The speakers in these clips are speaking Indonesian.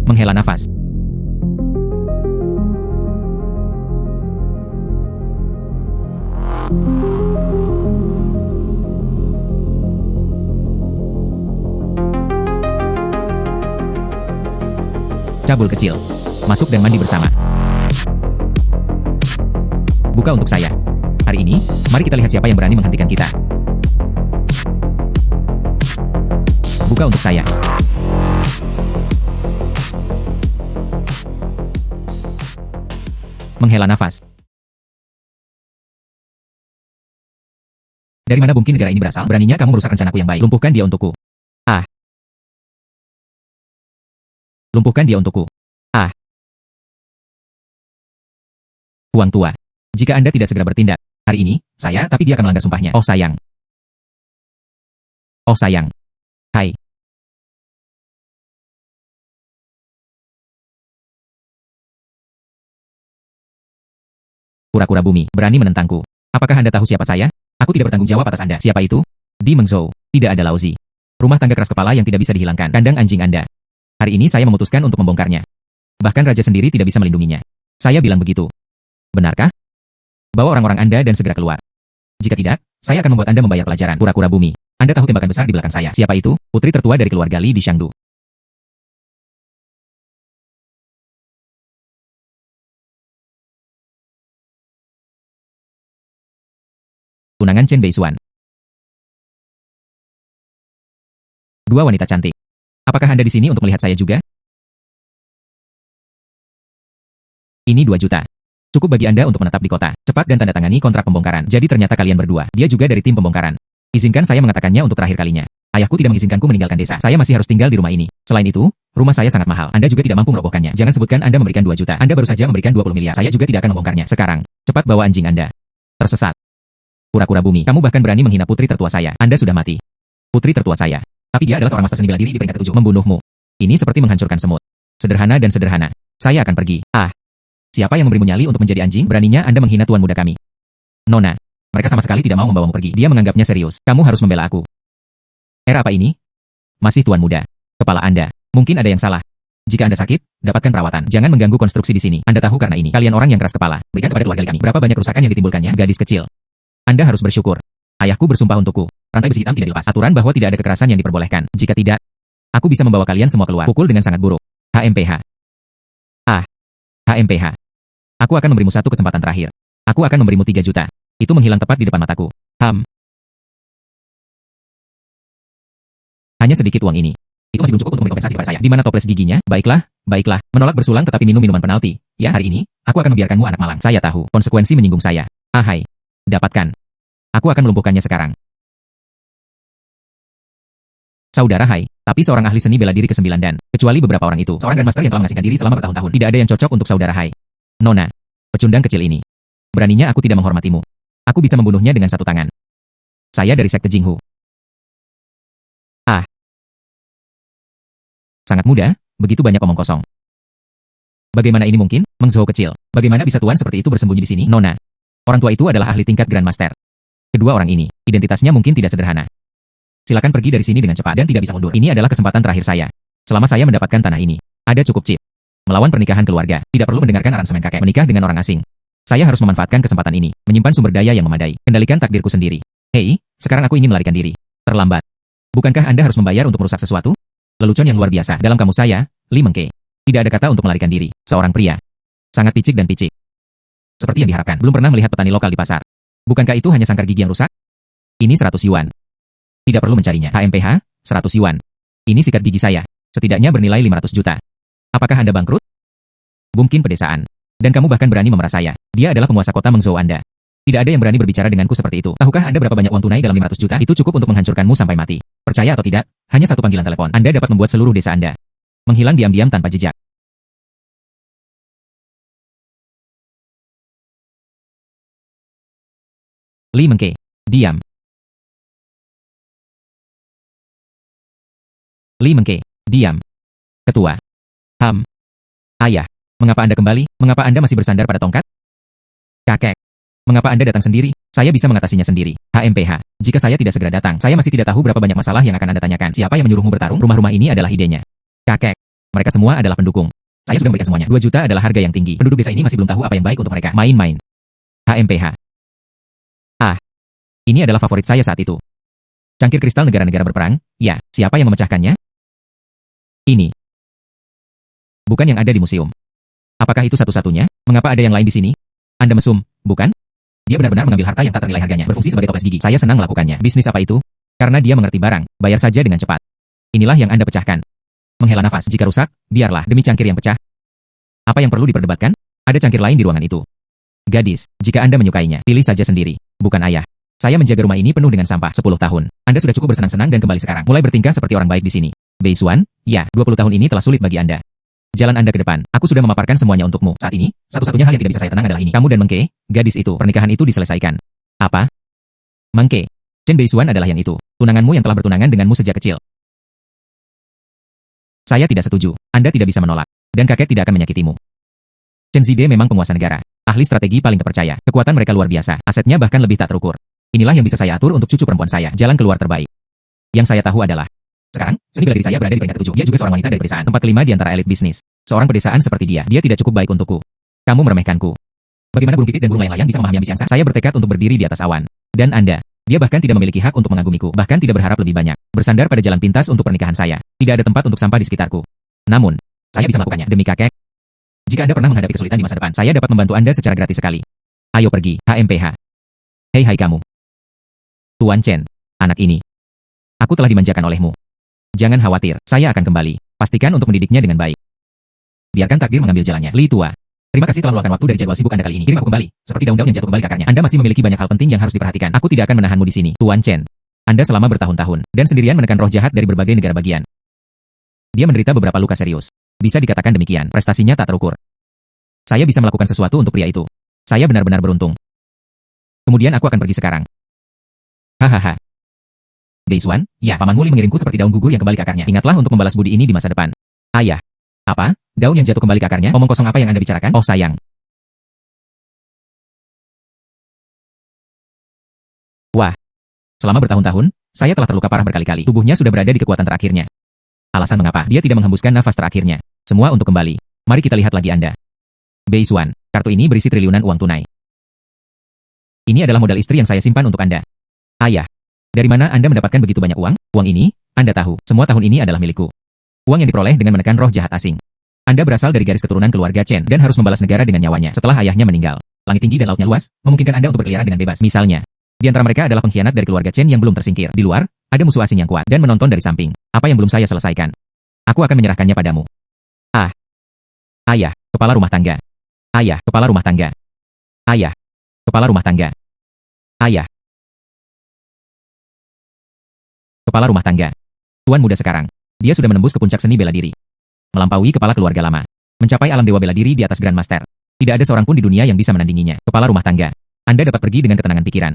Menghela nafas. Cabul kecil. Masuk dan mandi bersama. Buka untuk saya. Hari ini, mari kita lihat siapa yang berani menghentikan kita. Buka untuk saya. Menghela nafas. Dari mana mungkin negara ini berasal? Beraninya kamu merusak rencanaku yang baik. Lumpuhkan dia untukku. Ah. Lumpuhkan dia untukku. Ah. Uang tua. Jika Anda tidak segera bertindak, hari ini, tapi dia akan melanggar sumpahnya. Oh sayang. Oh sayang. Hai. Kura-kura bumi, berani menentangku. Apakah Anda tahu siapa saya? Aku tidak bertanggung jawab atas Anda. Siapa itu? Di Mengzhou. Tidak ada Lauzi. Rumah tangga keras kepala yang tidak bisa dihilangkan. Kandang anjing Anda. Hari ini saya memutuskan untuk membongkarnya. Bahkan raja sendiri tidak bisa melindunginya. Saya bilang begitu. Benarkah? Bawa orang-orang Anda dan segera keluar. Jika tidak, saya akan membuat Anda membayar pelajaran. Kura-kura bumi. Anda tahu tembakan besar di belakang saya. Siapa itu? Putri tertua dari keluarga Li di Shangdu. Tunangan Chen Beisuan. Dua wanita cantik. Apakah Anda di sini untuk melihat saya juga? Ini 2 juta. Cukup bagi Anda untuk menetap di kota. Cepat dan tanda tangani kontrak pembongkaran. Jadi ternyata kalian berdua. Dia juga dari tim pembongkaran. Izinkan saya mengatakannya untuk terakhir kalinya. Ayahku tidak mengizinkanku meninggalkan desa. Saya masih harus tinggal di rumah ini. Selain itu, rumah saya sangat mahal. Anda juga tidak mampu merobohkannya. Jangan sebutkan Anda memberikan 2 juta. Anda baru saja memberikan 20 miliar. Saya juga tidak akan membongkarnya. Sekarang, cepat bawa anjing Anda. Tersesat. Kura-kura bumi. Kamu bahkan berani menghina putri tertua saya. Anda sudah mati. Putri tertua saya. Tapi dia adalah seorang master seni bela diri di peringkat ke-7. Membunuhmu. Ini seperti menghancurkan semut. Sederhana dan sederhana. Saya akan pergi. Ah. Siapa yang memberimu nyali untuk menjadi anjing? Beraninya Anda menghina tuan muda kami. Nona. Mereka sama sekali tidak mau membawamu pergi. Dia menganggapnya serius. Kamu harus membela aku. Era apa ini? Masih tuan muda. Kepala Anda. Mungkin ada yang salah. Jika Anda sakit, dapatkan perawatan. Jangan mengganggu konstruksi di sini. Anda tahu karena ini. Kalian orang yang keras kepala. Berikan kepada keluarga kami. Berapa banyak kerusakan yang ditimbulkannya? Gadis kecil. Anda harus bersyukur. Ayahku bersumpah untukku. Rantai besi hitam tidak dilepas. Aturan bahwa tidak ada kekerasan yang diperbolehkan. Jika tidak, aku bisa membawa kalian semua keluar. Pukul dengan sangat buruk. HMPH. Ah. HMPH. Aku akan memberimu satu kesempatan terakhir. Aku akan memberimu 3 juta. Itu menghilang tepat di depan mataku. Hanya sedikit uang ini. Itu masih belum cukup untuk memberi kompensasi kepada saya. Di mana toples giginya? Baiklah, baiklah. Menolak bersulang tetapi minum minuman penalti. Ya, hari ini, aku akan membiarkanmu anak malang. Saya tahu, konsekuensi menyinggung saya. Ahai. Dapatkan. Aku akan melumpuhkannya sekarang. Saudara Hai, tapi seorang ahli seni bela diri ke-9 dan, kecuali beberapa orang itu, seorang Grandmaster yang telah mengasingkan diri selama bertahun-tahun. Tidak ada yang cocok untuk saudara Hai. Nona. Pecundang kecil ini. Beraninya aku tidak menghormatimu. Aku bisa membunuhnya dengan satu tangan. Saya dari sekte Jinghu. Ah. Sangat mudah, begitu banyak omong kosong. Bagaimana ini mungkin? Mengzhou kecil. Bagaimana bisa tuan seperti itu bersembunyi di sini? Nona. Orang tua itu adalah ahli tingkat Grandmaster. Kedua orang ini, identitasnya mungkin tidak sederhana. Silakan pergi dari sini dengan cepat dan tidak bisa mundur. Ini adalah kesempatan terakhir saya. Selama saya mendapatkan tanah ini, ada cukup chip. Melawan pernikahan keluarga, tidak perlu mendengarkan aransemen kakek. Menikah dengan orang asing. Saya harus memanfaatkan kesempatan ini, menyimpan sumber daya yang memadai, kendalikan takdirku sendiri. Hei, sekarang aku ingin melarikan diri. Terlambat. Bukankah Anda harus membayar untuk merusak sesuatu? Lelucon yang luar biasa. Dalam kamus saya, Li Mengke. Tidak ada kata untuk melarikan diri. Seorang pria. Sangat picik dan picik. Seperti yang diharapkan. Belum pernah melihat petani lokal di pasar. Bukankah itu hanya sangkar gigi yang rusak? Ini 100 yuan. Tidak perlu mencarinya. HMPH, 100 yuan. Ini sikat gigi saya. Setidaknya bernilai 500 juta. Apakah Anda bangkrut? Mungkin pedesaan. Dan kamu bahkan berani memerah saya. Dia adalah penguasa kota Mengzhou Anda. Tidak ada yang berani berbicara denganku seperti itu. Tahukah Anda berapa banyak uang tunai dalam 500 juta? Itu cukup untuk menghancurkanmu sampai mati. Percaya atau tidak, hanya satu panggilan telepon. Anda dapat membuat seluruh desa Anda menghilang diam-diam tanpa jejak. Li Mengke. Diam. Li Mengke. Diam. Ketua. Ayah. Mengapa Anda kembali? Mengapa Anda masih bersandar pada tongkat? Kakek. Mengapa Anda datang sendiri? Saya bisa mengatasinya sendiri. HMPH. Jika saya tidak segera datang, saya masih tidak tahu berapa banyak masalah yang akan Anda tanyakan. Siapa yang menyuruhmu bertarung? Rumah-rumah ini adalah idenya. Kakek. Mereka semua adalah pendukung. Saya sudah memberikan semuanya. 2 juta adalah harga yang tinggi. Penduduk desa ini masih belum tahu apa yang baik untuk mereka. Main-main. HMPH. Ah, ini adalah favorit saya saat itu. Cangkir kristal negara-negara berperang. Ya, siapa yang memecahkannya? Ini. Bukan yang ada di museum. Apakah itu satu-satunya? Mengapa ada yang lain di sini? Anda mesum, bukan? Dia benar-benar mengambil harta yang tak ternilai harganya, berfungsi sebagai toples gigi. Saya senang melakukannya. Bisnis apa itu? Karena dia mengerti barang, bayar saja dengan cepat. Inilah yang Anda pecahkan. Menghela nafas. Jika rusak, biarlah demi cangkir yang pecah. Apa yang perlu diperdebatkan? Ada cangkir lain di ruangan itu. Gadis, jika Anda menyukainya, pilih saja sendiri, bukan ayah. Saya menjaga rumah ini penuh dengan sampah 10 tahun. Anda sudah cukup bersenang-senang dan kembali sekarang. Mulai bertingkah seperti orang baik di sini. Beisuan, ya, 20 tahun ini telah sulit bagi Anda. Jalan Anda ke depan. Aku sudah memaparkan semuanya untukmu. Saat ini, satu-satunya hal yang tidak bisa saya tenang adalah ini. Kamu dan Mengke, gadis itu, pernikahan itu diselesaikan. Apa? Mengke. Chen Beisuan adalah yang itu. Tunanganmu yang telah bertunangan denganmu sejak kecil. Saya tidak setuju. Anda tidak bisa menolak. Dan kakek tidak akan menyakitimu. Chen Zide memang penguasa negara. Ahli strategi paling terpercaya. Kekuatan mereka luar biasa. Asetnya bahkan lebih tak terukur. Inilah yang bisa saya atur untuk cucu perempuan saya. Jalan keluar terbaik. Yang saya tahu adalah sekarang, seni bela diri saya berada di peringkat ke-7. Dia juga seorang wanita dari pedesaan. Tempat kelima di antara elit bisnis. Seorang pedesaan seperti dia tidak cukup baik untukku. Kamu meremehkanku. Bagaimana burung pipit dan burung layang-layang bisa memahami ambisi yang sah? Saya bertekad untuk berdiri di atas awan. Dan Anda, dia bahkan tidak memiliki hak untuk mengagumiku. Bahkan tidak berharap lebih banyak. Bersandar pada jalan pintas untuk pernikahan saya. Tidak ada tempat untuk sampah di sekitarku. Namun, saya bisa melakukannya demi kakek. Jika Anda pernah menghadapi kesulitan di masa depan, saya dapat membantu Anda secara gratis sekali. Ayo pergi, HMPH. Hei kamu. Tuan Chen, anak ini. Aku telah dimanjakan olehmu. Jangan khawatir, saya akan kembali. Pastikan untuk mendidiknya dengan baik. Biarkan takdir mengambil jalannya. Li Tua. Terima kasih telah meluangkan waktu dari jadwal sibuk Anda kali ini. Kirim aku kembali. Seperti daun-daun yang jatuh kembali ke akarnya. Anda masih memiliki banyak hal penting yang harus diperhatikan. Aku tidak akan menahanmu di sini, Tuan Chen. Anda selama bertahun-tahun, dan sendirian menekan roh jahat dari berbagai negara bagian. Dia menderita beberapa luka serius. Bisa dikatakan demikian, prestasinya tak terukur. Saya bisa melakukan sesuatu untuk pria itu. Saya benar-benar beruntung. Kemudian aku akan pergi sekarang. Hahaha. Beisuan, ya, Paman Muli mengirimku seperti daun gugur yang kembali ke akarnya. Ingatlah untuk membalas budi ini di masa depan. Ayah. Apa? Daun yang jatuh kembali ke akarnya? Omong kosong apa yang Anda bicarakan? Oh sayang. Wah. Selama bertahun-tahun, saya telah terluka parah berkali-kali. Tubuhnya sudah berada di kekuatan terakhirnya. Alasan mengapa dia tidak menghembuskan nafas terakhirnya. Semua untuk kembali. Mari kita lihat lagi Anda. Beisuan, kartu ini berisi triliunan uang tunai. Ini adalah modal istri yang saya simpan untuk Anda. Ayah. Dari mana Anda mendapatkan begitu banyak uang? Uang ini, Anda tahu, semua tahun ini adalah milikku. Uang yang diperoleh dengan menekan roh jahat asing. Anda berasal dari garis keturunan keluarga Chen dan harus membalas negara dengan nyawanya setelah ayahnya meninggal. Langit tinggi dan lautnya luas, memungkinkan Anda untuk berkeliaran dengan bebas. Misalnya, di antara mereka adalah pengkhianat dari keluarga Chen yang belum tersingkir. Di luar, ada musuh asing yang kuat dan menonton dari samping. Apa yang belum saya selesaikan? Aku akan menyerahkannya padamu. Ah. Ayah, kepala rumah tangga. Ayah, kepala rumah tangga. Ayah, kepala rumah tangga. Ayah. Kepala rumah tangga. Tuan muda sekarang. Dia sudah menembus ke puncak seni bela diri. Melampaui kepala keluarga lama. Mencapai alam dewa bela diri di atas Grandmaster. Tidak ada seorang pun di dunia yang bisa menandinginya. Kepala rumah tangga. Anda dapat pergi dengan ketenangan pikiran.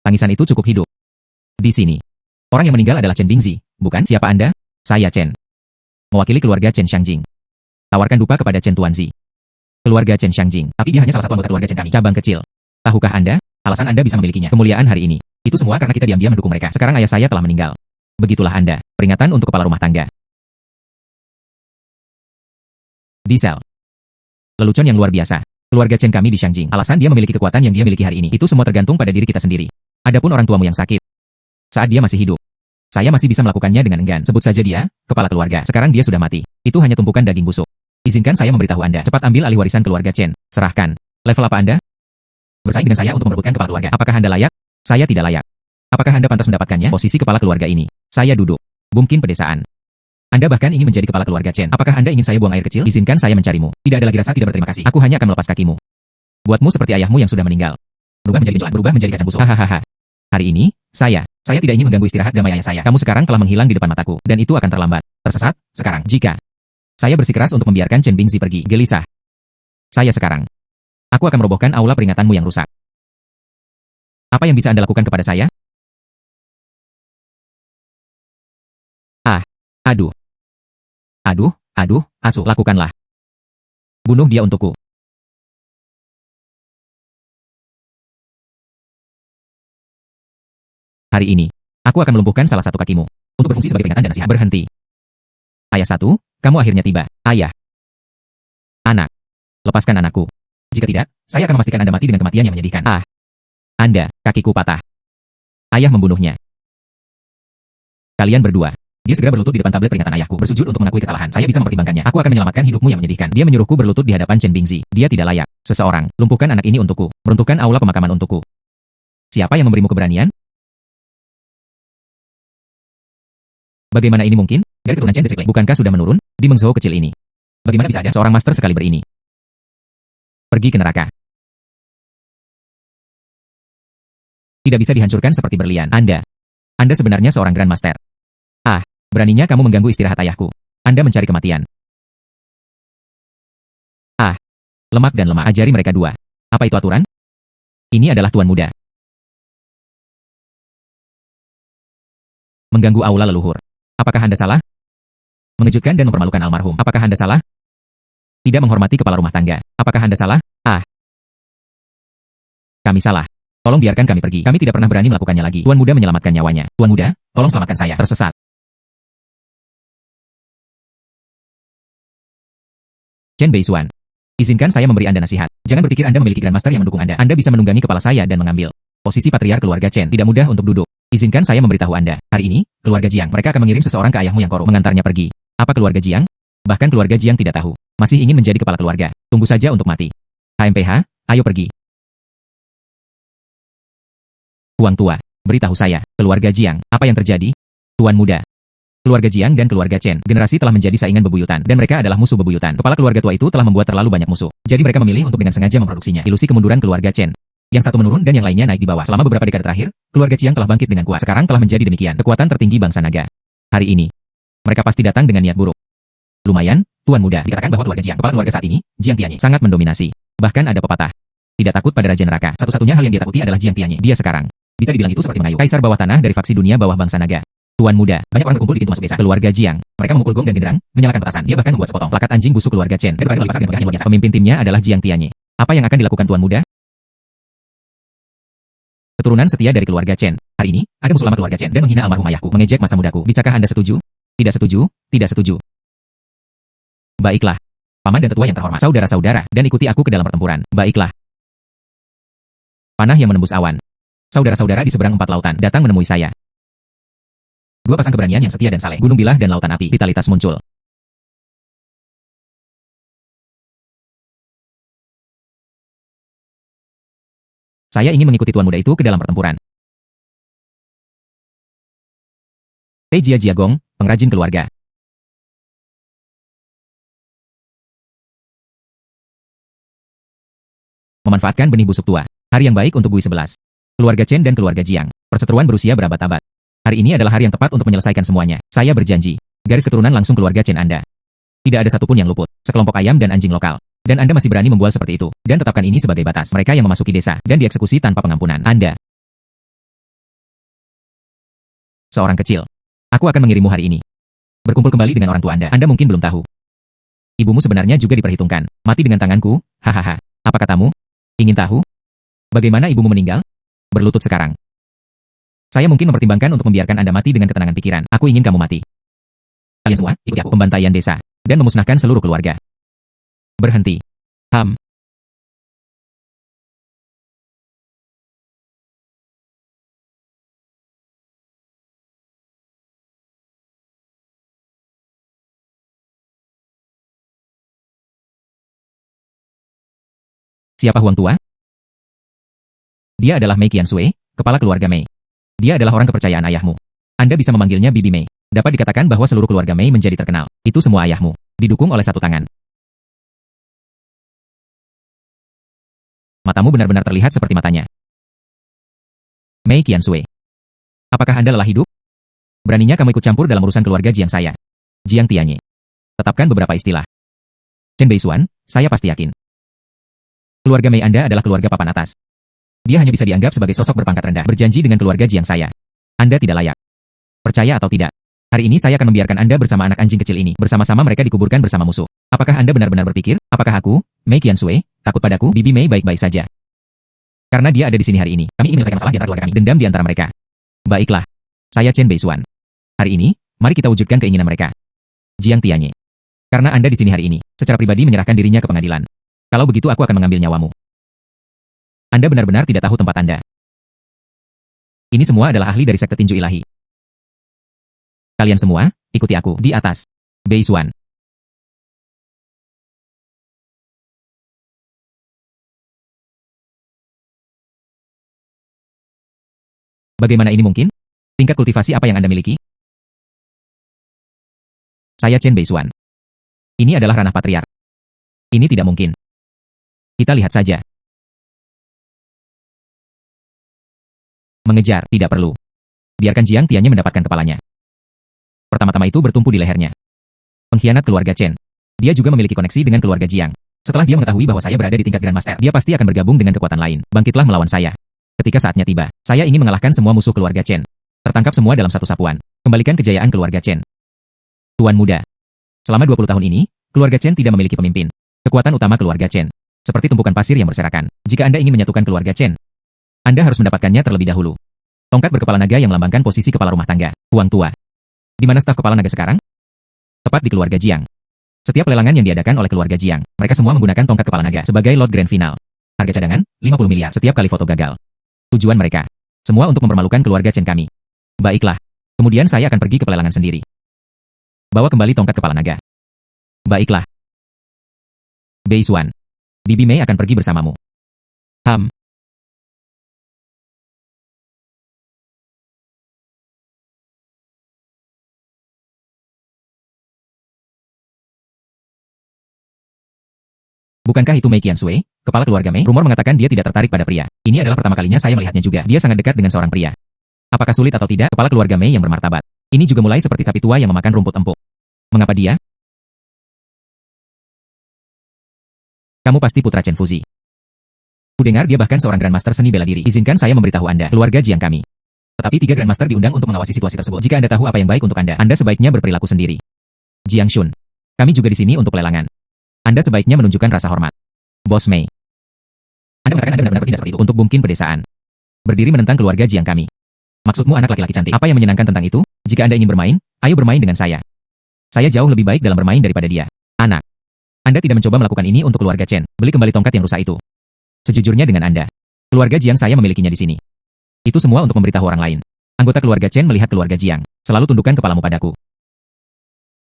Tangisan itu cukup hidup. Di sini. Orang yang meninggal adalah Chen Bingzi, bukan? Siapa Anda? Saya Chen. Mewakili keluarga Chen Xiangjing. Tawarkan dupa kepada Chen Tuanzi. Keluarga Chen Xiangjing, tapi dia hanya salah satu anggota keluarga Chen kami, cabang kecil. Tahukah Anda, alasan Anda bisa memilikinya? Kemuliaan hari ini. Itu semua karena kita diam-diam mendukung mereka. Sekarang ayah saya telah meninggal. Begitulah Anda, peringatan untuk kepala rumah tangga. Diesel. Lelucon yang luar biasa. Keluarga Chen kami di Xiangjing. Alasan dia memiliki kekuatan yang dia miliki hari ini. Itu semua tergantung pada diri kita sendiri. Adapun orang tuamu yang sakit. Saat dia masih hidup. Saya masih bisa melakukannya dengan enggan. Sebut saja dia, kepala keluarga. Sekarang dia sudah mati. Itu hanya tumpukan daging busuk. Izinkan saya memberitahu Anda. Cepat ambil alih warisan keluarga Chen. Serahkan. Level apa Anda? Bersaing dengan saya untuk merebutkan kepala keluarga. Apakah Anda layak? Saya tidak layak. Apakah Anda pantas mendapatkannya? Posisi kepala keluarga ini. Saya duduk. Mungkin pedesaan. Anda bahkan ingin menjadi kepala keluarga Chen. Apakah Anda ingin saya buang air kecil? Izinkan saya mencarimu. Tidak ada lagi rasa tidak berterima kasih. Aku hanya akan melepas kakimu. Buatmu seperti ayahmu yang sudah meninggal. Berubah menjadi benjolan, berubah menjadi kacang busuk. Hahaha. Hari ini, saya tidak ingin mengganggu istirahat damai ayah saya. Kamu sekarang telah menghilang di depan mataku, dan itu akan terlambat. Tersesat, sekarang. Jika saya bersikeras untuk membiarkan Chen Bingzi pergi, gelisah. Saya sekarang. Aku akan merobohkan aula peringatanmu yang rusak. Apa yang bisa Anda lakukan kepada saya? Ah, aduh. Aduh, lakukanlah. Bunuh dia untukku. Hari ini, aku akan melumpuhkan salah satu kakimu, untuk berfungsi sebagai peringatan dan nasihat. Berhenti. Ayah satu, kamu akhirnya tiba. Ayah. Anak. Lepaskan anakku. Jika tidak, saya akan memastikan Anda mati dengan kematian yang menyedihkan. Ah. Anda, kakiku patah. Ayah membunuhnya. Kalian berdua. Dia segera berlutut di depan tablet peringatan ayahku, bersujud untuk mengakui kesalahan. Saya bisa mempertimbangkannya. Aku akan menyelamatkan hidupmu yang menyedihkan. Dia menyuruhku berlutut di hadapan Chen Bingzi. Dia tidak layak. Seseorang, lumpuhkan anak ini untukku. Peruntukkan aula pemakaman untukku. Siapa yang memberimu keberanian? Bagaimana ini mungkin? Garis keturunan Chen Decikling. Bukankah sudah menurun? Di Mengzhou kecil ini. Bagaimana bisa ada seorang master sekaliber ini? Pergi ke neraka. Tidak bisa dihancurkan seperti berlian. Anda sebenarnya seorang Grandmaster. Ah, beraninya kamu mengganggu istirahat ayahku. Anda mencari kematian. Ah, lemak dan lemah. Ajari mereka dua. Apa itu aturan? Ini adalah tuan muda. Mengganggu aula leluhur. Apakah Anda salah? Mengejutkan dan mempermalukan almarhum. Apakah Anda salah? Tidak menghormati kepala rumah tangga. Apakah Anda salah? Ah. Kami salah. Tolong biarkan kami pergi. Kami tidak pernah berani melakukannya lagi. Tuan muda menyelamatkan nyawanya. Tuan muda, tolong selamatkan saya. Tersesat. Chen Beisuan. Izinkan saya memberi Anda nasihat. Jangan berpikir Anda memiliki Grandmaster yang mendukung Anda. Anda bisa menunggangi kepala saya dan mengambil posisi patriark keluarga Chen. Tidak mudah untuk duduk. Izinkan saya memberitahu Anda. Hari ini, keluarga Jiang. Mereka akan mengirim seseorang ke ayahmu yang korup. Mengantarnya pergi. Apa keluarga Jiang? Bahkan keluarga Jiang tidak tahu. Masih ingin menjadi kepala keluarga. Tunggu saja untuk mati. HMPH, ayo pergi. Huang tua, beritahu saya, keluarga Jiang, apa yang terjadi? Tuan muda. Keluarga Jiang dan keluarga Chen, generasi telah menjadi saingan bebuyutan, dan mereka adalah musuh bebuyutan. Kepala keluarga tua itu telah membuat terlalu banyak musuh. Jadi mereka memilih untuk dengan sengaja memproduksinya. Ilusi kemunduran keluarga Chen. Yang satu menurun dan yang lainnya naik di bawah. Selama beberapa dekade terakhir, keluarga Jiang telah bangkit dengan kuat. Sekarang telah menjadi demikian. Kekuatan tertinggi bangsa naga. Hari ini, mereka pasti datang dengan niat buruk. Lumayan, tuan muda, dikatakan bahwa keluarga Jiang, kepala keluarga saat ini, Jiang Tianyi, sangat mendominasi. Bahkan ada pepatah. Tidak takut pada Raja Neraka. Satu-satunya hal yang dia takuti adalah Jiang Tianyi. Dia sekarang bisa dibilang itu seperti mengayu. Kaisar bawah tanah dari faksi dunia bawah bangsa naga. Tuan muda, banyak orang berkumpul di pintu masuk desa. Keluarga Jiang. Mereka memukul gong dan genderang, menyalakan petasan. Dia bahkan membuat sepotong plakat anjing busuk keluarga Chen. Dan berani pasar dengan megah yang luar biasa. Pemimpin timnya adalah Jiang Tianyi. Apa yang akan dilakukan tuan muda? Keturunan setia dari keluarga Chen. Hari ini, ada musuh lama keluarga Chen dan menghina almarhum ayahku, mengejek masa mudaku. Bisakah Anda setuju? Tidak setuju? Tidak setuju. Baiklah. Paman dan tetua yang terhormat, saudara-saudara, dan ikuti aku ke dalam pertempuran. Baiklah. Panah yang menembus awan. Saudara-saudara di seberang 4 lautan datang menemui saya. Dua pasang keberanian yang setia dan saleh. Gunung Bilah dan Lautan Api. Vitalitas muncul. Saya ingin mengikuti tuan muda itu ke dalam pertempuran. Tei Jia Jiagong, pengrajin keluarga. Memanfaatkan benih busuk tua. Hari yang baik untuk Gui 11. Keluarga Chen dan keluarga Jiang. Perseteruan berusia berabad-abad. Hari ini adalah hari yang tepat untuk menyelesaikan semuanya. Saya berjanji. Garis keturunan langsung keluarga Chen Anda. Tidak ada satupun yang luput. Sekelompok ayam dan anjing lokal. Dan Anda masih berani membual seperti itu. Dan tetapkan ini sebagai batas. Mereka yang memasuki desa dan dieksekusi tanpa pengampunan. Anda. Seorang kecil. Aku akan mengirimu hari ini. Berkumpul kembali dengan orang tua Anda. Anda mungkin belum tahu. Ibumu sebenarnya juga diperhitungkan. Mati dengan tanganku. Hahaha. Apa katamu? Ingin tahu? Bagaimana ibumu meninggal? Berlutut sekarang. Saya mungkin mempertimbangkan untuk membiarkan Anda mati dengan ketenangan pikiran. Aku ingin kamu mati. Kalian semua, ikuti aku. Pembantaian desa. Dan memusnahkan seluruh keluarga. Berhenti. Siapa Huang tua? Dia adalah Mei Qiansui, kepala keluarga Mei. Dia adalah orang kepercayaan ayahmu. Anda bisa memanggilnya Bibi Mei. Dapat dikatakan bahwa seluruh keluarga Mei menjadi terkenal. Itu semua ayahmu. Didukung oleh satu tangan. Matamu benar-benar terlihat seperti matanya. Mei Qiansui. Apakah Anda lelah hidup? Beraninya kamu ikut campur dalam urusan keluarga Jiang saya. Jiang Tianyi. Tetapkan beberapa istilah. Chen Beisuan, saya pasti yakin. Keluarga Mei Anda adalah keluarga papan atas. Dia hanya bisa dianggap sebagai sosok berpangkat rendah. Berjanji dengan keluarga Jiang saya. Anda tidak layak. Percaya atau tidak? Hari ini saya akan membiarkan Anda bersama anak anjing kecil ini. Bersama-sama mereka dikuburkan bersama musuh. Apakah Anda benar-benar berpikir? Apakah aku, Mei Qiansui, takut padaku? Bibi Mei baik-baik saja. Karena dia ada di sini hari ini. Kami ingin menyelesaikan masalah di antara keluarga kami. Dendam di antara mereka. Baiklah. Saya Chen Beisuan. Hari ini, mari kita wujudkan keinginan mereka. Jiang Tianye. Karena Anda di sini hari ini, secara pribadi menyerahkan dirinya ke pengadilan. Kalau begitu aku akan mengambil nyawamu. Anda benar-benar tidak tahu tempat Anda. Ini semua adalah ahli dari sekte tinju ilahi. Kalian semua, ikuti aku, di atas. Beisuan. Bagaimana ini mungkin? Tingkat kultivasi apa yang Anda miliki? Saya Chen Beisuan. Ini adalah ranah patriark. Ini tidak mungkin. Kita lihat saja. Mengejar, tidak perlu. Biarkan Jiang Tianye mendapatkan kepalanya. Pertama-tama itu bertumpu di lehernya. Pengkhianat keluarga Chen. Dia juga memiliki koneksi dengan keluarga Jiang. Setelah dia mengetahui bahwa saya berada di tingkat Grandmaster, dia pasti akan bergabung dengan kekuatan lain. Bangkitlah melawan saya. Ketika saatnya tiba, saya ingin mengalahkan semua musuh keluarga Chen. Tertangkap semua dalam satu sapuan. Kembalikan kejayaan keluarga Chen. Tuan muda. Selama 20 tahun ini, keluarga Chen tidak memiliki pemimpin. Kekuatan utama keluarga Chen. Seperti tumpukan pasir yang berserakan. Jika Anda ingin menyatukan keluarga Chen, Anda harus mendapatkannya terlebih dahulu. Tongkat berkepala naga yang melambangkan posisi kepala rumah tangga. Huang tua. Di mana staf kepala naga sekarang? Tepat di keluarga Jiang. Setiap lelangan yang diadakan oleh keluarga Jiang, mereka semua menggunakan tongkat kepala naga sebagai lot grand final. Harga cadangan, 50 miliar setiap kali foto gagal. Tujuan mereka, semua untuk mempermalukan keluarga Chen kami. Baiklah. Kemudian saya akan pergi ke pelelangan sendiri. Bawa kembali tongkat kepala naga. Baiklah. Beisuan. Bibi Mei akan pergi bersamamu. Bukankah itu Mei Qiansui, kepala keluarga Mei? Rumor mengatakan dia tidak tertarik pada pria. Ini adalah pertama kalinya saya melihatnya juga. Dia sangat dekat dengan seorang pria. Apakah sulit atau tidak, kepala keluarga Mei yang bermartabat. Ini juga mulai seperti sapi tua yang memakan rumput empuk. Mengapa dia? Kamu pasti putra Chen Fuzi. Kudengar dia bahkan seorang Grandmaster seni bela diri. Izinkan saya memberitahu Anda, keluarga Jiang kami. Tetapi 3 Grandmaster diundang untuk mengawasi situasi tersebut. Jika Anda tahu apa yang baik untuk Anda sebaiknya berperilaku sendiri. Jiang Shun. Kami juga di sini untuk pelelangan. Anda sebaiknya menunjukkan rasa hormat. Bos Mei. Anda mengatakan Anda benar-benar tidak seperti itu untuk mungkin pedesaan. Berdiri menentang keluarga Jiang kami. Maksudmu anak laki-laki cantik. Apa yang menyenangkan tentang itu? Jika Anda ingin bermain, ayo bermain dengan saya. Saya jauh lebih baik dalam bermain daripada dia. Anak. Anda tidak mencoba melakukan ini untuk keluarga Chen. Beli kembali tongkat yang rusak itu. Sejujurnya dengan Anda. Keluarga Jiang saya memilikinya di sini. Itu semua untuk memberitahu orang lain. Anggota keluarga Chen melihat keluarga Jiang. Selalu tundukkan kepalamu padaku.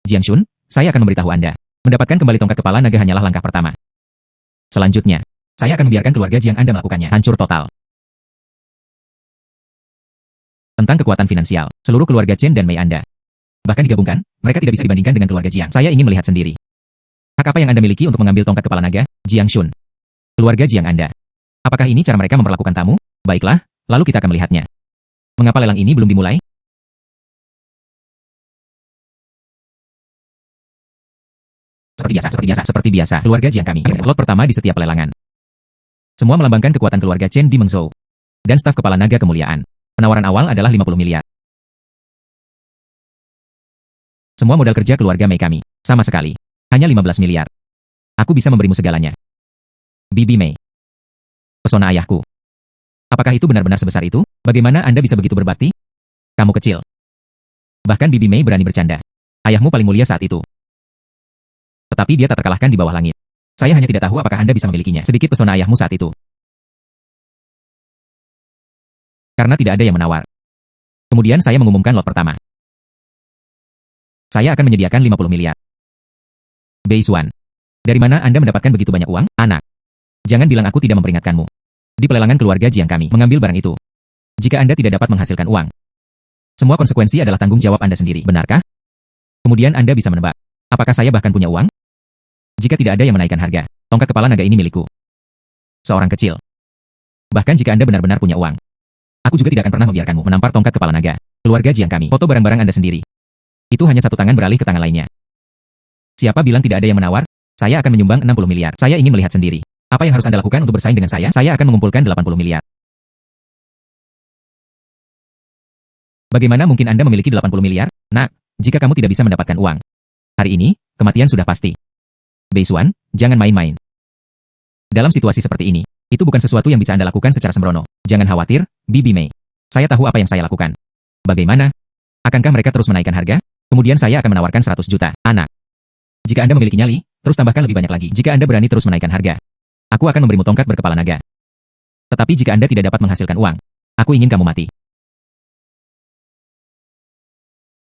Jiang Shun, saya akan memberitahu Anda. Mendapatkan kembali tongkat kepala naga hanyalah langkah pertama. Selanjutnya, saya akan membiarkan keluarga Jiang Anda melakukannya. Hancur total. Tentang kekuatan finansial, seluruh keluarga Chen dan Mei Anda. Bahkan digabungkan, mereka tidak bisa dibandingkan dengan keluarga Jiang. Saya ingin melihat sendiri. Hak apa yang Anda miliki untuk mengambil tongkat kepala naga, Jiang Shun? Keluarga Jiang Anda. Apakah ini cara mereka memperlakukan tamu? Baiklah, lalu kita akan melihatnya. Mengapa lelang ini belum dimulai? Seperti biasa, keluarga Jiang kami. Lot pertama di setiap pelelangan. Semua melambangkan kekuatan keluarga Chen di Mengzhou. Dan staf kepala naga kemuliaan. Penawaran awal adalah 50 miliar. Semua modal kerja keluarga Mei kami. Sama sekali. Hanya 15 miliar. Aku bisa memberimu segalanya. Bibi Mei. Pesona ayahku. Apakah itu benar-benar sebesar itu? Bagaimana Anda bisa begitu berbakti? Kamu kecil. Bahkan Bibi Mei berani bercanda. Ayahmu paling mulia saat itu. Tetapi dia tak terkalahkan di bawah langit. Saya hanya tidak tahu apakah Anda bisa memilikinya. Sedikit pesona ayahmu saat itu. Karena tidak ada yang menawar. Kemudian saya mengumumkan lot pertama. Saya akan menyediakan 50 miliar. Beisuan. Dari mana Anda mendapatkan begitu banyak uang, anak? Jangan bilang aku tidak memperingatkanmu. Di pelelangan keluarga Jiang kami mengambil barang itu. Jika Anda tidak dapat menghasilkan uang, semua konsekuensi adalah tanggung jawab Anda sendiri. Benarkah? Kemudian Anda bisa menebak. Apakah saya bahkan punya uang? Jika tidak ada yang menaikkan harga, tongkat kepala naga ini milikku. Seorang kecil. Bahkan jika Anda benar-benar punya uang, aku juga tidak akan pernah membiarkanmu menampar tongkat kepala naga. Keluarga Jiang kami. Foto barang-barang Anda sendiri. Itu hanya satu tangan beralih ke tangan lainnya. Siapa bilang tidak ada yang menawar? Saya akan menyumbang 60 miliar. Saya ingin melihat sendiri. Apa yang harus Anda lakukan untuk bersaing dengan saya? Saya akan mengumpulkan 80 miliar. Bagaimana mungkin Anda memiliki 80 miliar? Nak, jika kamu tidak bisa mendapatkan uang. Hari ini, kematian sudah pasti. Beisuan, jangan main-main. Dalam situasi seperti ini, itu bukan sesuatu yang bisa Anda lakukan secara sembrono. Jangan khawatir, Bibi Mei. Saya tahu apa yang saya lakukan. Bagaimana? Akankah mereka terus menaikkan harga? Kemudian saya akan menawarkan 100 juta. Anak. Jika Anda memiliki nyali, terus tambahkan lebih banyak lagi. Jika Anda berani terus menaikkan harga, aku akan memberimu tongkat berkepala naga. Tetapi jika Anda tidak dapat menghasilkan uang, aku ingin kamu mati.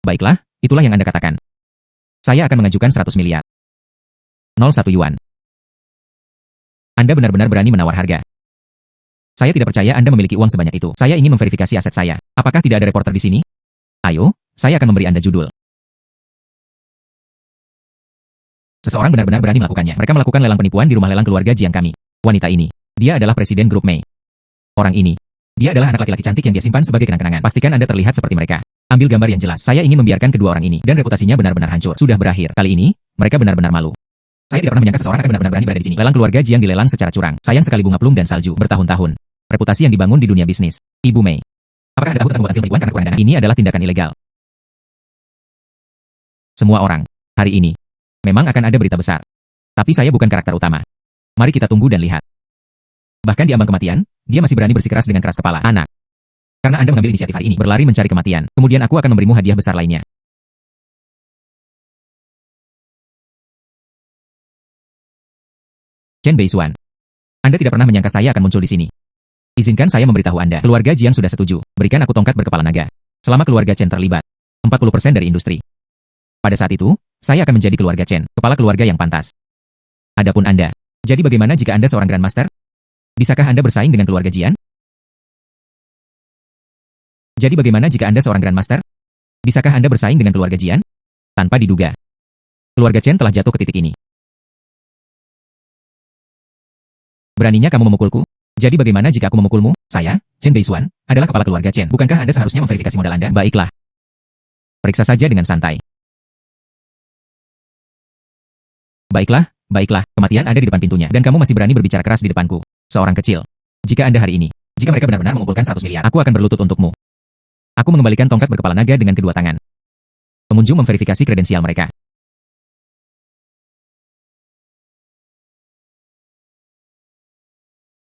Baiklah, itulah yang Anda katakan. Saya akan mengajukan 100 miliar. 01 yuan. Anda benar-benar berani menawar harga. Saya tidak percaya Anda memiliki uang sebanyak itu. Saya ingin memverifikasi aset saya. Apakah tidak ada reporter di sini? Ayo, saya akan memberi Anda judul. Seseorang benar-benar berani melakukannya. Mereka melakukan lelang penipuan di rumah lelang keluarga Jiang kami. Wanita ini, dia adalah presiden grup Mei. Orang ini, dia adalah anak laki-laki cantik yang dia simpan sebagai kenang-kenangan. Pastikan Anda terlihat seperti mereka. Ambil gambar yang jelas. Saya ingin membiarkan kedua orang ini, dan reputasinya benar-benar hancur. Sudah berakhir. Kali ini, mereka benar-benar malu. Saya tidak pernah menyangka seseorang akan benar-benar berani berada di sini. Lelang keluarga Jiang dilelang secara curang. Sayang sekali bunga plum dan salju. Bertahun-tahun. Reputasi yang dibangun di dunia bisnis. Ibu Mei. Apakah Anda tahu tentang pembuatan film penipuan karena kekurangan dana? Ini adalah tindakan ilegal. Semua orang, hari ini, memang akan ada berita besar. Tapi saya bukan karakter utama. Mari kita tunggu dan lihat. Bahkan di ambang kematian, dia masih berani bersikeras dengan keras kepala. Anak. Karena Anda mengambil inisiatif hari ini, berlari mencari kematian. Kemudian aku akan memberimu hadiah besar lainnya. Chen Beisuan. Anda tidak pernah menyangka saya akan muncul di sini. Izinkan saya memberitahu Anda. Keluarga Jiang sudah setuju. Berikan aku tongkat berkepala naga. Selama keluarga Chen terlibat, 40% dari industri. Pada saat itu, saya akan menjadi keluarga Chen, kepala keluarga yang pantas. Adapun Anda, jadi bagaimana jika Anda seorang Grandmaster? Bisakah Anda bersaing dengan keluarga Jian? Jadi bagaimana jika Anda seorang Grandmaster? Bisakah Anda bersaing dengan keluarga Jian? Tanpa diduga, keluarga Chen telah jatuh ke titik ini. Beraninya kamu memukulku? Jadi bagaimana jika aku memukulmu? Saya, Chen Beisuan, adalah kepala keluarga Chen. Bukankah Anda seharusnya memverifikasi modal Anda? Baiklah. Periksa saja dengan santai. Baiklah, baiklah, kematian ada di depan pintunya, dan kamu masih berani berbicara keras di depanku. Seorang kecil. Jika Anda hari ini, jika mereka benar-benar mengumpulkan 100 miliar, aku akan berlutut untukmu. Aku mengembalikan tongkat berkepala naga dengan kedua tangan. Pengunjung memverifikasi kredensial mereka.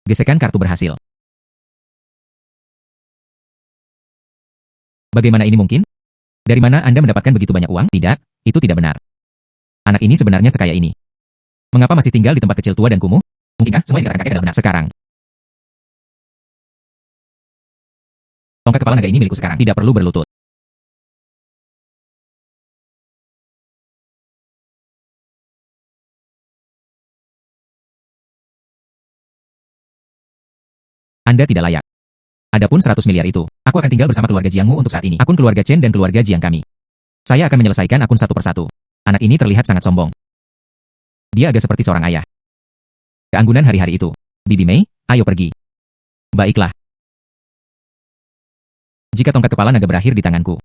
Gesekan kartu berhasil. Bagaimana ini mungkin? Dari mana Anda mendapatkan begitu banyak uang? Tidak, itu tidak benar. Anak ini sebenarnya sekaya ini. Mengapa masih tinggal di tempat kecil tua dan kumuh? Mungkinkah semua yang dikatakan kakek adalah benar sekarang? Tongkat kepala naga ini milikku sekarang, tidak perlu berlutut. Anda tidak layak. Adapun 100 miliar itu, aku akan tinggal bersama keluarga Jiangmu untuk saat ini. Akun keluarga Chen dan keluarga Jiang kami. Saya akan menyelesaikan akun satu persatu. Anak ini terlihat sangat sombong. Dia agak seperti seorang ayah. Keanggunan hari-hari itu. Bibi Mei, ayo pergi. Baiklah. Jika tongkat kepala naga berakhir di tanganku,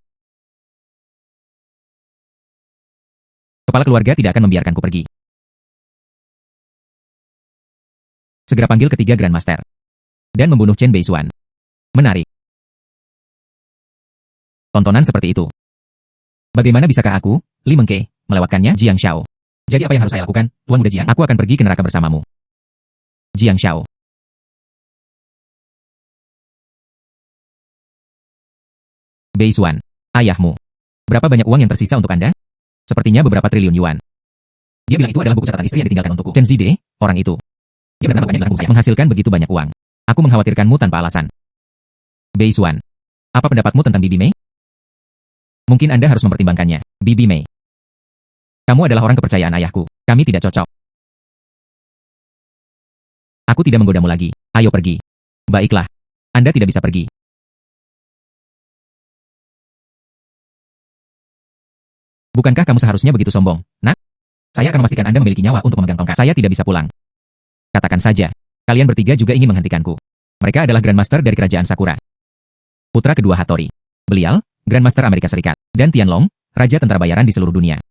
kepala keluarga tidak akan membiarkanku pergi. Segera panggil ketiga Grandmaster. Dan membunuh Chen Beisuan. Menarik. Tontonan seperti itu. Bagaimana bisakah aku, Li Mengke, melewatkannya? Jiang Xiao. Jadi apa yang harus saya lakukan, Tuan Muda Jiang? Aku akan pergi ke neraka bersamamu. Jiang Xiao. Beisuan. Ayahmu. Berapa banyak uang yang tersisa untuk Anda? Sepertinya beberapa triliun yuan. Dia bilang itu adalah buku catatan istri yang ditinggalkan untukku. Chen Zide, orang itu. Dia benar melakukannya dalam buku saya. Menghasilkan begitu banyak uang. Aku mengkhawatirkanmu tanpa alasan. Beisuan. Apa pendapatmu tentang Bibi Mei? Mungkin Anda harus mempertimbangkannya. Bibi Mei. Kamu adalah orang kepercayaan ayahku. Kami tidak cocok. Aku tidak menggodamu lagi. Ayo pergi. Baiklah. Anda tidak bisa pergi. Bukankah kamu seharusnya begitu sombong, nak? Saya akan memastikan Anda memiliki nyawa untuk memegang tongkat. Saya tidak bisa pulang. Katakan saja. Kalian bertiga juga ingin menghentikanku. Mereka adalah Grandmaster dari Kerajaan Sakura. Putra kedua Hattori. Belial, Grandmaster Amerika Serikat. Dan Tianlong, Raja Tentara Bayaran di seluruh dunia.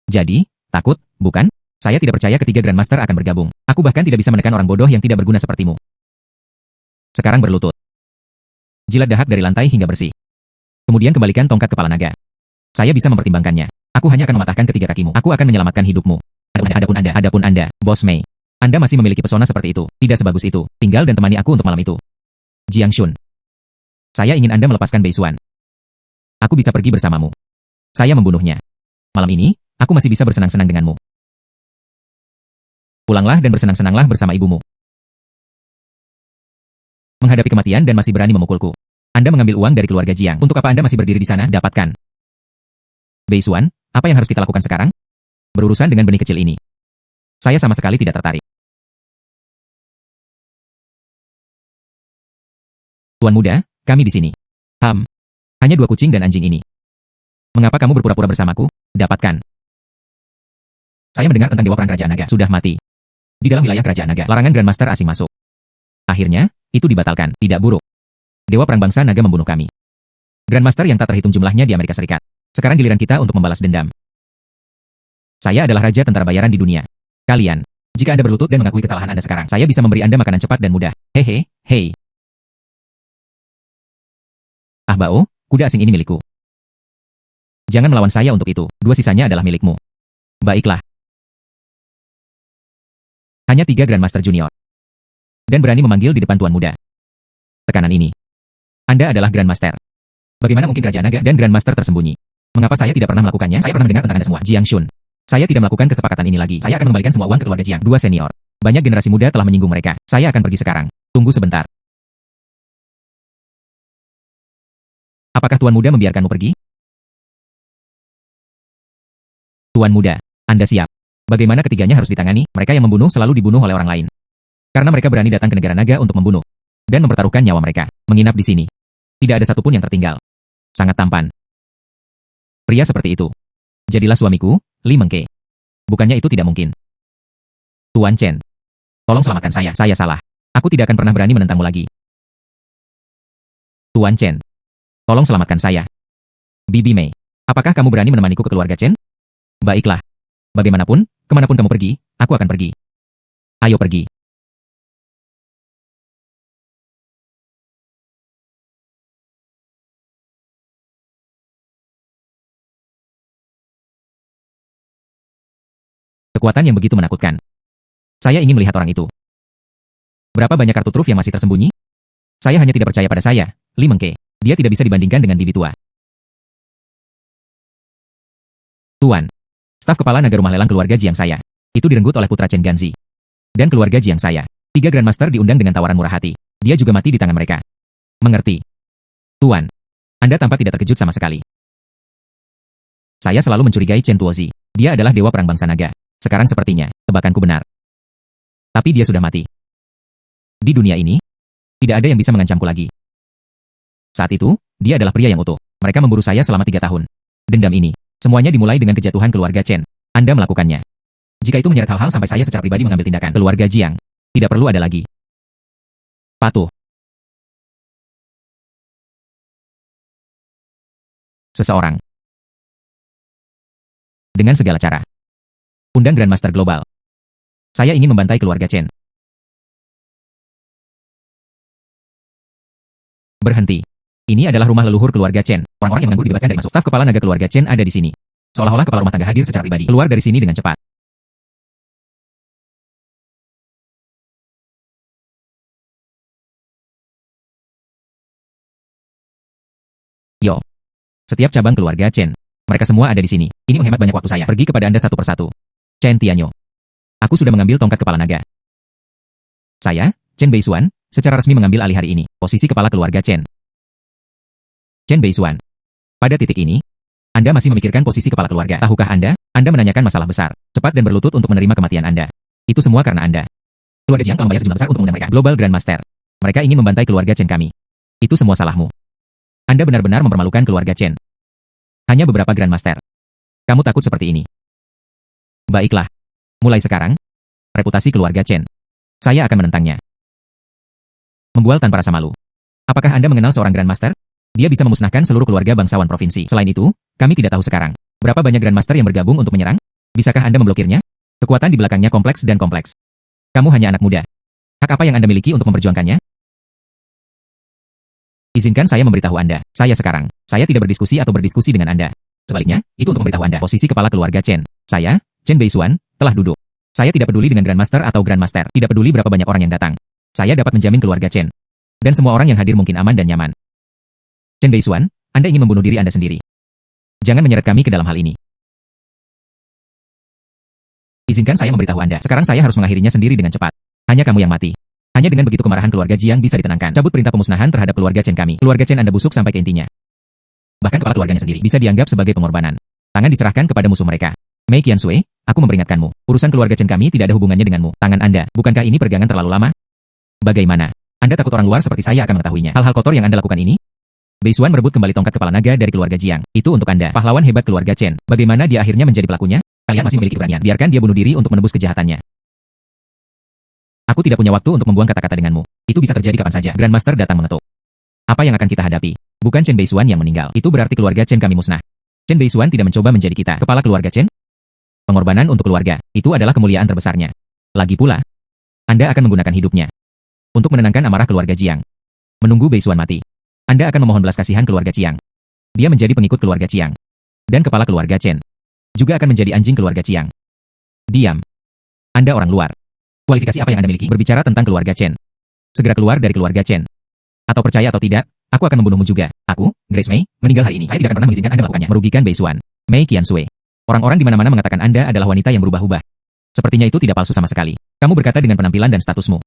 Jadi, takut, bukan? Saya tidak percaya ketiga Grandmaster akan bergabung. Aku bahkan tidak bisa menekan orang bodoh yang tidak berguna sepertimu. Sekarang berlutut. Jilat dahak dari lantai hingga bersih. Kemudian kembalikan tongkat kepala naga. Saya bisa mempertimbangkannya. Aku hanya akan mematahkan ketiga kakimu. Aku akan menyelamatkan hidupmu. Adapun Anda, Bos Mei. Anda masih memiliki pesona seperti itu. Tidak sebagus itu. Tinggal dan temani aku untuk malam itu. Jiang Shun. Saya ingin Anda melepaskan Beisuan. Aku bisa pergi bersamamu. Saya membunuhnya. Malam ini, aku masih bisa bersenang-senang denganmu. Pulanglah dan bersenang-senanglah bersama ibumu. Menghadapi kematian dan masih berani memukulku. Anda mengambil uang dari keluarga Jiang. Untuk apa Anda masih berdiri di sana? Dapatkan. Beisuan, apa yang harus kita lakukan sekarang? Berurusan dengan benih kecil ini. Saya sama sekali tidak tertarik. Tuan muda, kami di sini. Hanya 2 kucing dan anjing ini. Mengapa kamu berpura-pura bersamaku? Dapatkan. Saya mendengar tentang Dewa Perang Kerajaan Naga. Sudah mati. Di dalam wilayah Kerajaan Naga, larangan Grandmaster asing masuk. Akhirnya, itu dibatalkan. Tidak buruk. Dewa Perang Bangsa Naga membunuh kami. Grandmaster yang tak terhitung jumlahnya di Amerika Serikat. Sekarang giliran kita untuk membalas dendam. Saya adalah Raja Tentara Bayaran di dunia. Kalian, jika Anda berlutut dan mengakui kesalahan Anda sekarang, saya bisa memberi Anda makanan cepat dan mudah. Hehe, hei. Ah Bao, kuda asing ini milikku. Jangan melawan saya untuk itu, 2 sisanya adalah milikmu. Baiklah. Hanya 3 Grandmaster Junior. Dan berani memanggil di depan Tuan Muda. Tekanan ini. Anda adalah Grandmaster. Bagaimana mungkin Kerajaan Naga dan Grandmaster tersembunyi? Mengapa saya tidak pernah melakukannya? Saya pernah mendengar tentang Anda semua. Jiang Shun. Saya tidak melakukan kesepakatan ini lagi. Saya akan mengembalikan semua uang ke keluarga Jiang. 2 senior. Banyak generasi muda telah menyinggung mereka. Saya akan pergi sekarang. Tunggu sebentar. Apakah Tuan Muda membiarkanmu pergi? Tuan Muda, Anda siap. Bagaimana ketiganya harus ditangani? Mereka yang membunuh selalu dibunuh oleh orang lain. Karena mereka berani datang ke negara naga untuk membunuh. Dan mempertaruhkan nyawa mereka. Menginap di sini. Tidak ada satupun yang tertinggal. Sangat tampan. Pria seperti itu. Jadilah suamiku, Li Mengke. Bukannya itu tidak mungkin. Tuan Chen. Tolong selamatkan saya. Saya salah. Aku tidak akan pernah berani menentangmu lagi. Tuan Chen. Tolong selamatkan saya. Bibi Mei. Apakah kamu berani menemaniku ke keluarga Chen? Baiklah. Bagaimanapun, kemanapun kamu pergi, aku akan pergi. Ayo pergi. Kekuatan yang begitu menakutkan. Saya ingin melihat orang itu. Berapa banyak kartu truf yang masih tersembunyi? Saya hanya tidak percaya pada saya, Li Mengke. Dia tidak bisa dibandingkan dengan bibi tua. Tuan. Staf kepala naga rumah lelang keluarga Jiang saya. Itu direnggut oleh putra Chen Ganzi. Dan keluarga Jiang saya. 3 Grandmaster diundang dengan tawaran murah hati. Dia juga mati di tangan mereka. Mengerti. Tuan. Anda tampak tidak terkejut sama sekali. Saya selalu mencurigai Chen Tuozi. Dia adalah dewa perang bangsa naga. Sekarang sepertinya, tebakanku benar. Tapi dia sudah mati. Di dunia ini, tidak ada yang bisa mengancamku lagi. Saat itu, dia adalah pria yang utuh. Mereka memburu saya selama 3 tahun. Dendam ini, semuanya dimulai dengan kejatuhan keluarga Chen. Anda melakukannya. Jika itu menyeret hal-hal sampai saya secara pribadi mengambil tindakan, keluarga Jiang tidak perlu ada lagi. Patuh. Seseorang. Dengan segala cara. Undang Grandmaster Global. Saya ingin membantai keluarga Chen. Berhenti. Ini adalah rumah leluhur keluarga Chen. Orang-orang yang menganggur dibebaskan dari masuk. Staf kepala naga keluarga Chen ada di sini. Seolah-olah kepala rumah tangga hadir secara pribadi. Keluar dari sini dengan cepat. Yo. Setiap cabang keluarga Chen. Mereka semua ada di sini. Ini menghemat banyak waktu saya. Pergi kepada Anda satu persatu. Chen Tianyo. Aku sudah mengambil tongkat kepala naga. Saya, Chen Beisuan, secara resmi mengambil alih hari ini. Posisi kepala keluarga Chen. Chen Beisuan. Pada titik ini, Anda masih memikirkan posisi kepala keluarga. Tahukah Anda? Anda menanyakan masalah besar, cepat dan berlutut untuk menerima kematian Anda. Itu semua karena Anda. Keluarga Jiang telah membayar sejumlah besar untuk mengundang mereka. Global Grandmaster. Mereka ingin membantai keluarga Chen kami. Itu semua salahmu. Anda benar-benar mempermalukan keluarga Chen. Hanya beberapa Grandmaster. Kamu takut seperti ini. Baiklah. Mulai sekarang, reputasi keluarga Chen. Saya akan menentangnya. Membual tanpa rasa malu. Apakah Anda mengenal seorang Grandmaster? Dia bisa memusnahkan seluruh keluarga bangsawan provinsi. Selain itu, kami tidak tahu sekarang. Berapa banyak Grandmaster yang bergabung untuk menyerang? Bisakah Anda memblokirnya? Kekuatan di belakangnya kompleks dan kompleks. Kamu hanya anak muda. Hak apa yang Anda miliki untuk memperjuangkannya? Izinkan saya memberitahu Anda. Saya tidak berdiskusi atau berdiskusi dengan Anda. Sebaliknya, itu untuk memberitahu Anda. Posisi kepala keluarga Chen. Saya, Chen Beisuan, telah duduk. Saya tidak peduli dengan Grandmaster atau Grandmaster. Tidak peduli berapa banyak orang yang datang. Saya dapat menjamin keluarga Chen. Dan semua orang yang hadir mungkin aman dan nyaman. Chen Beisuan, Anda ingin membunuh diri Anda sendiri. Jangan menyeret kami ke dalam hal ini. Izinkan saya memberitahu Anda. Sekarang saya harus mengakhirinya sendiri dengan cepat. Hanya kamu yang mati. Hanya dengan begitu kemarahan keluarga Jiang bisa ditenangkan. Cabut perintah pemusnahan terhadap keluarga Chen kami. Keluarga Chen Anda busuk sampai ke intinya. Bahkan kepala keluarganya sendiri bisa dianggap sebagai pengorbanan. Tangan diserahkan kepada musuh mereka. Mei Qiansui, aku memperingatkanmu. Urusan keluarga Chen kami tidak ada hubungannya denganmu. Tangan Anda, bukankah ini pergangan terlalu lama? Bagaimana? Anda takut orang luar seperti saya akan mengetahuinya. Hal-hal kotor yang Anda lakukan ini? Beisuan merebut kembali tongkat kepala naga dari keluarga Jiang. Itu untuk Anda, pahlawan hebat keluarga Chen. Bagaimana dia akhirnya menjadi pelakunya? Kalian masih memiliki keberanian. Biarkan dia bunuh diri untuk menebus kejahatannya. Aku tidak punya waktu untuk membuang kata-kata denganmu. Itu bisa terjadi kapan saja. Grandmaster datang mengetuk. Apa yang akan kita hadapi? Bukan Chen Beisuan yang meninggal. Itu berarti keluarga Chen kami musnah. Chen Beisuan tidak mencoba menjadi kita kepala keluarga Chen. Pengorbanan untuk keluarga, itu adalah kemuliaan terbesarnya. Lagi pula, Anda akan menggunakan hidupnya untuk menenangkan amarah keluarga Jiang. Menunggu Beisuan mati, Anda akan memohon belas kasihan keluarga Jiang. Dia menjadi pengikut keluarga Jiang. Dan kepala keluarga Chen juga akan menjadi anjing keluarga Jiang. Diam. Anda orang luar. Kualifikasi apa yang Anda miliki berbicara tentang keluarga Chen? Segera keluar dari keluarga Chen. Atau percaya atau tidak, aku akan membunuhmu juga. Aku, Grace Mei, meninggal hari ini. Saya tidak akan pernah mengizinkan Anda melakukannya. Merugikan Beisuan. Mei Qiansui. Orang-orang di mana-mana mengatakan Anda adalah wanita yang berubah-ubah. Sepertinya itu tidak palsu sama sekali. Kamu berkata dengan penampilan dan statusmu.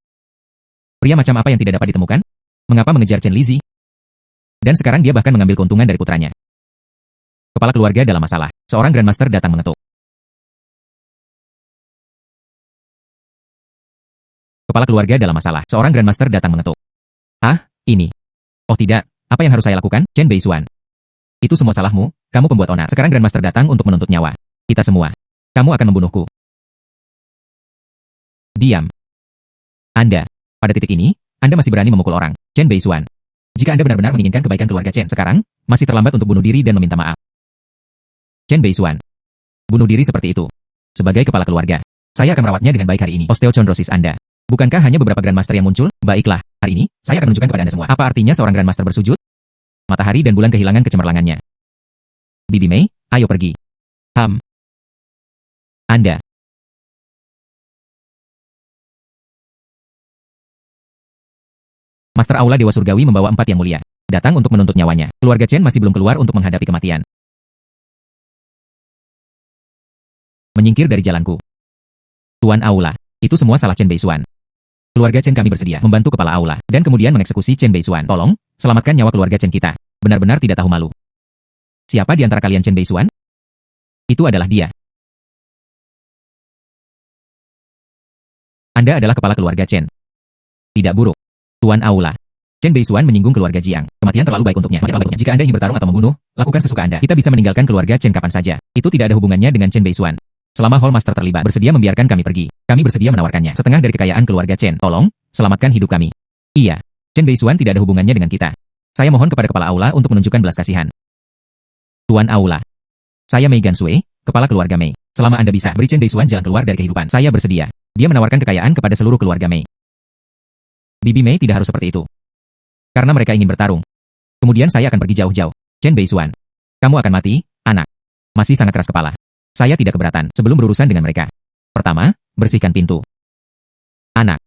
Pria macam apa yang tidak dapat ditemukan? Mengapa mengejar Chen Lizi? Dan sekarang dia bahkan mengambil keuntungan dari putranya. Kepala keluarga dalam masalah. Seorang Grandmaster datang mengetuk. Kepala keluarga dalam masalah. Seorang Grandmaster datang mengetuk. Ah, ini. Oh tidak, apa yang harus saya lakukan? Chen Beisuan. Itu semua salahmu, kamu pembuat onar. Sekarang Grandmaster datang untuk menuntut nyawa kita semua. Kamu akan membunuhku. Diam. Anda. Pada titik ini, Anda masih berani memukul orang. Chen Beisuan. Jika Anda benar-benar menginginkan kebaikan keluarga Chen sekarang, masih terlambat untuk bunuh diri dan meminta maaf. Chen Beisuan. Bunuh diri seperti itu. Sebagai kepala keluarga, saya akan merawatnya dengan baik hari ini. Osteochondrosis Anda. Bukankah hanya beberapa Grandmaster yang muncul? Baiklah, hari ini, saya akan menunjukkan kepada Anda semua. Apa artinya seorang Grandmaster bersujud? Matahari dan bulan kehilangan kecemerlangannya. Bibi Mei, ayo pergi. Anda. Master Aula Dewa Surgawi membawa 4 yang mulia. Datang untuk menuntut nyawanya. Keluarga Chen masih belum keluar untuk menghadapi kematian. Menyingkir dari jalanku. Tuan Aula, itu semua salah Chen Beisuan. Keluarga Chen kami bersedia membantu kepala aula, dan kemudian mengeksekusi Chen Beisuan. Tolong, selamatkan nyawa keluarga Chen kita. Benar-benar tidak tahu malu. Siapa di antara kalian Chen Beisuan? Itu adalah dia. Anda adalah kepala keluarga Chen. Tidak buruk. Tuan Aula. Chen Beisuan menyinggung keluarga Jiang. Kematian terlalu baik untuknya. Jika Anda ingin bertarung atau membunuh, lakukan sesuka Anda. Kita bisa meninggalkan keluarga Chen kapan saja. Itu tidak ada hubungannya dengan Chen Beisuan. Selama Hall Master terlibat, bersedia membiarkan kami pergi. Kami bersedia menawarkannya setengah dari kekayaan keluarga Chen. Tolong, selamatkan hidup kami. Iya. Chen Beisuan tidak ada hubungannya dengan kita. Saya mohon kepada kepala aula untuk menunjukkan belas kasihan. Tuan Aula. Saya Mei Gansui, kepala keluarga Mei. Selama Anda bisa beri Chen Beisuan jalan keluar dari kehidupan, saya bersedia. Dia menawarkan kekayaan kepada seluruh keluarga Mei. Bibi Mei tidak harus seperti itu. Karena mereka ingin bertarung. Kemudian saya akan pergi jauh-jauh. Chen Beisuan. Kamu akan mati, anak. Masih sangat keras kepala. Saya tidak keberatan sebelum berurusan dengan mereka. Pertama, bersihkan pintu. Anak.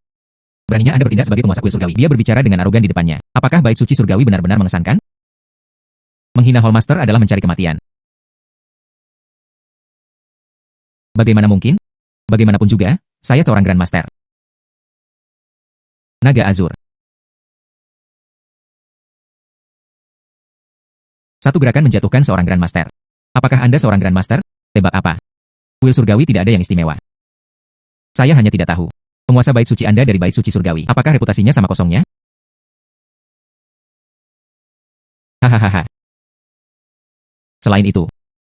Beraninya Anda bertindak sebagai penguasa kuil surgawi. Dia berbicara dengan arogan di depannya. Apakah bait suci surgawi benar-benar mengesankan? Menghina Hall Master adalah mencari kematian. Bagaimana mungkin? Bagaimanapun juga, saya seorang Grandmaster. Naga Azur. Satu gerakan menjatuhkan seorang Grandmaster. Apakah Anda seorang Grandmaster? Tebak apa? Kuil surgawi tidak ada yang istimewa. Saya hanya tidak tahu. Penguasa bait suci Anda dari bait suci surgawi. Apakah reputasinya sama kosongnya? Hahaha. Selain itu,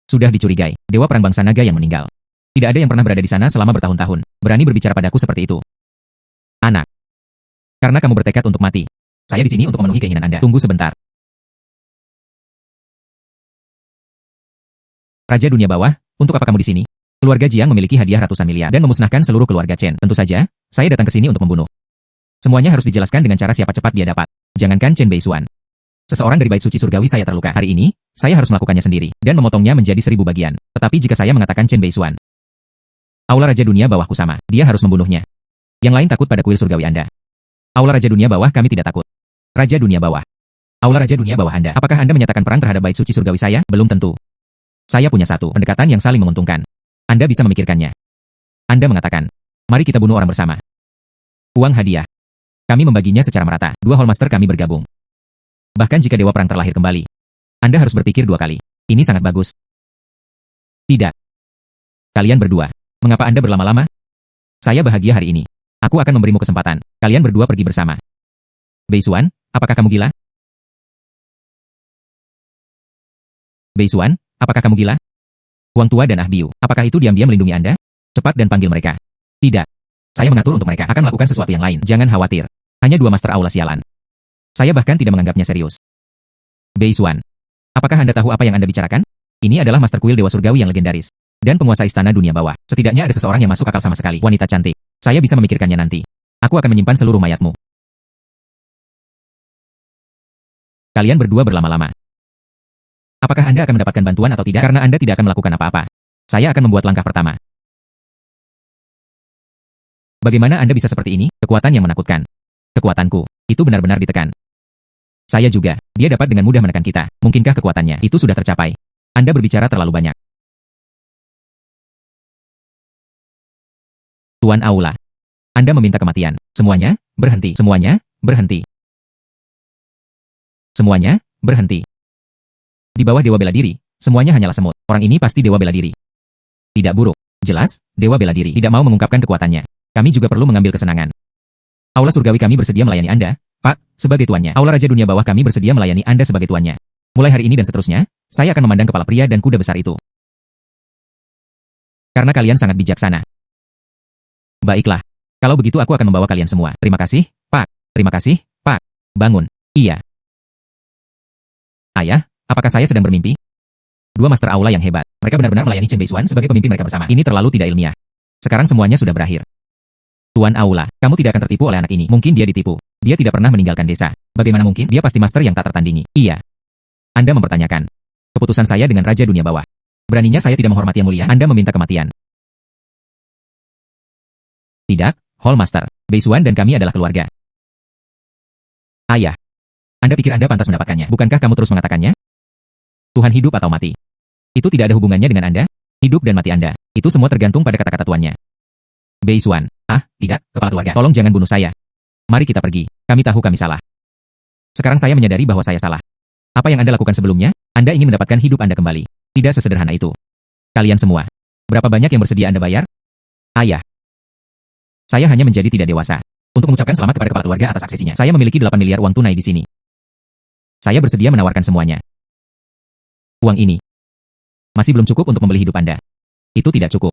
sudah dicurigai, Dewa Perang Bangsa Naga yang meninggal. Tidak ada yang pernah berada di sana selama bertahun-tahun. Berani berbicara padaku seperti itu. Anak. Karena kamu bertekad untuk mati. Saya di sini untuk memenuhi keinginan Anda. Tunggu sebentar. Raja Dunia Bawah, untuk apa kamu di sini? Keluarga Jiang memiliki hadiah ratusan miliar dan memusnahkan seluruh keluarga Chen. Tentu saja, saya datang ke sini untuk membunuh. Semuanya harus dijelaskan dengan cara siapa cepat dia dapat. Jangankan Chen Beisuan. Seseorang dari bait suci surgawi saya terluka. Hari ini, saya harus melakukannya sendiri dan memotongnya menjadi 1000 bagian. Tetapi jika saya mengatakan Chen Beisuan, Aula Raja Dunia Bawahku sama, dia harus membunuhnya. Yang lain takut pada kuil surgawi Anda. Aula Raja Dunia Bawah kami tidak takut. Raja Dunia Bawah. Aula Raja Dunia Bawah Anda. Apakah Anda menyatakan perang terhadap bait suci surgawi saya? Belum tentu. Saya punya satu pendekatan yang saling menguntungkan. Anda bisa memikirkannya. Anda mengatakan, mari kita bunuh orang bersama. Uang hadiah. Kami membaginya secara merata. Dua Hallmaster kami bergabung. Bahkan jika Dewa Perang terlahir kembali, Anda harus berpikir dua kali. Ini sangat bagus. Tidak. Kalian berdua. Mengapa Anda berlama-lama? Saya bahagia hari ini. Aku akan memberimu kesempatan. Kalian berdua pergi bersama. Beisuan, apakah kamu gila? Beisuan, apakah kamu gila? Huang Tua dan Ah Biu, apakah itu diam-diam melindungi Anda? Cepat dan panggil mereka. Tidak. Saya mengatur untuk mereka akan melakukan sesuatu yang lain. Jangan khawatir. Hanya dua master aula sialan. Saya bahkan tidak menganggapnya serius. Beisuan, apakah Anda tahu apa yang Anda bicarakan? Ini adalah Master Kuil Dewa Surgawi yang legendaris. Dan penguasa istana dunia bawah. Setidaknya ada seseorang yang masuk akal sama sekali. Wanita cantik. Saya bisa memikirkannya nanti. Aku akan menyimpan seluruh mayatmu. Kalian berdua berlama-lama. Apakah Anda akan mendapatkan bantuan atau tidak? Karena Anda tidak akan melakukan apa-apa. Saya akan membuat langkah pertama. Bagaimana Anda bisa seperti ini? Kekuatan yang menakutkan. Kekuatanku, itu benar-benar ditekan. Saya juga, dia dapat dengan mudah menekan kita. Mungkinkah kekuatannya itu sudah tercapai? Anda berbicara terlalu banyak. Tuan Aula. Anda meminta kematian. Semuanya, berhenti. Semuanya, berhenti. Semuanya, berhenti. Di bawah Dewa Bela Diri, semuanya hanyalah semut. Orang ini pasti Dewa Bela Diri. Tidak buruk. Jelas, Dewa Bela Diri tidak mau mengungkapkan kekuatannya. Kami juga perlu mengambil kesenangan. Aula surgawi kami bersedia melayani Anda, Pak, sebagai tuannya. Aula Raja Dunia Bawah kami bersedia melayani Anda sebagai tuannya. Mulai hari ini dan seterusnya, saya akan memandang kepala pria dan kuda besar itu. Karena kalian sangat bijaksana. Baiklah. Kalau begitu aku akan membawa kalian semua. Terima kasih, Pak. Terima kasih, Pak. Bangun. Iya. Ayah, apakah saya sedang bermimpi? Dua master aula yang hebat. Mereka benar-benar melayani Chen Beisuan sebagai pemimpin mereka bersama. Ini terlalu tidak ilmiah. Sekarang semuanya sudah berakhir. Tuan Aula, kamu tidak akan tertipu oleh anak ini. Mungkin dia ditipu. Dia tidak pernah meninggalkan desa. Bagaimana mungkin? Dia pasti master yang tak tertandingi. Iya. Anda mempertanyakan keputusan saya dengan Raja Dunia Bawah. Beraninya saya tidak menghormati yang mulia. Anda meminta kematian. Tidak, Hallmaster. Beisuan dan kami adalah keluarga. Ayah. Anda pikir Anda pantas mendapatkannya. Bukankah kamu terus mengatakannya? Tuhan hidup atau mati. Itu tidak ada hubungannya dengan Anda. Hidup dan mati Anda. Itu semua tergantung pada kata-kata tuannya. Beisuan. Ah, tidak, kepala keluarga. Tolong jangan bunuh saya. Mari kita pergi. Kami tahu kami salah. Sekarang saya menyadari bahwa saya salah. Apa yang Anda lakukan sebelumnya? Anda ingin mendapatkan hidup Anda kembali. Tidak sesederhana itu. Kalian semua. Berapa banyak yang bersedia Anda bayar? Ayah. Saya hanya menjadi tidak dewasa. Untuk mengucapkan selamat kepada kepala keluarga atas aksesinya. Saya memiliki 8 miliar uang tunai di sini. Saya bersedia menawarkan semuanya. Uang ini masih belum cukup untuk membeli hidup Anda. Itu tidak cukup.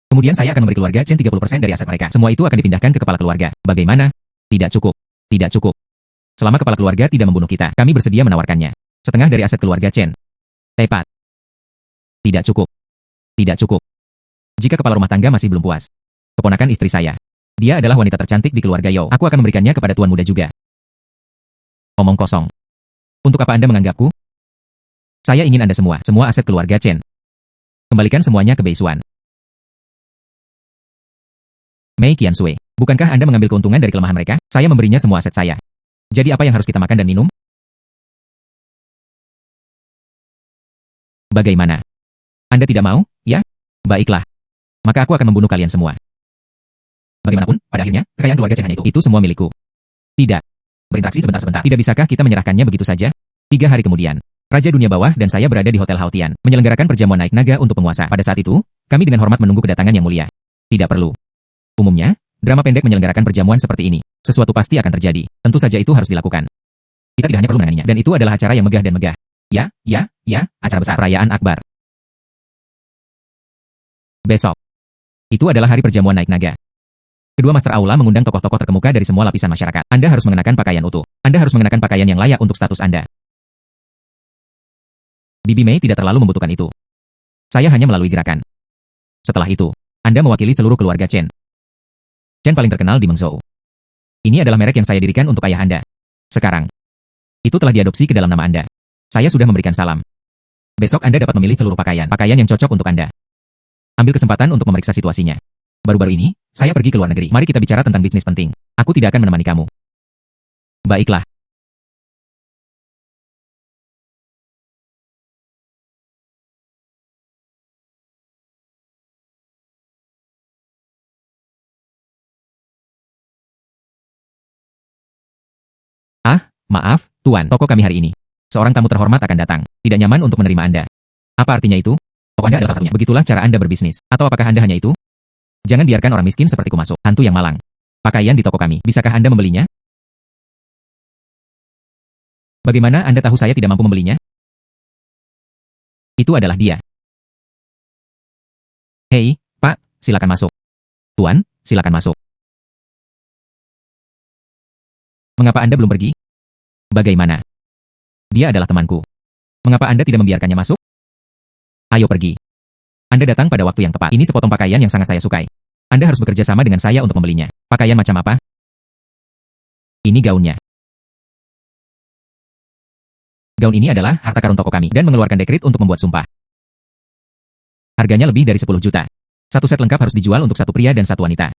Kemudian saya akan memberi keluarga Chen 30% dari aset mereka. Semua itu akan dipindahkan ke kepala keluarga. Bagaimana? Tidak cukup. Tidak cukup. Selama kepala keluarga tidak membunuh kita, kami bersedia menawarkannya. Setengah dari aset keluarga Chen. Tepat. Tidak cukup. Tidak cukup. Jika kepala rumah tangga masih belum puas. Keponakan istri saya. Dia adalah wanita tercantik di keluarga Yao. Aku akan memberikannya kepada tuan muda juga. Omong kosong. Untuk apa Anda menganggapku? Saya ingin Anda semua aset keluarga Chen. Kembalikan semuanya ke Beisuan. Mei Qiansui, bukankah Anda mengambil keuntungan dari kelemahan mereka? Saya memberinya semua aset saya. Jadi apa yang harus kita makan dan minum? Bagaimana? Anda tidak mau, ya? Baiklah. Maka aku akan membunuh kalian semua. Bagaimanapun, pada akhirnya, kekayaan keluarga Chen hanya itu semua milikku. Tidak. Berinteraksi sebentar-sebentar. Tidak bisakah kita menyerahkannya begitu saja? 3 hari kemudian, Raja Dunia Bawah dan saya berada di Hotel Haotian, menyelenggarakan perjamuan naik naga untuk penguasa. Pada saat itu, kami dengan hormat menunggu kedatangan yang mulia. Tidak perlu. Umumnya, drama pendek menyelenggarakan perjamuan seperti ini. Sesuatu pasti akan terjadi. Tentu saja itu harus dilakukan. Kita tidak hanya perlu menanganinya. Dan itu adalah acara yang megah dan megah. Ya, acara besar. Perayaan Akbar. Besok. Itu adalah hari perjamuan naik naga. Kedua master aula mengundang tokoh-tokoh terkemuka dari semua lapisan masyarakat. Anda harus mengenakan pakaian utuh. Anda harus mengenakan pakaian yang layak untuk status Anda. Bibi Mei tidak terlalu membutuhkan itu. Saya hanya melalui gerakan. Setelah itu, Anda mewakili seluruh keluarga Chen. Chen paling terkenal di Mengzhou. Ini adalah merek yang saya dirikan untuk ayah Anda. Sekarang, itu telah diadopsi ke dalam nama Anda. Saya sudah memberikan salam. Besok Anda dapat memilih seluruh pakaian yang cocok untuk Anda. Ambil kesempatan untuk memeriksa situasinya. Baru-baru ini, saya pergi ke luar negeri. Mari kita bicara tentang bisnis penting. Aku tidak akan menemani kamu. Baiklah. Maaf, Tuan, toko kami hari ini. Seorang tamu terhormat akan datang. Tidak nyaman untuk menerima Anda. Apa artinya itu? Toko Anda adalah satunya. Begitulah cara Anda berbisnis. Atau apakah Anda hanya itu? Jangan biarkan orang miskin sepertiku masuk. Hantu yang malang. Pakaian di toko kami. Bisakah Anda membelinya? Bagaimana Anda tahu saya tidak mampu membelinya? Itu adalah dia. Hei, Pak, silakan masuk. Tuan, silakan masuk. Mengapa Anda belum pergi? Bagaimana? Dia adalah temanku. Mengapa Anda tidak membiarkannya masuk? Ayo pergi. Anda datang pada waktu yang tepat. Ini sepotong pakaian yang sangat saya sukai. Anda harus bekerja sama dengan saya untuk membelinya. Pakaian macam apa? Ini gaunnya. Gaun ini adalah harta karun toko kami dan mengeluarkan dekret untuk membuat sumpah. Harganya lebih dari 10 juta. Satu set lengkap harus dijual untuk satu pria dan satu wanita.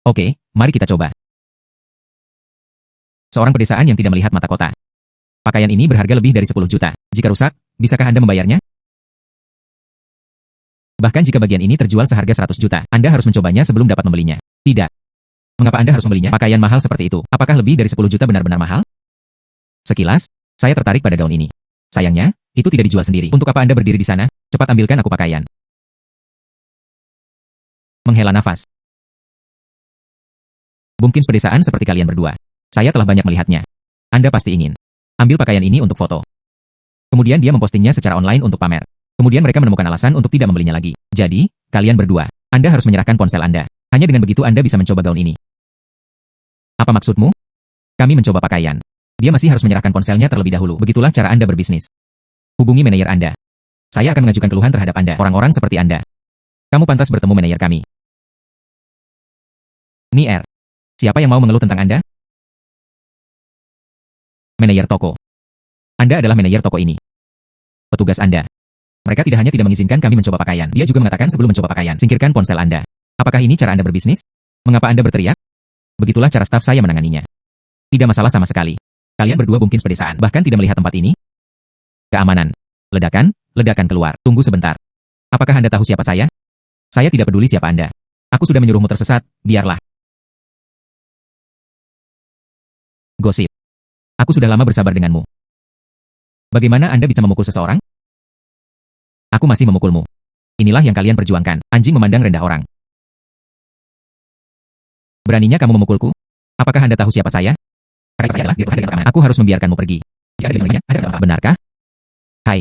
Oke, mari kita coba. Seorang pedesaan yang tidak melihat mata kota. Pakaian ini berharga lebih dari 10 juta. Jika rusak, bisakah Anda membayarnya? Bahkan jika bagian ini terjual seharga 100 juta, Anda harus mencobanya sebelum dapat membelinya. Tidak. Mengapa Anda harus membelinya? Pakaian mahal seperti itu. Apakah lebih dari 10 juta benar-benar mahal? Sekilas, saya tertarik pada gaun ini. Sayangnya, itu tidak dijual sendiri. Untuk apa Anda berdiri di sana? Cepat ambilkan aku pakaian. Menghela nafas. Bungkins pedesaan seperti kalian berdua. Saya telah banyak melihatnya. Anda pasti ingin ambil pakaian ini untuk foto. Kemudian dia mempostingnya secara online untuk pamer. Kemudian mereka menemukan alasan untuk tidak membelinya lagi. Jadi, kalian berdua, Anda harus menyerahkan ponsel Anda. Hanya dengan begitu Anda bisa mencoba gaun ini. Apa maksudmu? Kami mencoba pakaian. Dia masih harus menyerahkan ponselnya terlebih dahulu. Begitulah cara Anda berbisnis. Hubungi manajer Anda. Saya akan mengajukan keluhan terhadap Anda. Orang-orang seperti Anda. Kamu pantas bertemu manajer kami. Nier. Siapa yang mau mengeluh tentang Anda? Manajer toko. Anda adalah manajer toko ini. Petugas Anda. Mereka tidak hanya tidak mengizinkan kami mencoba pakaian, dia juga mengatakan sebelum mencoba pakaian, singkirkan ponsel Anda. Apakah ini cara Anda berbisnis? Mengapa Anda berteriak? Begitulah cara staf saya menanganinya. Tidak masalah sama sekali. Kalian berdua bungkins pedesaan, bahkan tidak melihat tempat ini? Keamanan. Ledakan, ledakan keluar. Tunggu sebentar. Apakah Anda tahu siapa saya? Saya tidak peduli siapa Anda. Aku sudah menyuruhmu tersesat, biarlah. Gosip. Aku sudah lama bersabar denganmu. Bagaimana Anda bisa memukul seseorang? Aku masih memukulmu. Inilah yang kalian perjuangkan. Anjing memandang rendah orang. Beraninya kamu memukulku? Apakah Anda tahu siapa saya? Saya adalah Direktur Keamanan. Aku harus membiarkanmu pergi. Jika ada Anda masalah. Benarkah? Hai.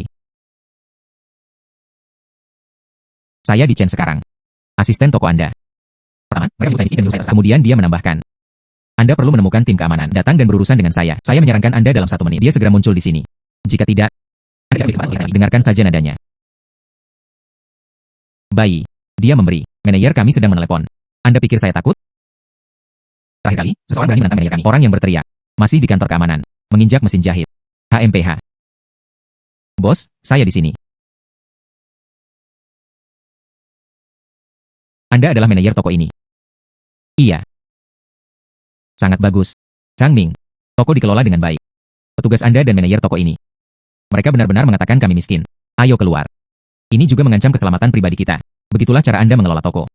Saya di Chen sekarang. Asisten toko Anda. Pertama, mereka menyukai dan menyukai. Kemudian dia menambahkan. Anda perlu menemukan tim keamanan. Datang dan berurusan dengan saya. Saya menyarankan Anda dalam 1 menit. Dia segera muncul di sini. Jika tidak, dengarkan saja nadanya. Bayi. Dia memberi. Manajer kami sedang menelepon. Anda pikir saya takut? Terakhir kali, seseorang berani menantang manajer kami. Orang yang berteriak. Masih di kantor keamanan. Menginjak mesin jahit. HMPH. Bos, saya di sini. Anda adalah manajer toko ini. Iya. Sangat bagus. Chang Ming. Toko dikelola dengan baik. Petugas Anda dan manajer toko ini. Mereka benar-benar mengatakan kami miskin. Ayo keluar. Ini juga mengancam keselamatan pribadi kita. Begitulah cara Anda mengelola toko.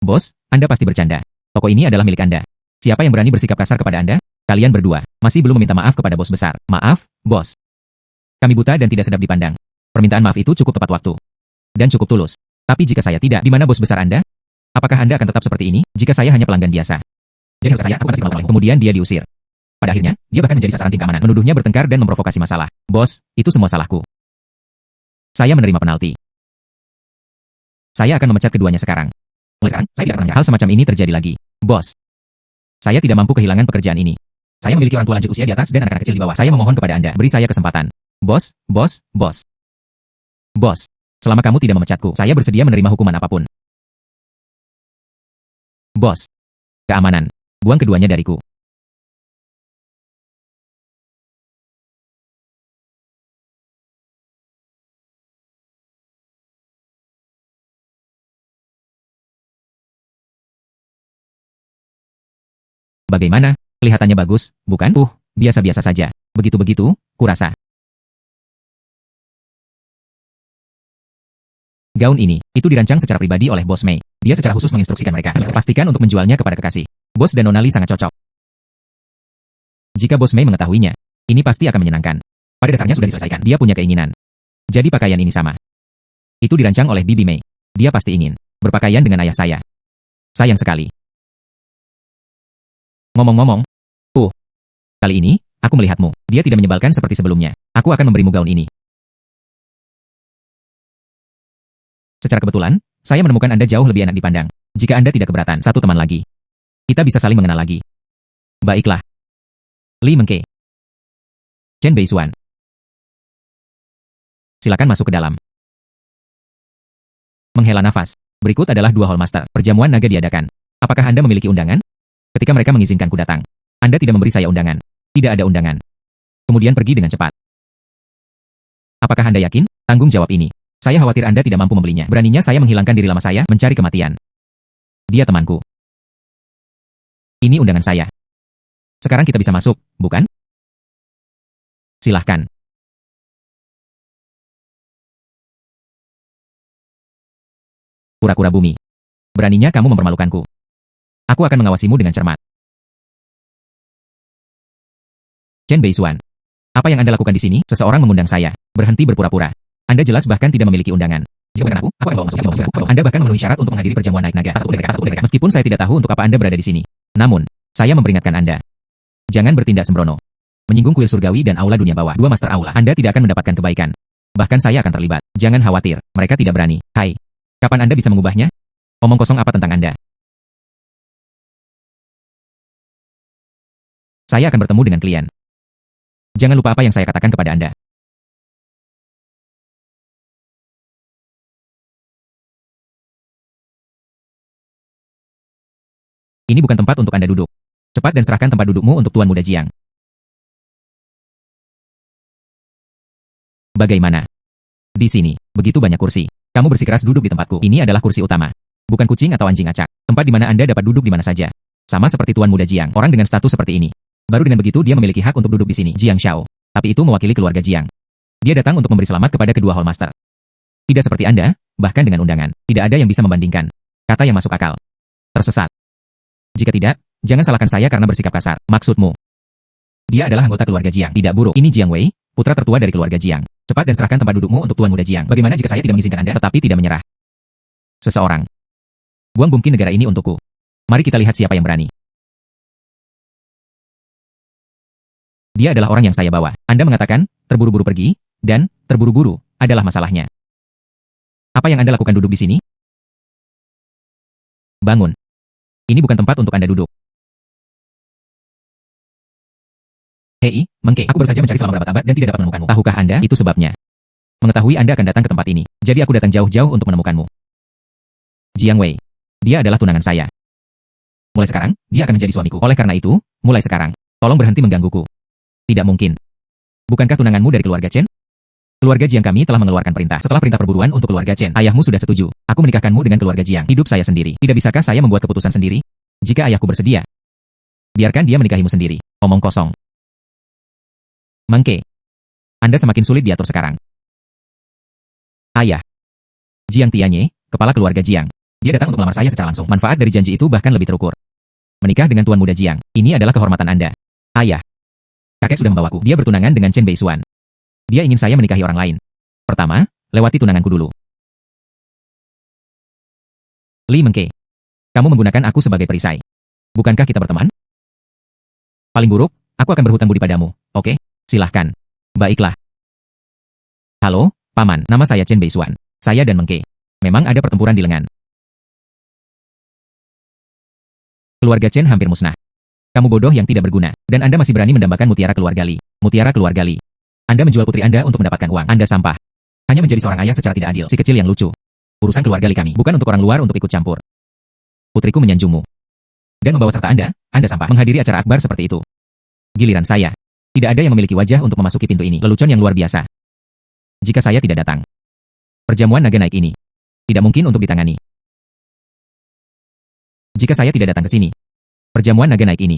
Bos, Anda pasti bercanda. Toko ini adalah milik Anda. Siapa yang berani bersikap kasar kepada Anda? Kalian berdua masih belum meminta maaf kepada bos besar. Maaf, bos. Kami buta dan tidak sedap dipandang. Permintaan maaf itu cukup tepat waktu. Dan cukup tulus. Tapi jika saya tidak, di mana bos besar Anda? Apakah Anda akan tetap seperti ini, jika saya hanya pelanggan biasa? Jadi saya, aku pasti melakukan. Kemudian dia diusir. Pada akhirnya, dia bahkan menjadi sasaran tim keamanan, menuduhnya bertengkar dan memprovokasi masalah. Bos, itu semua salahku. Saya menerima penalti. Saya akan memecat keduanya sekarang. Mulai sekarang, saya tidak akan menyerah. Hal semacam ini terjadi lagi. Bos. Saya tidak mampu kehilangan pekerjaan ini. Saya memiliki orang tua lanjut usia di atas dan anak-anak kecil di bawah. Saya memohon kepada Anda, beri saya kesempatan. Bos, bos, bos. Bos, selama kamu tidak memecatku, saya bersedia menerima hukuman apapun. Bos. Keamanan. Buang keduanya dariku. Bagaimana? Kelihatannya bagus, bukan? Biasa-biasa saja. Begitu-begitu, kurasa. Gaun ini, itu dirancang secara pribadi oleh Bos Mei. Dia secara khusus menginstruksikan mereka. Pastikan untuk menjualnya kepada kekasih. Bos dan Nona Li sangat cocok. Jika Bos Mei mengetahuinya, Ini pasti akan menyenangkan. Pada dasarnya sudah diselesaikan. Dia punya keinginan. Jadi pakaian ini sama. Itu dirancang oleh Bibi Mei. Dia pasti ingin berpakaian dengan ayah saya. Sayang sekali. Ngomong-ngomong, kali ini, aku melihatmu. Dia tidak menyebalkan seperti sebelumnya. Aku akan memberimu gaun ini. Secara kebetulan, saya menemukan Anda jauh lebih enak dipandang. Jika Anda tidak keberatan, satu teman lagi. Kita bisa saling mengenal lagi. Baiklah. Li Mengke. Chen Beisuan. Silakan masuk ke dalam. Menghela nafas. Berikut adalah 2 Hallmaster. Perjamuan naga diadakan. Apakah Anda memiliki undangan? Ketika mereka mengizinkanku datang, Anda tidak memberi saya undangan. Tidak ada undangan. Kemudian pergi dengan cepat. Apakah Anda yakin? Tanggung jawab ini. Saya khawatir Anda tidak mampu membelinya. Beraninya saya menghilangkan diri lama saya, mencari kematian. Dia temanku. Ini undangan saya. Sekarang kita bisa masuk, bukan? Silahkan. Kura-kura bumi. Beraninya kamu mempermalukanku. Aku akan mengawasimu dengan cermat. Chen Beisuan. Apa yang Anda lakukan di sini? Seseorang mengundang saya. Berhenti berpura-pura. Anda jelas bahkan tidak memiliki undangan. Jika bukan aku akan bawa masuk. Anda bahkan memenuhi syarat untuk menghadiri perjamuan naik naga. Meskipun saya tidak tahu untuk apa Anda berada di sini. Namun, saya memperingatkan Anda. Jangan bertindak sembrono. Menyinggung kuil surgawi dan aula dunia bawah. 2 master aula. Anda tidak akan mendapatkan kebaikan. Bahkan saya akan terlibat. Jangan khawatir, mereka tidak berani. Hai. Kapan Anda bisa mengubahnya? Omong kosong apa tentang Anda? Saya akan bertemu dengan klien. Jangan lupa apa yang saya katakan kepada Anda. Ini bukan tempat untuk Anda duduk. Cepat dan serahkan tempat dudukmu untuk Tuan Muda Jiang. Bagaimana? Di sini, begitu banyak kursi. Kamu bersikeras duduk di tempatku. Ini adalah kursi utama. Bukan kucing atau anjing acak. Tempat di mana Anda dapat duduk di mana saja. Sama seperti Tuan Muda Jiang. Orang dengan status seperti ini. Baru dengan begitu dia memiliki hak untuk duduk di sini. Jiang Xiao. Tapi itu mewakili keluarga Jiang. Dia datang untuk memberi selamat kepada kedua Hallmaster. Tidak seperti Anda, bahkan dengan undangan. Tidak ada yang bisa membandingkan. Kata yang masuk akal. Tersesat. Jika tidak, jangan salahkan saya karena bersikap kasar. Maksudmu? Dia adalah anggota keluarga Jiang. Tidak buruk. Ini Jiang Wei, putra tertua dari keluarga Jiang. Cepat dan serahkan tempat dudukmu untuk Tuan Muda Jiang. Bagaimana jika saya tidak mengizinkan Anda tetapi tidak menyerah? Seseorang. Buang bungki negara ini untukku. Mari kita lihat siapa yang berani. Dia adalah orang yang saya bawa. Anda mengatakan, terburu-buru pergi, dan, terburu-buru, adalah masalahnya. Apa yang Anda lakukan duduk di sini? Bangun. Ini bukan tempat untuk Anda duduk. Hei, Mengke, aku baru saja mencari selama berabad-abad dan tidak dapat menemukanmu. Tahukah Anda itu sebabnya? Mengetahui Anda akan datang ke tempat ini. Jadi aku datang jauh-jauh untuk menemukanmu. Jiang Wei. Dia adalah tunangan saya. Mulai sekarang, dia akan menjadi suamiku. Oleh karena itu, mulai sekarang, tolong berhenti menggangguku. Tidak mungkin. Bukankah tunanganmu dari keluarga Chen? Keluarga Jiang kami telah mengeluarkan perintah. Setelah perintah perburuan untuk keluarga Chen, ayahmu sudah setuju. Aku menikahkanmu dengan keluarga Jiang. Hidup saya sendiri. Tidak bisakah saya membuat keputusan sendiri? Jika ayahku bersedia, biarkan dia menikahimu sendiri. Omong kosong. Mengke. Anda semakin sulit diatur sekarang. Ayah. Jiang Tianye, kepala keluarga Jiang. Dia datang untuk melamar saya secara langsung. Manfaat dari janji itu bahkan lebih terukur. Menikah dengan Tuan Muda Jiang. Ini adalah kehormatan Anda. Ayah. Kakek sudah membawaku. Dia bertunangan dengan Chen Beisuan. Dia ingin saya menikahi orang lain. Pertama, lewati tunanganku dulu. Li Mengke. Kamu menggunakan aku sebagai perisai. Bukankah kita berteman? Paling buruk, aku akan berhutang budi padamu, oke? Silahkan. Baiklah. Halo, Paman, nama saya Chen Beisuan. Saya dan Mengke. Memang ada pertempuran di lengan. Keluarga Chen hampir musnah. Kamu bodoh yang tidak berguna, dan Anda masih berani mendambakan mutiara keluarga Li. Mutiara keluarga Li. Anda menjual putri Anda untuk mendapatkan uang. Anda sampah. Hanya menjadi seorang ayah secara tidak adil. Si kecil yang lucu. Urusan keluarga Li kami, bukan untuk orang luar untuk ikut campur. Putriku menyanjungmu. Dan membawa serta Anda sampah. Menghadiri acara akbar seperti itu. Giliran saya. Tidak ada yang memiliki wajah untuk memasuki pintu ini. Lelucon yang luar biasa. Jika saya tidak datang. Perjamuan naga naik ini. Tidak mungkin untuk ditangani. Jika saya tidak datang ke sini. Perjamuan naga naik ini.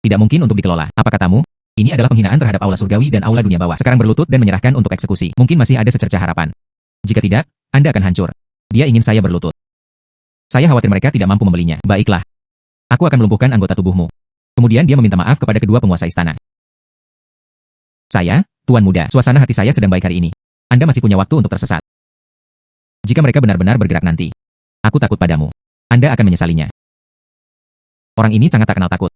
Tidak mungkin untuk dikelola. Apa katamu? Ini adalah penghinaan terhadap aula surgawi dan aula dunia bawah. Sekarang berlutut dan menyerahkan untuk eksekusi. Mungkin masih ada secercah harapan. Jika tidak, Anda akan hancur. Dia ingin saya berlutut. Saya khawatir mereka tidak mampu membelinya. Baiklah. Aku akan melumpuhkan anggota tubuhmu. Kemudian dia meminta maaf kepada kedua penguasa istana. Saya, Tuan Muda, suasana hati saya sedang baik hari ini. Anda masih punya waktu untuk tersesat. Jika mereka benar-benar bergerak nanti, aku takut padamu. Anda akan menyesalinya. Orang ini sangat tak kenal takut.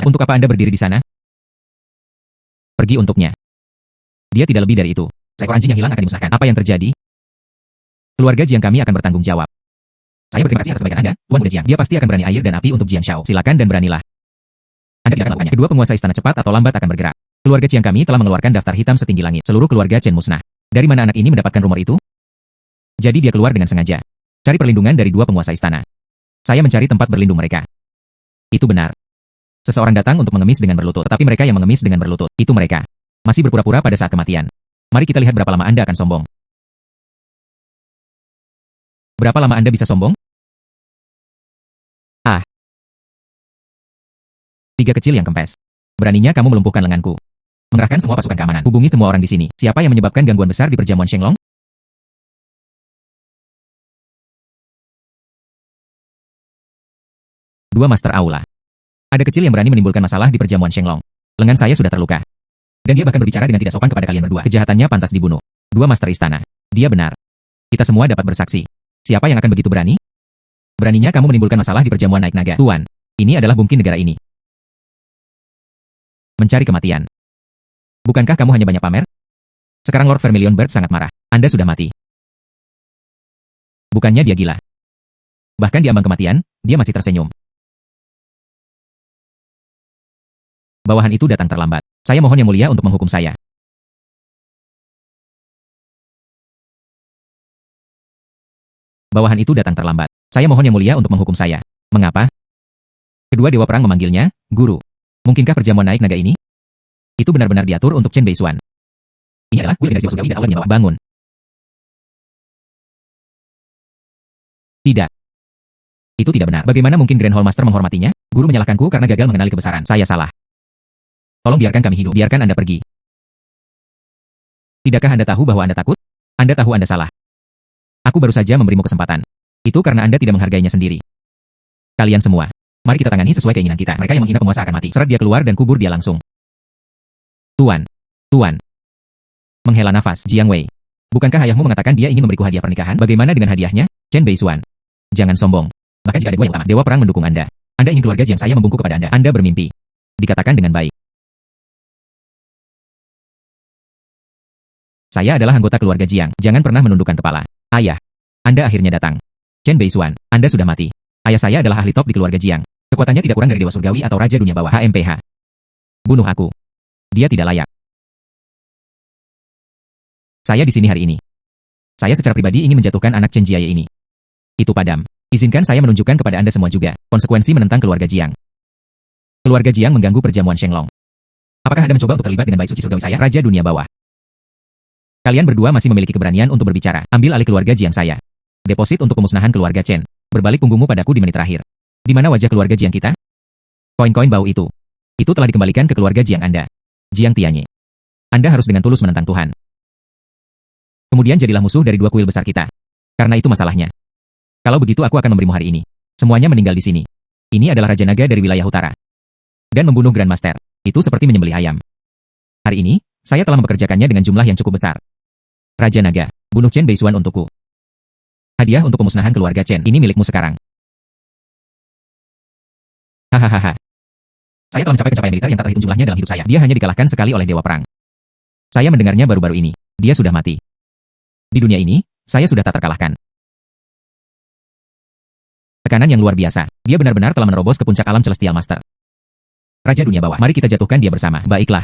Untuk apa Anda berdiri di sana? Pergi untuknya. Dia tidak lebih dari itu. Seekor anjing yang hilang akan dimusnahkan. Apa yang terjadi? Keluarga Jiang kami akan bertanggung jawab. Saya berterima kasih atas kebaikan Anda, Tuan Muda Jiang. Dia pasti akan berani air dan api untuk Jiang Shao. Silakan dan beranilah. Anda tidak akan melakukannya. Kedua penguasa istana cepat atau lambat akan bergerak. Keluarga Jiang kami telah mengeluarkan daftar hitam setinggi langit. Seluruh keluarga Chen musnah. Dari mana anak ini mendapatkan rumor itu? Jadi dia keluar dengan sengaja. Cari perlindungan dari dua penguasa istana. Saya mencari tempat berlindung mereka. Itu benar. Seseorang datang untuk mengemis dengan berlutut, tetapi mereka yang mengemis dengan berlutut, itu mereka. Masih berpura-pura pada saat kematian. Mari kita lihat berapa lama Anda akan sombong. Berapa lama Anda bisa sombong? Ah. Tiga kecil yang kempes. Beraninya kamu melumpuhkan lenganku. Mengerahkan semua pasukan keamanan. Hubungi semua orang di sini. Siapa yang menyebabkan gangguan besar di perjamuan Shenglong? Dua Master Aula. Ada kecil yang berani menimbulkan masalah di perjamuan Shenglong. Lengan saya sudah terluka. Dan dia bahkan berbicara dengan tidak sopan kepada kalian berdua. Kejahatannya pantas dibunuh. Dua Master Istana. Dia benar. Kita semua dapat bersaksi. Siapa yang akan begitu berani? Beraninya kamu menimbulkan masalah di perjamuan naik naga. Tuan, ini adalah bungkin negara ini. Mencari kematian. Bukankah kamu hanya banyak pamer? Sekarang Lord Vermilion Bird sangat marah. Anda sudah mati. Bukannya dia gila. Bahkan di ambang kematian, dia masih tersenyum. Bawahan itu datang terlambat. Saya mohon yang mulia untuk menghukum saya. Bawahan itu datang terlambat. Saya mohon yang mulia untuk menghukum saya. Mengapa? Kedua dewa perang memanggilnya, Guru. Mungkinkah perjamuan naik naga ini? Itu benar-benar diatur untuk Chen Beisuan. Ini adalah kuil generasi surgawi dan aula dunia bawah. Bangun. Tidak. Itu tidak benar. Bagaimana mungkin Grand Hall Master menghormatinya? Guru menyalahkanku karena gagal mengenali kebesaran. Saya salah. Tolong biarkan kami hidup. Biarkan Anda pergi. Tidakkah Anda tahu bahwa Anda takut? Anda tahu Anda salah. Aku baru saja memberimu kesempatan. Itu karena Anda tidak menghargainya sendiri. Kalian semua, mari kita tangani sesuai keinginan kita. Mereka yang menghina penguasa akan mati. Seret dia keluar dan kubur dia langsung. Tuan. Tuan. Menghela nafas, Jiang Wei. Bukankah ayahmu mengatakan dia ingin memberiku hadiah pernikahan? Bagaimana dengan hadiahnya? Chen Beisuan. Jangan sombong. Bahkan jika ada dua yang utama, dewa perang mendukung Anda. Anda ingin keluarga Jiang saya membungkuk kepada Anda. Anda bermimpi. Dikatakan dengan baik. Saya adalah anggota keluarga Jiang. Jangan pernah menundukkan kepala. Ayah. Anda akhirnya datang. Chen Beisuan, Anda sudah mati. Ayah saya adalah ahli top di keluarga Jiang. Kekuatannya tidak kurang dari Dewa Surgawi atau Raja Dunia Bawah. HMPH. Bunuh aku. Dia tidak layak. Saya di sini hari ini. Saya secara pribadi ingin menjatuhkan anak Chen Jiaye ini. Itu padam. Izinkan saya menunjukkan kepada Anda semua juga konsekuensi menentang keluarga Jiang. Keluarga Jiang mengganggu perjamuan Shenglong. Apakah Anda mencoba untuk terlibat dengan baik suci surgawi saya, Raja Dunia Bawah? Kalian berdua masih memiliki keberanian untuk berbicara. Ambil alih keluarga Jiang saya. Deposit untuk pemusnahan keluarga Chen. Berbalik punggungmu padaku di menit terakhir. Di mana wajah keluarga Jiang kita? Koin-koin bau itu. Itu telah dikembalikan ke keluarga Jiang Anda. Jiang Tianye. Anda harus dengan tulus menentang Tuhan. Kemudian jadilah musuh dari dua kuil besar kita. Karena itu masalahnya. Kalau begitu aku akan memberimu hari ini. Semuanya meninggal di sini. Ini adalah Raja Naga dari wilayah utara. Dan membunuh Grand Master. Itu seperti menyembelih ayam. Hari ini, saya telah mempekerjakannya dengan jumlah yang cukup besar. Raja Naga, bunuh Chen Beisuan untukku. Hadiah untuk pemusnahan keluarga Chen. Ini milikmu sekarang. Hahaha. Saya telah mencapai pencapaian militer yang tak terhitung jumlahnya dalam hidup saya. Dia hanya dikalahkan sekali oleh Dewa Perang. Saya mendengarnya baru-baru ini. Dia sudah mati. Di dunia ini, saya sudah tak terkalahkan. Tekanan yang luar biasa. Dia benar-benar telah menerobos ke puncak alam Celestial Master. Raja Dunia Bawah. Mari kita jatuhkan dia bersama. Baiklah.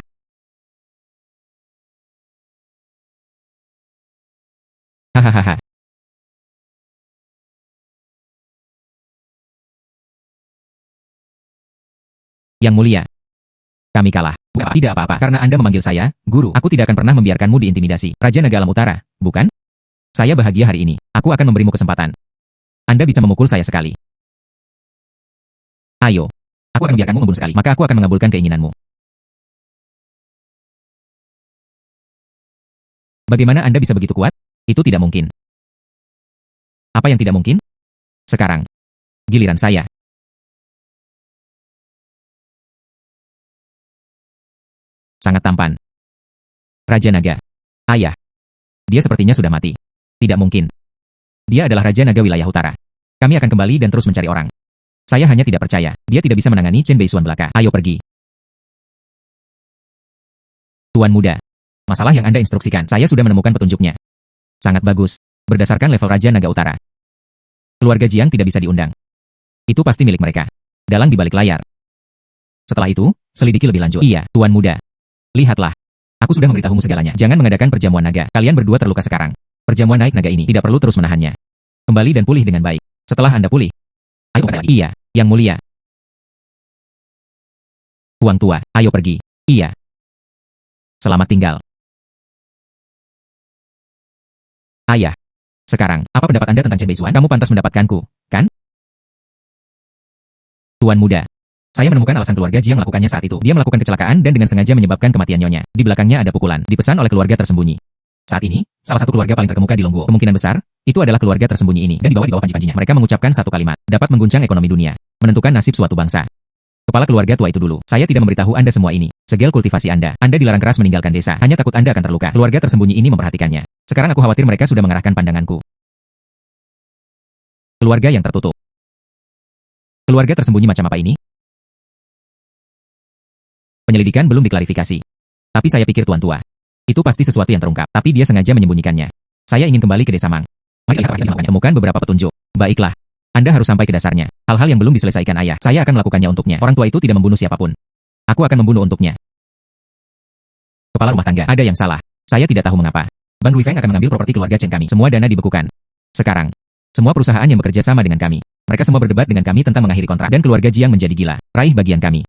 Hahaha. Yang mulia. Kami kalah. Tidak apa-apa. Karena Anda memanggil saya, Guru. Aku tidak akan pernah membiarkanmu diintimidasi. Raja Naga Alam Utara, bukan? Saya bahagia hari ini. Aku akan memberimu kesempatan. Anda bisa memukul saya sekali. Ayo. Aku akan membiarkanmu membunuh sekali. Maka aku akan mengabulkan keinginanmu. Bagaimana Anda bisa begitu kuat? Itu tidak mungkin. Apa yang tidak mungkin? Sekarang. Giliran saya. sangat tampan. Raja Naga. Ayah. Dia sepertinya sudah mati. Tidak mungkin. Dia adalah Raja Naga wilayah utara. Kami akan kembali dan terus mencari orang. Saya hanya tidak percaya. Dia tidak bisa menangani Chen Beisuan belaka. Ayo pergi. Tuan muda. Masalah yang Anda instruksikan. Saya sudah menemukan petunjuknya. Sangat bagus. Berdasarkan level Raja Naga Utara. Keluarga Jiang tidak bisa diundang. Itu pasti milik mereka. Dalang di balik layar. Setelah itu, selidiki lebih lanjut. Iya, Tuan muda. Lihatlah. Aku sudah memberitahumu segalanya. Jangan mengadakan perjamuan naga. Kalian berdua terluka sekarang. Perjamuan naik naga ini tidak perlu terus menahannya. Kembali dan pulih dengan baik. Setelah Anda pulih. Ayo pergi. Iya, Yang Mulia. Huang tua, ayo pergi. Iya. Selamat tinggal. Ayah. Sekarang, apa pendapat Anda tentang Chen Beisuan? Kamu pantas mendapatkanku, kan? Tuan muda. Saya menemukan alasan keluarga Jiang melakukannya saat itu. Dia melakukan kecelakaan dan dengan sengaja menyebabkan kematian nyonya. Di belakangnya ada pukulan. Dipesan oleh keluarga tersembunyi. Saat ini, salah satu keluarga paling terkemuka di Longguo. Kemungkinan besar, itu adalah keluarga tersembunyi ini. Dan di bawah panji-panjinya. Mereka mengucapkan satu kalimat. Dapat mengguncang ekonomi dunia. Menentukan nasib suatu bangsa. Kepala keluarga tua itu dulu. Saya tidak memberitahu Anda semua ini. Segel kultivasi Anda. Anda dilarang keras meninggalkan desa. Hanya takut Anda akan terluka. Keluarga tersembunyi ini memperhatikannya. Sekarang aku khawatir mereka sudah mengarahkan pandanganku. Keluarga yang tertutup. Keluarga tersembunyi macam apa ini? Penyelidikan belum diklarifikasi. Tapi saya pikir tuan tua. Itu pasti sesuatu yang terungkap. Tapi dia sengaja menyembunyikannya. Saya ingin kembali ke desa Mang. Mari lihat apa yang temukan beberapa petunjuk. Baiklah. Anda harus sampai ke dasarnya. Hal-hal yang belum diselesaikan ayah. Saya akan melakukannya untuknya. Orang tua itu tidak membunuh siapapun. Aku akan membunuh untuknya. Kepala rumah tangga. Ada yang salah. Saya tidak tahu mengapa. Bang Ruifeng akan mengambil properti keluarga Chen kami. Semua dana dibekukan. Sekarang. Semua perusahaan yang bekerja sama dengan kami. Mereka semua berdebat dengan kami tentang mengakhiri kontrak. Dan keluarga Jiang menjadi gila. Raih bagian kami.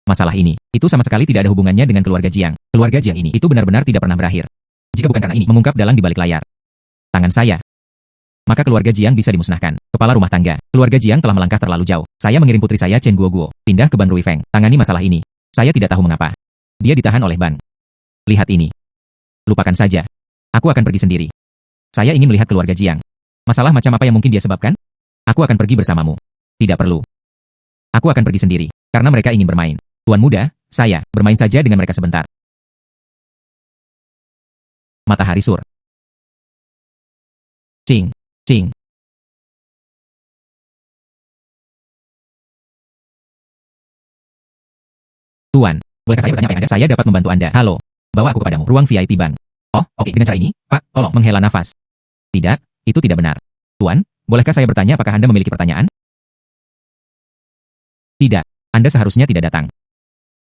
Masalah ini, itu sama sekali tidak ada hubungannya dengan keluarga Jiang. Keluarga Jiang ini, itu benar-benar tidak pernah berakhir. Jika bukan karena ini, mengungkap dalang di balik layar. Tangan saya. Maka keluarga Jiang bisa dimusnahkan. Kepala rumah tangga. Keluarga Jiang telah melangkah terlalu jauh. Saya mengirim putri saya Chen Guoguo, pindah ke Ban Ruifeng. Tangani masalah ini. Saya tidak tahu mengapa. Dia ditahan oleh Ban. Lihat ini. Lupakan saja. Aku akan pergi sendiri. Saya ingin melihat keluarga Jiang. Masalah macam apa yang mungkin dia sebabkan? Aku akan pergi bersamamu. Tidak perlu. Aku akan pergi sendiri, karena mereka ingin bermain. Tuan muda, saya bermain saja dengan mereka sebentar. Matahari sur. Cing, cing. Tuan, bolehkah saya bertanya apa yang ada? Saya dapat membantu Anda. Halo, bawa aku kepadamu. Ruang VIP Bank. Oh, oke. Dengan cara ini, Pak, tolong menghela nafas. Tidak, itu tidak benar. Tuan, bolehkah saya bertanya apakah Anda memiliki pertanyaan? Tidak, Anda seharusnya tidak datang.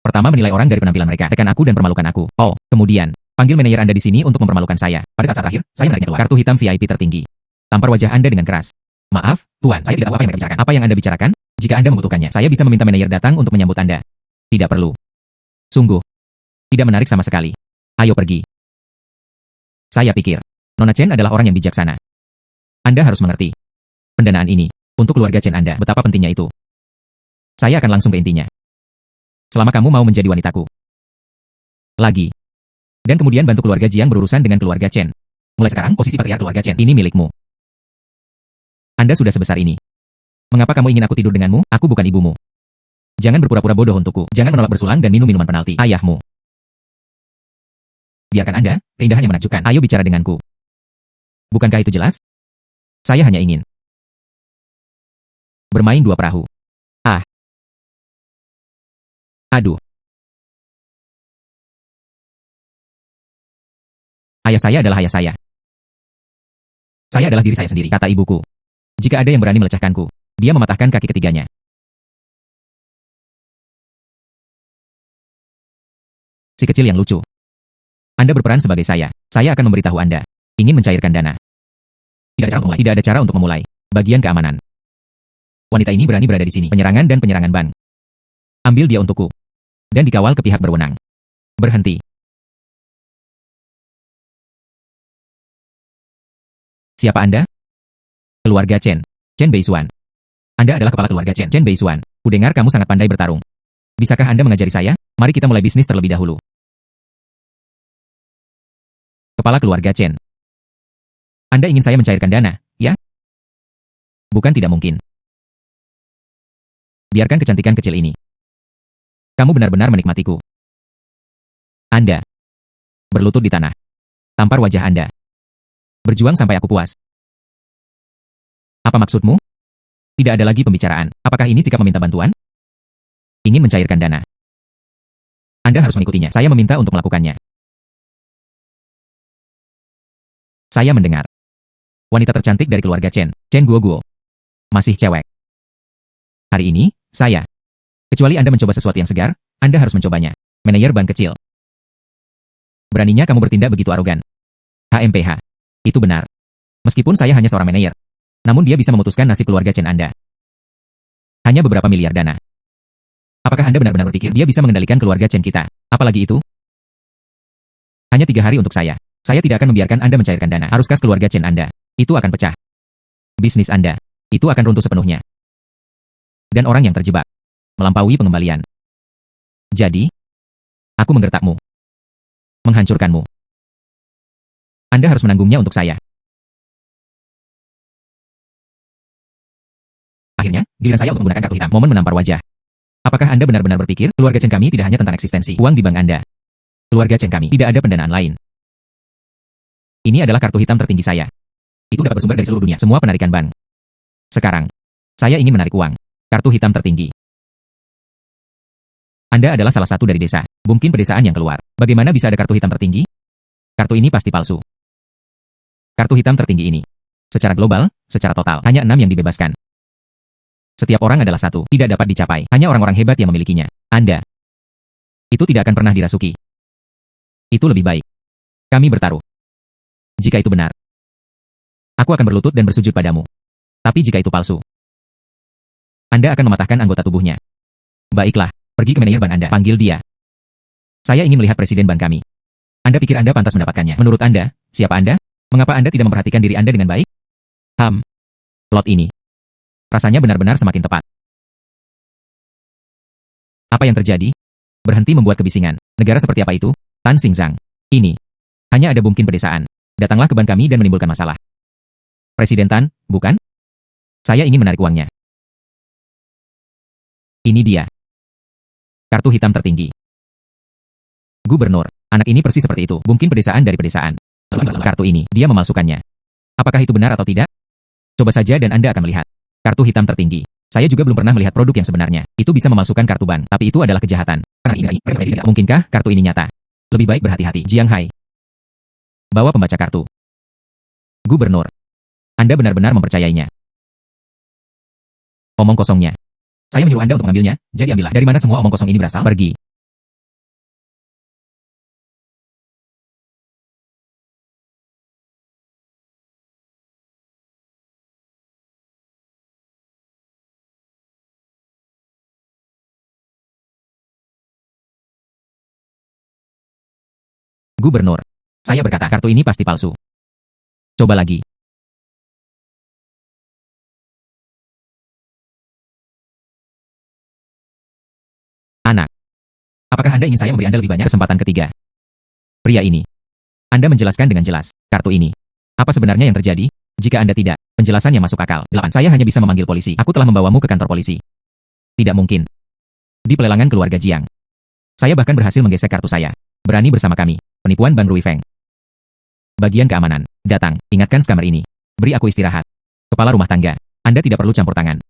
Pertama menilai orang dari penampilan mereka, tekan aku dan permalukan aku. Oh, kemudian, panggil manajer Anda di sini untuk mempermalukan saya. Pada saat terakhir, saya menariknya keluar. Kartu hitam VIP tertinggi. Tampar wajah Anda dengan keras. Maaf, Tuan, saya tidak tahu apa yang mereka bicarakan. Apa yang Anda bicarakan? Jika Anda membutuhkannya, saya bisa meminta manajer datang untuk menyambut Anda. Tidak perlu. Sungguh. Tidak menarik sama sekali. Ayo pergi. Saya pikir, Nona Chen adalah orang yang bijaksana. Anda harus mengerti. Pendanaan ini, untuk keluarga Chen Anda, betapa pentingnya itu. Saya akan langsung ke intinya. Selama kamu mau menjadi wanitaku. Lagi. Dan kemudian bantu keluarga Jiang berurusan dengan keluarga Chen. Mulai sekarang, posisi patriark keluarga Chen ini milikmu. Anda sudah sebesar ini. Mengapa kamu ingin aku tidur denganmu? Aku bukan ibumu. Jangan berpura-pura bodoh untukku. Jangan menolak bersulang dan minum minuman penalti. Ayahmu. Biarkan Anda, keindahan yang menakjubkan. Ayo bicara denganku. Bukankah itu jelas? Saya hanya ingin bermain dua perahu. Ah. Aduh. Ayah saya adalah ayah saya. Saya adalah diri saya sendiri, kata ibuku. Jika ada yang berani melecehkanku, dia mematahkan kaki ketiganya. Si kecil yang lucu. Anda berperan sebagai saya. Saya akan memberitahu Anda. Ingin mencairkan dana. Tidak ada cara untuk memulai. Bagian keamanan. Wanita ini berani berada di sini. Penyerangan dan penyerangan ban. Ambil dia untukku. Dan dikawal ke pihak berwenang. Berhenti. Siapa Anda? Keluarga Chen. Chen Beisuan. Anda adalah kepala keluarga Chen. Chen Beisuan. Kudengar kamu sangat pandai bertarung. Bisakah Anda mengajari saya? Mari kita mulai bisnis terlebih dahulu. Kepala keluarga Chen. Anda ingin saya mencairkan dana, ya? Bukan tidak mungkin. Biarkan kecantikan kecil ini. Kamu benar-benar menikmatiku. Anda. Berlutut di tanah. Tampar wajah Anda. Berjuang sampai aku puas. Apa maksudmu? Tidak ada lagi pembicaraan. Apakah ini sikap meminta bantuan? Ingin mencairkan dana. Anda harus mengikutinya. Saya meminta untuk melakukannya. Saya mendengar. Wanita tercantik dari keluarga Chen, Chen Guoguo. Masih cewek. Hari ini, saya. Kecuali Anda mencoba sesuatu yang segar, Anda harus mencobanya. Manajer ban kecil. Beraninya kamu bertindak begitu arogan. HMPH. Itu benar. Meskipun saya hanya seorang manajer. Namun dia bisa memutuskan nasib keluarga Chen Anda. Hanya beberapa miliar dana. Apakah Anda benar-benar berpikir dia bisa mengendalikan keluarga Chen kita? Apalagi itu? Hanya 3 hari untuk saya. Saya tidak akan membiarkan Anda mencairkan dana. Arus kas keluarga Chen Anda. Itu akan pecah. Bisnis Anda. Itu akan runtuh sepenuhnya. Dan orang yang terjebak. Melampaui pengembalian. Jadi, aku menggertakmu. Menghancurkanmu. Anda harus menanggungnya untuk saya. Akhirnya, giliran saya untuk menggunakan kartu hitam. Momen menampar wajah. Apakah Anda benar-benar berpikir keluarga Chen kami tidak hanya tentang eksistensi uang di bank Anda? Keluarga Chen kami tidak ada pendanaan lain. Ini adalah kartu hitam tertinggi saya. Itu dapat bersumber dari seluruh dunia, semua penarikan bank. Sekarang, saya ingin menarik uang. Kartu hitam tertinggi. Anda adalah salah satu dari desa, mungkin pedesaan yang keluar. Bagaimana bisa ada kartu hitam tertinggi? Kartu ini pasti palsu. Kartu hitam tertinggi ini. Secara global, secara total, hanya 6 yang dibebaskan. Setiap orang adalah satu, tidak dapat dicapai. Hanya orang-orang hebat yang memilikinya. Anda. Itu tidak akan pernah dirasuki. Itu lebih baik. Kami bertaruh. Jika itu benar, aku akan berlutut dan bersujud padamu. Tapi jika itu palsu, Anda akan mematahkan anggota tubuhnya. Baiklah, pergi ke manajer bank Anda, panggil dia. Saya ingin melihat presiden bank kami. Anda pikir Anda pantas mendapatkannya? Menurut Anda, siapa Anda? Mengapa Anda tidak memperhatikan diri Anda dengan baik? Plot ini. Rasanya benar-benar semakin tepat. Apa yang terjadi? Berhenti membuat kebisingan. Negara seperti apa itu? Tan Xingzang. Ini. Hanya ada mungkin pedesaan. Datanglah ke bank kami dan menimbulkan masalah. Presiden Tan, bukan? Saya ingin menarik uangnya. Ini dia. Kartu hitam tertinggi. Gubernur. Anak ini persis seperti itu. Mungkin pedesaan dari pedesaan. Kartu ini, dia memalsukannya. Apakah itu benar atau tidak? Coba saja dan Anda akan melihat. Kartu hitam tertinggi. Saya juga belum pernah melihat produk yang sebenarnya. Itu bisa memalsukan kartu bank, tapi itu adalah kejahatan. Mungkinkah kartu ini nyata? Lebih baik berhati-hati. Jiang Hai. Bawa pembaca kartu. Gubernur. Anda benar-benar mempercayainya. Omong kosongnya. Saya menyuruh Anda untuk mengambilnya, jadi ambillah. Dari mana semua omong kosong ini berasal? Pergi. Gubernur. Saya berkata, kartu ini pasti palsu. Coba lagi. Anak. Apakah Anda ingin saya memberi Anda lebih banyak kesempatan ketiga? Pria ini. Anda menjelaskan dengan jelas. Kartu ini. Apa sebenarnya yang terjadi? Jika Anda tidak, penjelasan yang masuk akal. 8. Saya hanya bisa memanggil polisi. Aku telah membawamu ke kantor polisi. Tidak mungkin. Di pelelangan keluarga Jiang. Saya bahkan berhasil menggesek kartu saya. Berani bersama kami. Penipuan Bank Ruifeng. Bagian keamanan. Datang, ingatkan scammer ini. Beri aku istirahat. Kepala rumah tangga. Anda tidak perlu campur tangan.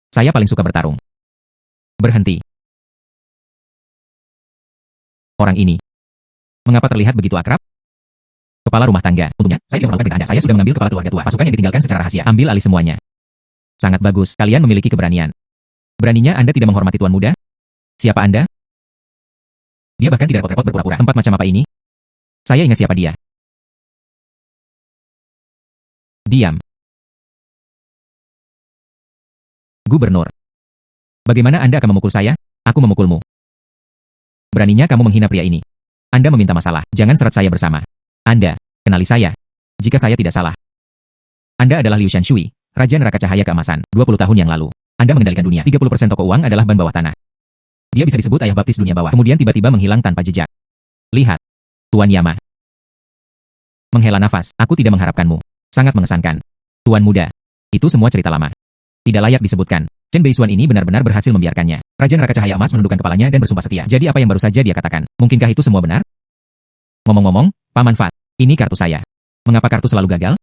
Saya paling suka bertarung. Berhenti. Orang ini. Mengapa terlihat begitu akrab? Kepala rumah tangga. Untungnya, saya tidak melakukan perintah Anda. Saya sudah mengambil kepala keluarga tua. Pasukan yang ditinggalkan secara rahasia. Ambil alih semuanya. Sangat bagus. Kalian memiliki keberanian. Beraninya Anda tidak menghormati tuan muda? Siapa Anda? Dia bahkan tidak repot-repot berpura-pura. Tempat macam apa ini? Saya ingat siapa dia. Diam. Gubernur. Bagaimana Anda akan memukul saya? Aku memukulmu. Beraninya kamu menghina pria ini. Anda meminta masalah. Jangan seret saya bersama. Anda, kenali saya. Jika saya tidak salah. Anda adalah Liu Shanshui, Raja Neraka Cahaya Keemasan, 20 tahun yang lalu. Anda mengendalikan dunia. 30% toko uang adalah ban bawah tanah. Dia bisa disebut ayah baptis dunia bawah. Kemudian tiba-tiba menghilang tanpa jejak. Lihat. Tuan Yama. Menghela nafas. Aku tidak mengharapkanmu. Sangat mengesankan. Tuan muda. Itu semua cerita lama. Tidak layak disebutkan. Chen Beisuan ini benar-benar berhasil membiarkannya. Raja Neraka Cahaya Emas menundukkan kepalanya dan bersumpah setia. Jadi apa yang baru saja dia katakan? Mungkinkah itu semua benar? Ngomong-ngomong, Paman Fat, ini kartu saya. Mengapa kartu selalu gagal?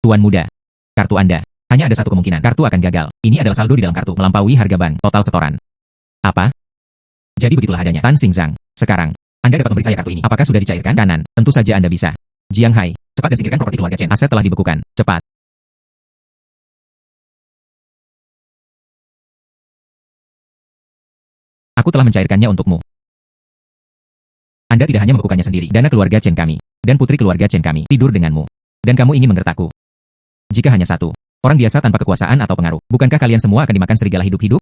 Tuan muda, kartu Anda. Hanya ada satu kemungkinan, kartu akan gagal. Ini adalah saldo di dalam kartu, melampaui harga bank, total setoran. Apa? Jadi begitulah adanya. Tan Xingzang, sekarang, Anda dapat memberi saya kartu ini. Apakah sudah dicairkan? Kanan, tentu saja Anda bisa. Jiang Hai, cepat dan singkirkan properti keluarga Chen. Aset telah dibekukan. Cepat. Aku telah mencairkannya untukmu. Anda tidak hanya membekukannya sendiri, dana keluarga Chen kami, dan putri keluarga Chen kami, tidur denganmu. Dan kamu ingin menggertakku. Jika hanya satu, orang biasa tanpa kekuasaan atau pengaruh, bukankah kalian semua akan dimakan serigala hidup-hidup?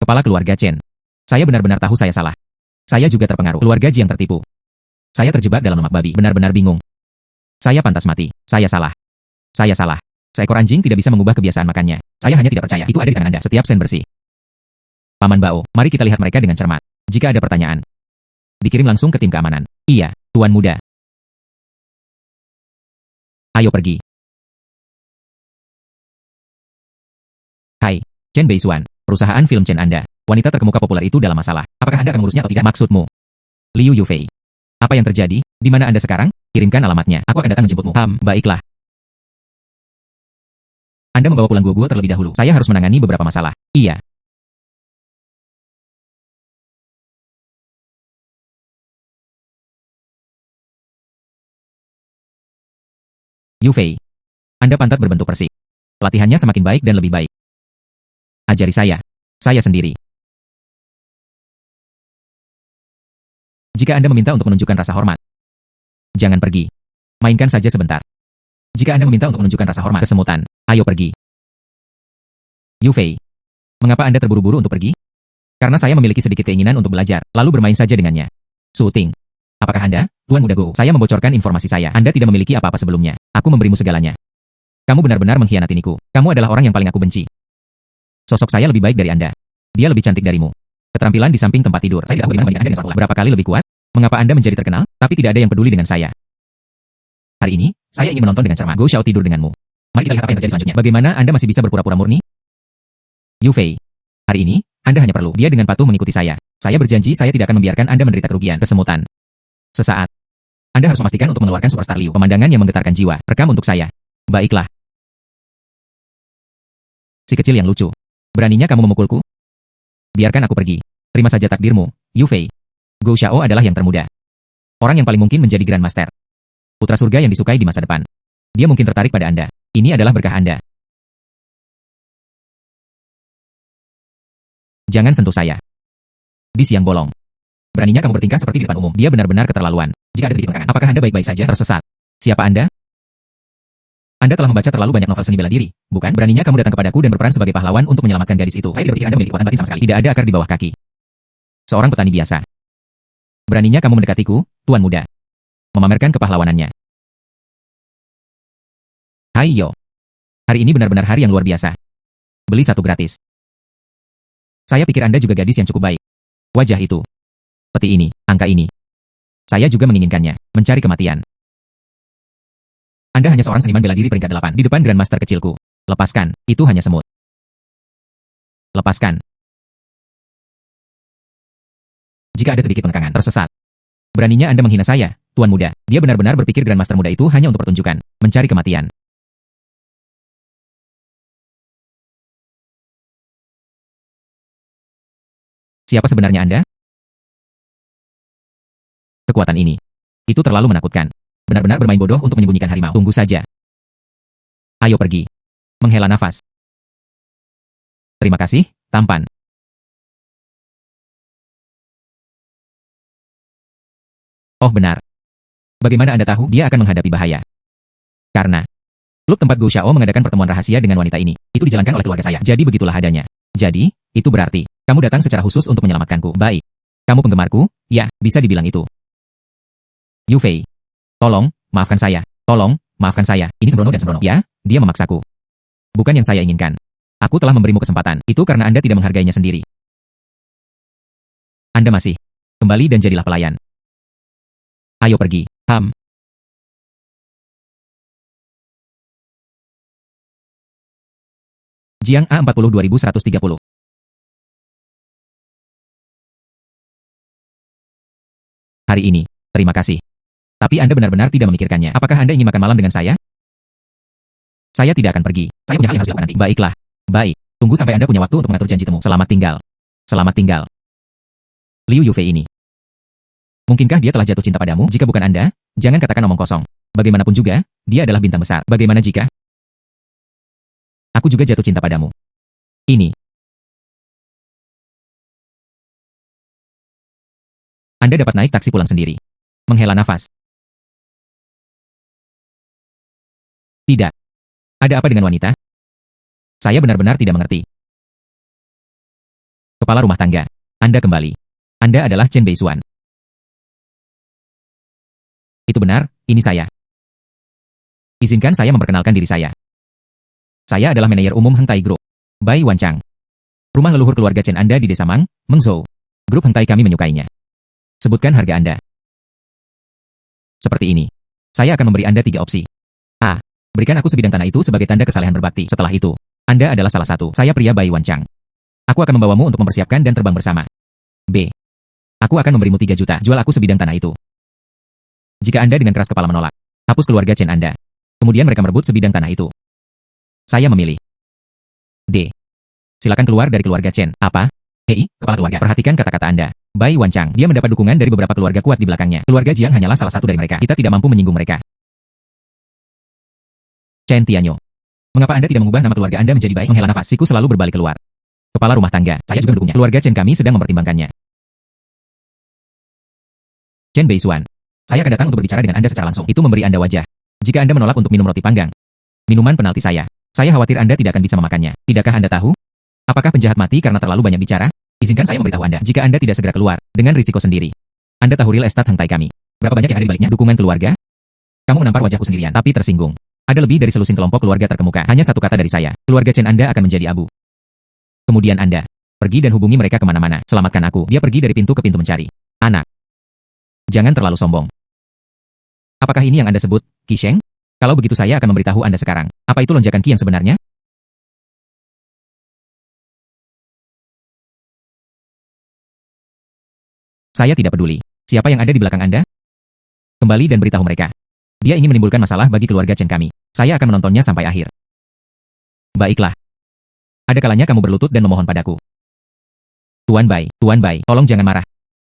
Kepala keluarga Chen. Saya benar-benar tahu saya salah. Saya juga terpengaruh. Keluarga Jiang tertipu. Saya terjebak dalam lemak babi, benar-benar bingung. Saya pantas mati. Saya salah. Saya salah. Seekor anjing tidak bisa mengubah kebiasaan makannya. Saya hanya tidak percaya. Itu ada di tangan Anda. Setiap sen bersih. Paman Bao, mari kita lihat mereka dengan cermat. Jika ada pertanyaan, dikirim langsung ke tim keamanan. Iya, Tuan Muda. Ayo pergi. Hai, Chen Beisuan, perusahaan film Chen Anda. Wanita terkemuka populer itu dalam masalah. Apakah Anda akan mengurusnya atau tidak? Maksudmu? Liu Yufei. Apa yang terjadi? Di mana Anda sekarang? Kirimkan alamatnya. Aku akan datang menjemputmu. Baiklah. Anda membawa pulang Guo terlebih dahulu. Saya harus menangani beberapa masalah. Iya. Yufei. Anda pantat berbentuk persik. Latihannya semakin baik dan lebih baik. Ajari saya. Saya sendiri. Jika Anda meminta untuk menunjukkan rasa hormat, jangan pergi. Mainkan saja sebentar. Jika Anda meminta untuk menunjukkan rasa hormat, kesemutan, ayo pergi. Yufei. Mengapa Anda terburu-buru untuk pergi? Karena saya memiliki sedikit keinginan untuk belajar, lalu bermain saja dengannya. Su Ting. Apakah Anda, Tuan Muda Go? Saya membocorkan informasi saya. Anda tidak memiliki apa-apa sebelumnya. Aku memberimu segalanya. Kamu benar-benar mengkhianatiniku. Kamu adalah orang yang paling aku benci. Sosok saya lebih baik dari Anda. Dia lebih cantik darimu. Keterampilan di samping tempat tidur. Saya tidak tahu bagaimana Anda dengan sepak bola. Berapa kali lebih kuat? Mengapa Anda menjadi terkenal, tapi tidak ada yang peduli dengan saya? Hari ini, saya ingin menonton dengan cermat. Go Xiao tidur denganmu. Mari kita lihat apa yang terjadi selanjutnya. Bagaimana Anda masih bisa berpura-pura murni? Yufei. Hari ini, Anda hanya perlu dia dengan patuh mengikuti saya. Saya berjanji saya tidak akan membiarkan Anda menderita kerugian. Kesemutan. Sesaat. Anda harus memastikan untuk mengeluarkan Superstar Liu. Pemandangan yang menggetarkan jiwa. Rekam untuk saya. Baiklah. Si kecil yang lucu. Beraninya kamu memukulku? Biarkan aku pergi. Terima saja takdirmu, Yufei. Gou Xiao adalah yang termuda. Orang yang paling mungkin menjadi Grandmaster. Putra surga yang disukai di masa depan. Dia mungkin tertarik pada Anda. Ini adalah berkah Anda. Jangan sentuh saya. Di siang bolong. Beraninya kamu bertingkah seperti di depan umum. Dia benar-benar keterlaluan. Jika ada sedikit tekanan, apakah Anda baik-baik saja? Tersesat. Siapa Anda? Anda telah membaca terlalu banyak novel seni bela diri, bukan? Beraninya kamu datang kepadaku dan berperan sebagai pahlawan untuk menyelamatkan gadis itu. Saya tidak berpikir Anda memiliki kekuatan batin sama sekali. Tidak ada akar di bawah kaki. Seorang petani biasa. Beraninya kamu mendekatiku, Tuan Muda. Memamerkan kepahlawanannya. Hai Yo. Hari ini benar-benar hari yang luar biasa. Beli satu gratis. Saya pikir Anda juga gadis yang cukup baik. Wajah itu. Peti ini, angka ini. Saya juga menginginkannya, mencari kematian. Anda hanya seorang seniman bela diri peringkat 8 di depan Grandmaster kecilku. Lepaskan, itu hanya semut. Lepaskan. Jika ada sedikit penekangan, tersesat. Beraninya Anda menghina saya, Tuan Muda. Dia benar-benar berpikir Grandmaster muda itu hanya untuk pertunjukan, mencari kematian. Siapa sebenarnya Anda? Kekuatan ini. Itu terlalu menakutkan. Benar-benar bermain bodoh untuk menyembunyikan harimau. Tunggu saja. Ayo pergi. Menghela nafas. Terima kasih, tampan. Oh benar. Bagaimana Anda tahu dia akan menghadapi bahaya? Karena klub tempat Gou Xiao mengadakan pertemuan rahasia dengan wanita ini. Itu dijalankan oleh keluarga saya. Jadi begitulah adanya. Jadi, itu berarti kamu datang secara khusus untuk menyelamatkanku. Baik. Kamu penggemarku? Ya, bisa dibilang itu. Yufei. Tolong, maafkan saya. Tolong, maafkan saya. Ini sembrono dan sembrono. Ya, dia memaksaku. Bukan yang saya inginkan. Aku telah memberimu kesempatan. Itu karena Anda tidak menghargainya sendiri. Anda masih. Kembali dan jadilah pelayan. Ayo pergi. Jiang A42130. Hari ini, terima kasih. Tapi Anda benar-benar tidak memikirkannya. Apakah Anda ingin makan malam dengan saya? Saya tidak akan pergi. Saya punya hal yang harus dilakukan nanti. Baiklah. Baik. Tunggu sampai Anda punya waktu untuk mengatur janji temu. Selamat tinggal. Selamat tinggal. Liu Yufei ini. Mungkinkah dia telah jatuh cinta padamu? Jika bukan Anda, jangan katakan omong kosong. Bagaimanapun juga, dia adalah bintang besar. Bagaimana jika aku juga jatuh cinta padamu? Ini. Anda dapat naik taksi pulang sendiri. Menghela nafas. Tidak. Ada apa dengan wanita? Saya benar-benar tidak mengerti. Kepala rumah tangga. Anda kembali. Anda adalah Chen Beisuan. Itu benar, ini saya. Izinkan saya memperkenalkan diri saya. Saya adalah manajer umum Hengtai Group. Bai Wanchang. Rumah leluhur keluarga Chen Anda di desa Mang, Mengzhou. Grup Hengtai kami menyukainya. Sebutkan harga Anda. Seperti ini. Saya akan memberi Anda 3 opsi. A. Berikan aku sebidang tanah itu sebagai tanda kesalehan berbakti. Setelah itu, Anda adalah salah satu. Saya pria Bai Wanchang. Aku akan membawamu untuk mempersiapkan dan terbang bersama. B. Aku akan memberimu 3 juta. Jual aku sebidang tanah itu. Jika Anda dengan keras kepala menolak, hapus keluarga Chen Anda. Kemudian mereka merebut sebidang tanah itu. Saya memilih D. Silakan keluar dari keluarga Chen. Apa? Hei, kepala keluarga. Perhatikan kata-kata Anda. Bai Wanchang. Dia mendapat dukungan dari beberapa keluarga kuat di belakangnya. Keluarga Jiang hanyalah salah satu dari mereka. Kita tidak mampu menyinggung mereka. Chen Tianyo. Mengapa Anda tidak mengubah nama keluarga Anda menjadi Bai? Menghela nafas. Siku selalu berbalik keluar. Kepala rumah tangga. Saya juga mendukungnya. Keluarga Chen kami sedang mempertimbangkannya. Chen Beisuan. Saya akan datang untuk berbicara dengan Anda secara langsung. Itu memberi Anda wajah. Jika Anda menolak untuk minum roti panggang, minuman penalti saya khawatir Anda tidak akan bisa memakannya. Tidakkah Anda tahu? Apakah penjahat mati karena terlalu banyak bicara? Izinkan saya memberitahu Anda, jika Anda tidak segera keluar, dengan risiko sendiri. Anda tahu real estate Hengtai kami. Berapa banyak yang ada di baliknya? Dukungan keluarga? Kamu menampar wajahku sendirian, tapi tersinggung. Ada lebih dari selusin kelompok keluarga terkemuka. Hanya satu kata dari saya. Keluarga Chen Anda akan menjadi abu. Kemudian Anda pergi dan hubungi mereka kemana-mana. Selamatkan aku. Dia pergi dari pintu ke pintu mencari anak. Jangan terlalu sombong. Apakah ini yang Anda sebut, Qi Sheng? Kalau begitu saya akan memberitahu Anda sekarang. Apa itu lonjakan Qi yang sebenarnya? Saya tidak peduli. Siapa yang ada di belakang Anda? Kembali dan beritahu mereka. Dia ingin menimbulkan masalah bagi keluarga Chen kami. Saya akan menontonnya sampai akhir. Baiklah. Ada kalanya kamu berlutut dan memohon padaku. Tuan Bai, tolong jangan marah.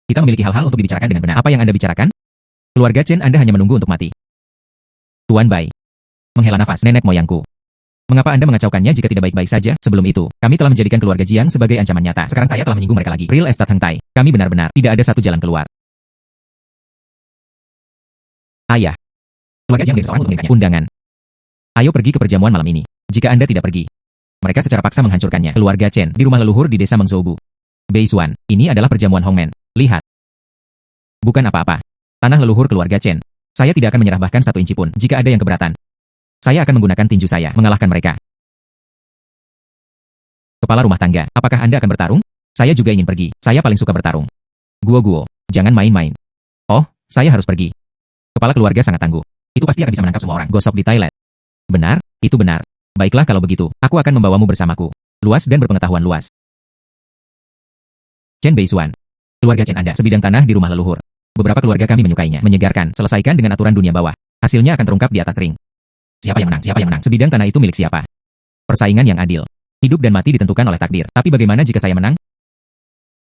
Kita memiliki hal-hal untuk dibicarakan dengan benar. Apa yang Anda bicarakan? Keluarga Chen Anda hanya menunggu untuk mati. Tuan Bai. Menghela nafas, nenek moyangku. Mengapa Anda mengacaukannya jika tidak baik-baik saja? Sebelum itu, kami telah menjadikan keluarga Jiang sebagai ancaman nyata. Sekarang saya telah menyinggung mereka lagi. Real estate Hengtai. Kami benar-benar tidak ada satu jalan keluar. Ayah. Keluarga Jiang menjadi seorang untuk menikahinya. Undangan. Ayo pergi ke perjamuan malam ini. Jika Anda tidak pergi, mereka secara paksa menghancurkannya. Keluarga Chen di rumah leluhur di desa Mengzhou. Beisuan. Ini adalah perjamuan Hongmen. Lihat. Bukan apa-apa. Tanah leluhur keluarga Chen. Saya tidak akan menyerah bahkan 1 inci pun. Jika ada yang keberatan, saya akan menggunakan tinju saya mengalahkan mereka. Kepala rumah tangga, apakah Anda akan bertarung? Saya juga ingin pergi. Saya paling suka bertarung. Guo, jangan main-main. Oh, saya harus pergi. Kepala keluarga sangat tangguh. Itu pasti akan bisa menangkap semua orang. Gosok di toilet. Benar, itu benar. Baiklah kalau begitu, aku akan membawamu bersamaku. Luas dan berpengetahuan luas. Chen Beisuan. Keluarga Chen Anda, sebidang tanah di rumah leluhur. Beberapa keluarga kami menyukainya. Menyegarkan, selesaikan dengan aturan dunia bawah. Hasilnya akan terungkap di atas ring. Siapa yang menang? Siapa yang menang? Sebidang tanah itu milik siapa? Persaingan yang adil. Hidup dan mati ditentukan oleh takdir. Tapi bagaimana jika saya menang?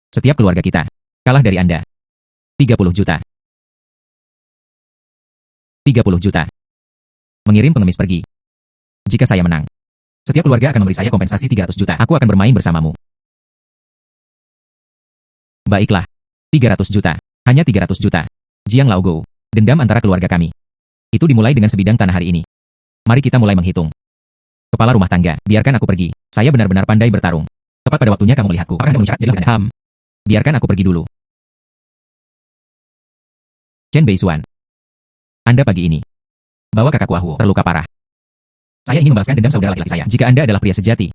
Setiap keluarga kita kalah dari Anda. 30 juta. 30 juta. Mengirim pengemis pergi. Jika saya menang, setiap keluarga akan memberi saya kompensasi 300 juta. Aku akan bermain bersamamu. Baiklah. 300 juta. Hanya 300 juta. Jiang Laogo. Dendam antara keluarga kami. Itu dimulai dengan sebidang tanah hari ini. Mari kita mulai menghitung. Kepala rumah tangga, biarkan aku pergi. Saya benar-benar pandai bertarung. Tepat pada waktunya kamu melihatku. Apakah Anda mengisyarat jadi Anda? Biarkan aku pergi dulu. Chen Beisuan. Anda pagi ini bawa kakakku Ahuo terluka parah. Saya ingin membalaskan dendam saudara laki-laki saya. Jika Anda adalah pria sejati,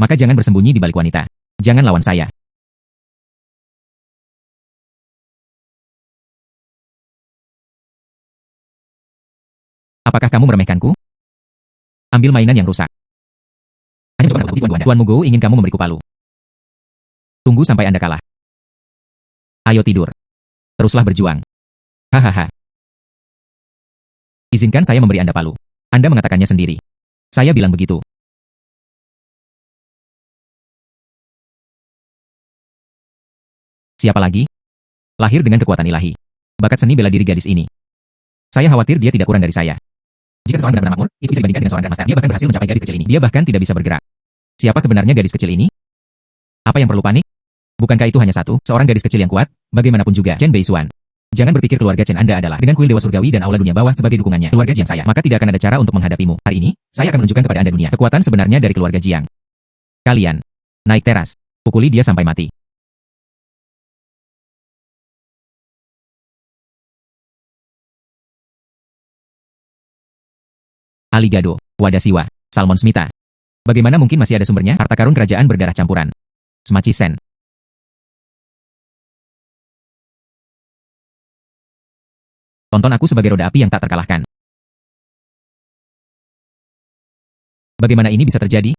maka jangan bersembunyi di balik wanita. Jangan lawan saya. Apakah kamu meremehkanku? Ambil mainan yang rusak. Hanya mencoba menakut tuan Anda. Tuan Mugo ingin kamu memberiku palu. Tunggu sampai Anda kalah. Ayo tidur. Teruslah berjuang. Hahaha. Izinkan saya memberi Anda palu. Anda mengatakannya sendiri. Saya bilang begitu. Siapa lagi? Lahir dengan kekuatan ilahi. Bakat seni bela diri gadis ini. Saya khawatir dia tidak kurang dari saya. Jika seseorang benar-benar makmur, itu bisa dibandingkan dengan seorang grandmaster. Dia bahkan berhasil mencapai gadis kecil ini. Dia bahkan tidak bisa bergerak. Siapa sebenarnya gadis kecil ini? Apa yang perlu panik? Bukankah itu hanya seorang gadis kecil yang kuat? Bagaimanapun juga, Chen Beisuan. Jangan berpikir keluarga Chen Anda adalah dengan kuil Dewa Surgawi dan Aula Dunia Bawah sebagai dukungannya. Keluarga Jiang saya, maka tidak akan ada cara untuk menghadapimu. Hari ini, saya akan menunjukkan kepada Anda dunia kekuatan sebenarnya dari keluarga Jiang. Kalian, naik teras. Pukuli dia sampai mati. Aligado, Wadasiwa, Salmon Smita. Bagaimana mungkin masih ada sumbernya? Harta karun kerajaan berdarah campuran. Smachi Sen. Tonton aku sebagai roda api yang tak terkalahkan. Bagaimana ini bisa terjadi?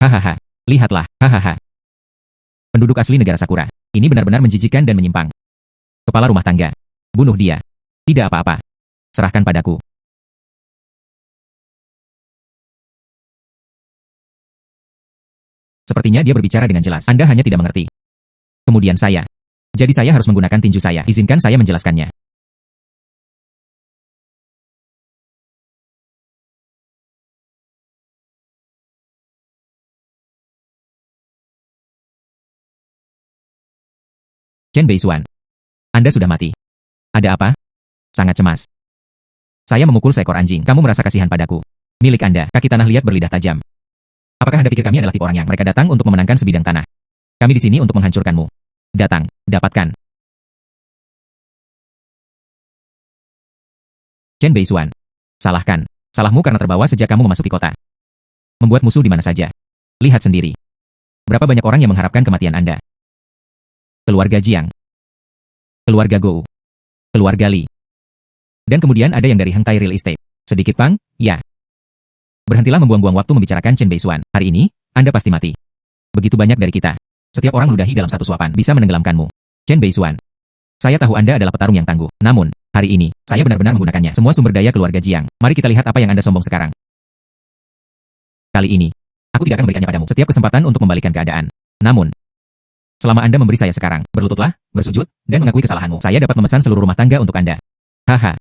Hahaha, lihatlah, hahaha. Penduduk asli negara Sakura. Ini benar-benar menjijikkan dan menyimpang. Kepala rumah tangga. Bunuh dia. Tidak apa-apa. Serahkan padaku. Sepertinya dia berbicara dengan jelas. Anda hanya tidak mengerti. Kemudian saya. Jadi saya harus menggunakan tinju saya. Izinkan saya menjelaskannya. Chen Beisuan. Anda sudah mati. Ada apa? Sangat cemas. Saya memukul seekor anjing. Kamu merasa kasihan padaku. Milik Anda, kaki tanah liat berlidah tajam. Apakah Anda pikir kami adalah tipe orang yang mereka datang untuk memenangkan sebidang tanah? Kami di sini untuk menghancurkanmu. Datang, dapatkan. Chen Beisuan. Salahkan. Salahmu karena terbawa sejak kamu memasuki kota. Membuat musuh di mana saja. Lihat sendiri. Berapa banyak orang yang mengharapkan kematian Anda? Keluarga Jiang. Keluarga Gou. Keluarga Li. Dan kemudian ada yang dari Hengtai Real Estate. Sedikit pang, ya. Berhentilah membuang-buang waktu membicarakan Chen Beisuan. Hari ini, Anda pasti mati. Begitu banyak dari kita. Setiap orang meludahi dalam satu suapan bisa menenggelamkanmu. Chen Beisuan. Saya tahu Anda adalah petarung yang tangguh. Namun, hari ini, saya benar-benar menggunakannya. Semua sumber daya keluarga Jiang. Mari kita lihat apa yang Anda sombong sekarang. Kali ini, aku tidak akan memberikannya padamu setiap kesempatan untuk membalikan keadaan. Namun, selama Anda memberi saya sekarang, berlututlah, bersujud, dan mengakui kesalahanmu. Saya dapat memesan seluruh rumah tangga untuk Anda. Haha.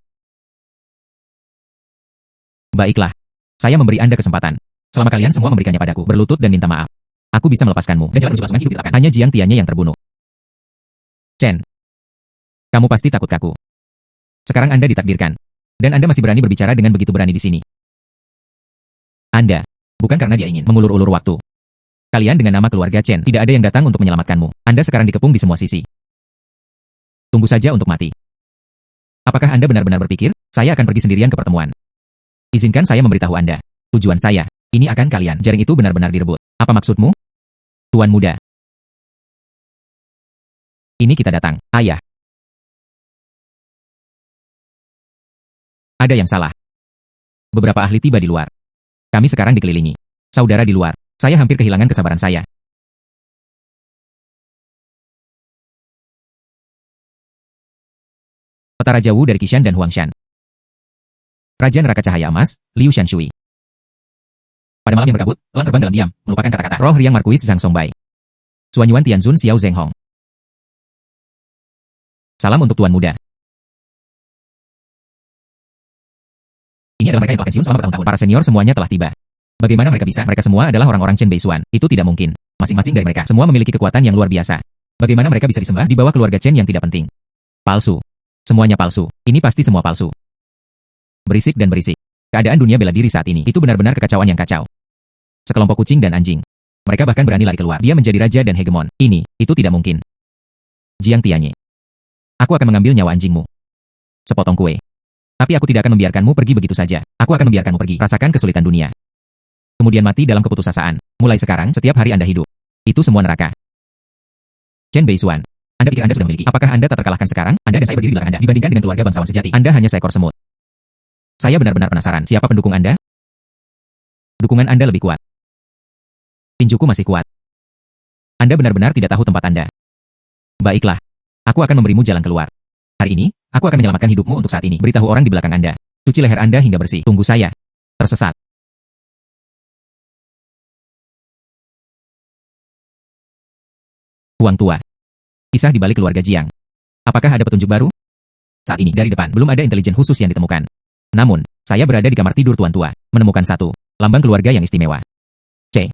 Baiklah. Saya memberi Anda kesempatan. Selama kalian semua memberikannya padaku, berlutut dan minta maaf. Aku bisa melepaskanmu, dan jalan menuju kelangsungan hidup diletakkan. Hanya Jiang Tiannya yang terbunuh. Chen. Kamu pasti takut kaku. Sekarang Anda ditakdirkan. Dan Anda masih berani berbicara dengan begitu berani di sini. Anda. Bukan karena dia ingin mengulur-ulur waktu. Kalian dengan nama keluarga Chen, tidak ada yang datang untuk menyelamatkanmu. Anda sekarang dikepung di semua sisi. Tunggu saja untuk mati. Apakah Anda benar-benar berpikir, saya akan pergi sendirian ke pertemuan? Izinkan saya memberitahu Anda. Tujuan saya, ini akan kalian. Jaring itu benar-benar direbut. Apa maksudmu? Tuan muda. Ini kita datang, ayah. Ada yang salah. Beberapa ahli tiba di luar. Kami sekarang dikelilingi. Saudara di luar, saya hampir kehilangan kesabaran saya. Peta Raja Wu dari Qishan dan Huangshan. Raja Neraka Cahaya Emas, Liu Shanshui. Pada malam yang berkabut, telah terbang dalam diam, melupakan kata-kata. Roh Riang Markuis Zhang Songbei. Suanyuan Tianzun Xiao Zheng Hong. Salam untuk Tuan Muda. Ini adalah mereka yang telah pensiun selama bertahun-tahun. Para senior semuanya telah tiba. Bagaimana mereka bisa? Mereka semua adalah orang-orang Chen Beisuan. Itu tidak mungkin. Masing-masing dari mereka semua memiliki kekuatan yang luar biasa. Bagaimana mereka bisa disembah di bawah keluarga Chen yang tidak penting? Palsu. Semuanya palsu. Ini pasti semua palsu. Berisik dan berisik. Keadaan dunia bela diri saat ini itu benar-benar kekacauan yang kacau. Sekelompok kucing dan anjing. Mereka bahkan berani lari keluar. Dia menjadi raja dan hegemon. Itu tidak mungkin. Jiang Tianye. Aku akan mengambil nyawa anjingmu. Sepotong kue. Tapi aku tidak akan membiarkanmu pergi begitu saja. Aku akan membiarkanmu pergi. Rasakan kesulitan dunia. Kemudian mati dalam keputusasaan. Mulai sekarang, setiap hari Anda hidup. Itu semua neraka. Chen Beisuan. Anda pikir Anda sudah memiliki? Apakah Anda tak terkalahkan sekarang? Anda dan saya berdiri di belakang Anda. Dibandingkan dengan keluarga bangsawan sejati, Anda hanya seekor semut. Saya benar-benar penasaran. Siapa pendukung Anda? Dukungan Anda lebih kuat. Tinjuku masih kuat. Anda benar-benar tidak tahu tempat Anda. Baiklah. Aku akan memberimu jalan keluar. Hari ini, aku akan menyelamatkan hidupmu untuk saat ini. Beritahu orang di belakang Anda. Cuci leher Anda hingga bersih. Tunggu saya. Tersesat. Huang tua. Kisah di balik keluarga Jiang. Apakah ada petunjuk baru? Saat ini, dari depan, belum ada intelijen khusus yang ditemukan. Namun, saya berada di kamar tidur tuan tua, menemukan satu lambang keluarga yang istimewa. C.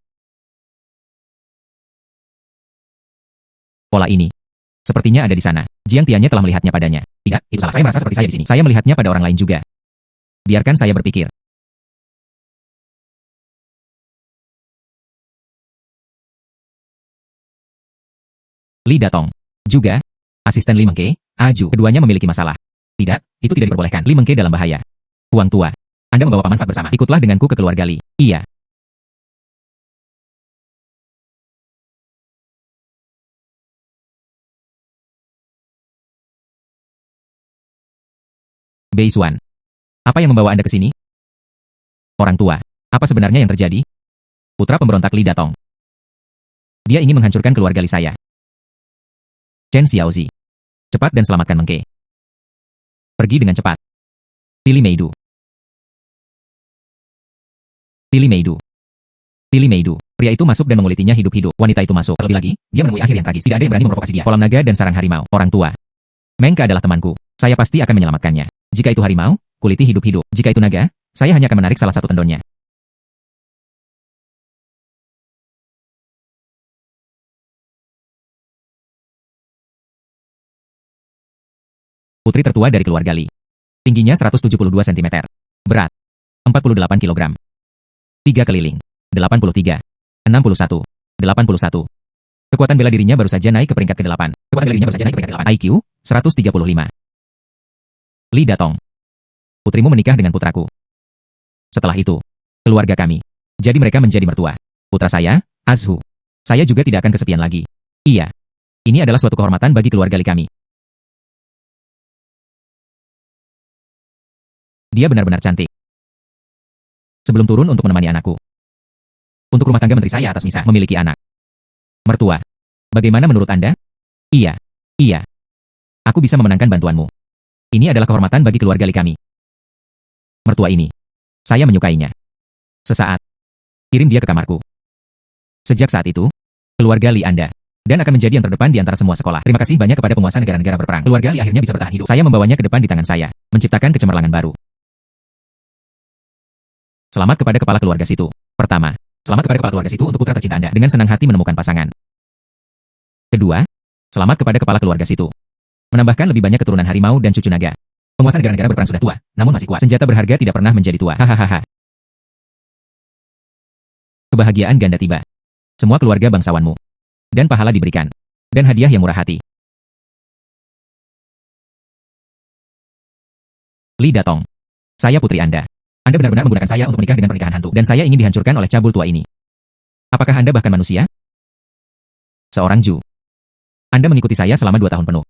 Pola ini. Sepertinya ada di sana. Jiang Tiannya telah melihatnya padanya. Tidak, itu salah. Saya merasa seperti saya di sini. Saya melihatnya pada orang lain juga. Biarkan saya berpikir. Li Datong. Juga. Asisten Li Mengke, Aju. Keduanya memiliki masalah. Tidak, itu tidak diperbolehkan. Li Mengke dalam bahaya. Huang tua. Anda membawa paman Fat bersama. Ikutlah denganku ke keluarga Li. Iya. Bei Xuan. Apa yang membawa Anda ke sini? Orang tua. Apa sebenarnya yang terjadi? Putra pemberontak Li Datong. Dia ingin menghancurkan keluarga Li saya. Chen Xiaozi. Cepat dan selamatkan Mengke. Pergi dengan cepat. Tili Meidu. Tili Meidu. Tili Meidu. Pria itu masuk dan mengulitinya hidup-hidup. Wanita itu masuk. Terlebih lagi, dia menemui akhir yang tragis. Tidak ada yang berani memprovokasi dia. Kolam naga dan sarang harimau. Orang tua. Mengke adalah temanku. Saya pasti akan menyelamatkannya. Jika itu harimau, kuliti hidup-hidup. Jika itu naga, saya hanya akan menarik salah satu tendonnya. Putri tertua dari keluarga Li. Tingginya 172 cm. Berat 48 kg. 3 keliling. 83. 61. 81. Kekuatan bela dirinya baru saja naik ke peringkat ke-8. Kekuatan bela dirinya baru saja naik ke peringkat ke-8. IQ 135. Li Datong. Putrimu menikah dengan putraku. Setelah itu, keluarga kami. Jadi mereka menjadi mertua. Putra saya, Azhu. Saya juga tidak akan kesepian lagi. Iya. Ini adalah suatu kehormatan bagi keluarga Li kami. Dia benar-benar cantik. Sebelum turun untuk menemani anakku. Untuk rumah tangga menteri saya atas Misa memiliki anak. Mertua. Bagaimana menurut Anda? Iya. Iya. Aku bisa memenangkan bantuanmu. Ini adalah kehormatan bagi keluarga Li kami. Mertua ini. Saya menyukainya. Sesaat. Kirim dia ke kamarku. Sejak saat itu, keluarga Li Anda. Dan akan menjadi yang terdepan di antara semua sekolah. Terima kasih banyak kepada penguasa negara-negara berperang. Keluarga Li akhirnya bisa bertahan hidup. Saya membawanya ke depan di tangan saya. Menciptakan kecemerlangan baru. Selamat kepada kepala keluarga situ. Pertama, selamat kepada kepala keluarga situ untuk putra tercinta Anda dengan senang hati menemukan pasangan. Kedua, selamat kepada kepala keluarga situ. Menambahkan lebih banyak keturunan harimau dan cucu naga. Penguasa negara-negara berperang sudah tua, namun masih kuat. Senjata berharga tidak pernah menjadi tua. Hahaha. Kebahagiaan ganda tiba. Semua keluarga bangsawanmu. Dan pahala diberikan. Dan hadiah yang murah hati. Li Datong. Saya putri Anda. Anda benar-benar menggunakan saya untuk menikah dengan pernikahan hantu. Dan saya ingin dihancurkan oleh cabul tua ini. Apakah Anda bahkan manusia? Seorang Ju. Anda mengikuti saya selama 2 tahun penuh.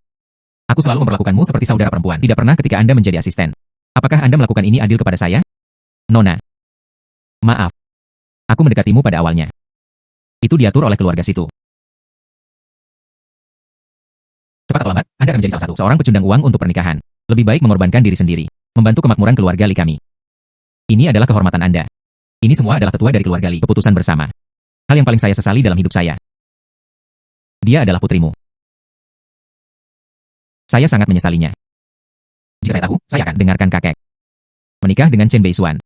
Aku selalu memperlakukanmu seperti saudara perempuan. Tidak pernah ketika Anda menjadi asisten. Apakah Anda melakukan ini adil kepada saya? Nona. Maaf. Aku mendekatimu pada awalnya. Itu diatur oleh keluarga situ. Cepat atau lambat, Anda akan menjadi salah satu seorang pecundang uang untuk pernikahan. Lebih baik mengorbankan diri sendiri. Membantu kemakmuran keluarga Li kami. Ini adalah kehormatan Anda. Ini semua adalah tetua dari keluarga Li. Keputusan bersama. Hal yang paling saya sesali dalam hidup saya. Dia adalah putrimu. Saya sangat menyesalinya. Jika saya tahu, saya akan dengarkan kakek. Menikah dengan Chen Beisuan.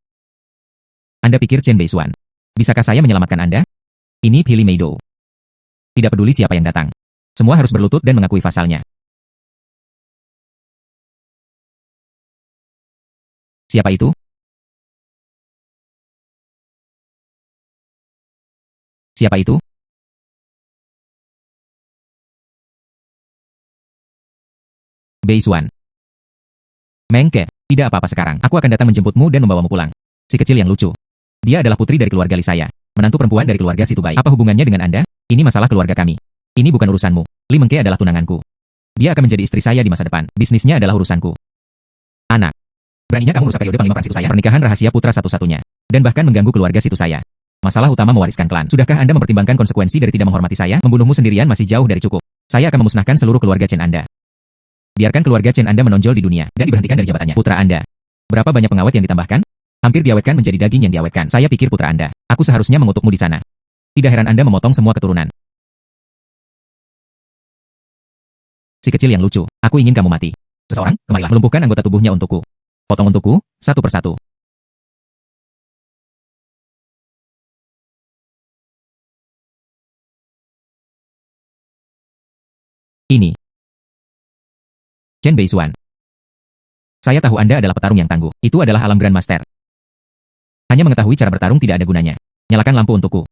Anda pikir Chen Beisuan? Bisakah saya menyelamatkan Anda? Ini Pili Meido. Tidak peduli siapa yang datang. Semua harus berlutut dan mengakui vasalnya. Siapa itu? Siapa itu? Beisuan. Mengke, tidak apa-apa sekarang. Aku akan datang menjemputmu dan membawamu pulang. Si kecil yang lucu. Dia adalah putri dari keluarga Li saya. Menantu perempuan dari keluarga situ baik. Apa hubungannya dengan Anda? Ini masalah keluarga kami. Ini bukan urusanmu. Li Mengke adalah tunanganku. Dia akan menjadi istri saya di masa depan. Bisnisnya adalah urusanku. Anak. Beraninya kamu merusak periode panglima perang situ saya? Pernikahan rahasia putra satu-satunya. dan bahkan mengganggu keluarga situ saya. Masalah utama mewariskan klan. Sudahkah Anda mempertimbangkan konsekuensi dari tidak menghormati saya? Membunuhmu sendirian masih jauh dari cukup. Saya akan memusnahkan seluruh keluarga Chen Anda. Biarkan keluarga Chen Anda menonjol di dunia dan diberhentikan dari jabatannya. Putra Anda. Berapa banyak pengawet yang ditambahkan? Hampir diawetkan menjadi daging yang diawetkan. Saya pikir putra Anda. Aku seharusnya mengutukmu di sana. Tidak heran Anda memotong semua keturunan. Si kecil yang lucu, aku ingin kamu mati. Seseorang, kemarilah, melumpuhkan anggota tubuhnya untukku. Potong untukku, satu persatu. Ini. Chen Beisuan. Saya tahu Anda adalah petarung yang tangguh. Itu adalah alam Grandmaster. Hanya mengetahui cara bertarung tidak ada gunanya. Nyalakan lampu untukku.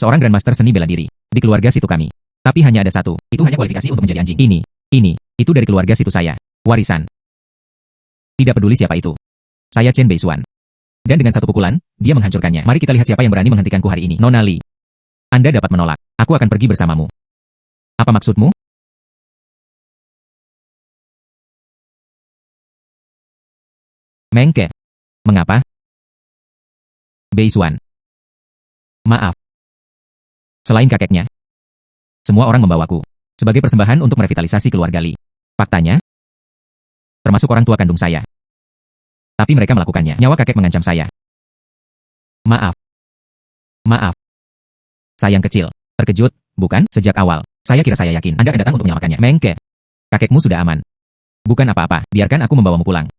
Seorang Grandmaster seni bela diri. Di keluarga situ kami. Tapi hanya ada satu. Itu hanya kualifikasi untuk menjadi anjing. Ini. Itu dari keluarga situ saya. Warisan. Tidak peduli siapa itu. Saya Chen Beisuan. Dan dengan satu pukulan, dia menghancurkannya. Mari kita lihat siapa yang berani menghentikanku hari ini. Nona Li. Anda dapat menolak. Aku akan pergi bersamamu. Apa maksudmu? Mengke. Mengapa? Beisuan. Maaf. Selain kakeknya, semua orang membawaku sebagai persembahan untuk merevitalisasi keluarga Li. Faktanya, termasuk orang tua kandung saya. Tapi mereka melakukannya. Nyawa kakek mengancam saya. Maaf. Maaf. Sayang kecil. Terkejut, bukan? Sejak awal, saya kira saya yakin Anda akan datang untuk menyelamatkannya. Mengke. Kakekmu sudah aman. Bukan apa-apa, biarkan aku membawamu pulang.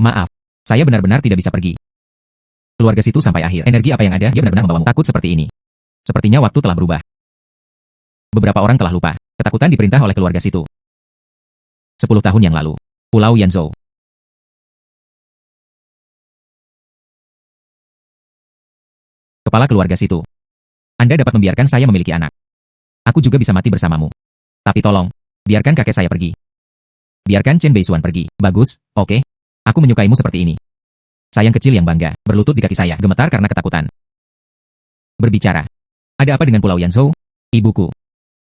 Maaf. Saya benar-benar tidak bisa pergi. Keluarga situ sampai akhir. Energi apa yang ada, dia benar-benar membawamu. Takut seperti ini. Sepertinya waktu telah berubah. Beberapa orang telah lupa. Ketakutan diperintah oleh keluarga situ. 10 tahun yang lalu. Pulau Yanzhou. Kepala keluarga situ. Anda dapat membiarkan saya memiliki anak. Aku juga bisa mati bersamamu. Tapi tolong, biarkan kakek saya pergi. Biarkan Chen Beisuan pergi. Bagus, oke. Aku menyukaimu seperti ini. Sayang kecil yang bangga, berlutut di kaki saya, gemetar karena ketakutan. Berbicara. Ada apa dengan Pulau Yanzhou? Ibuku.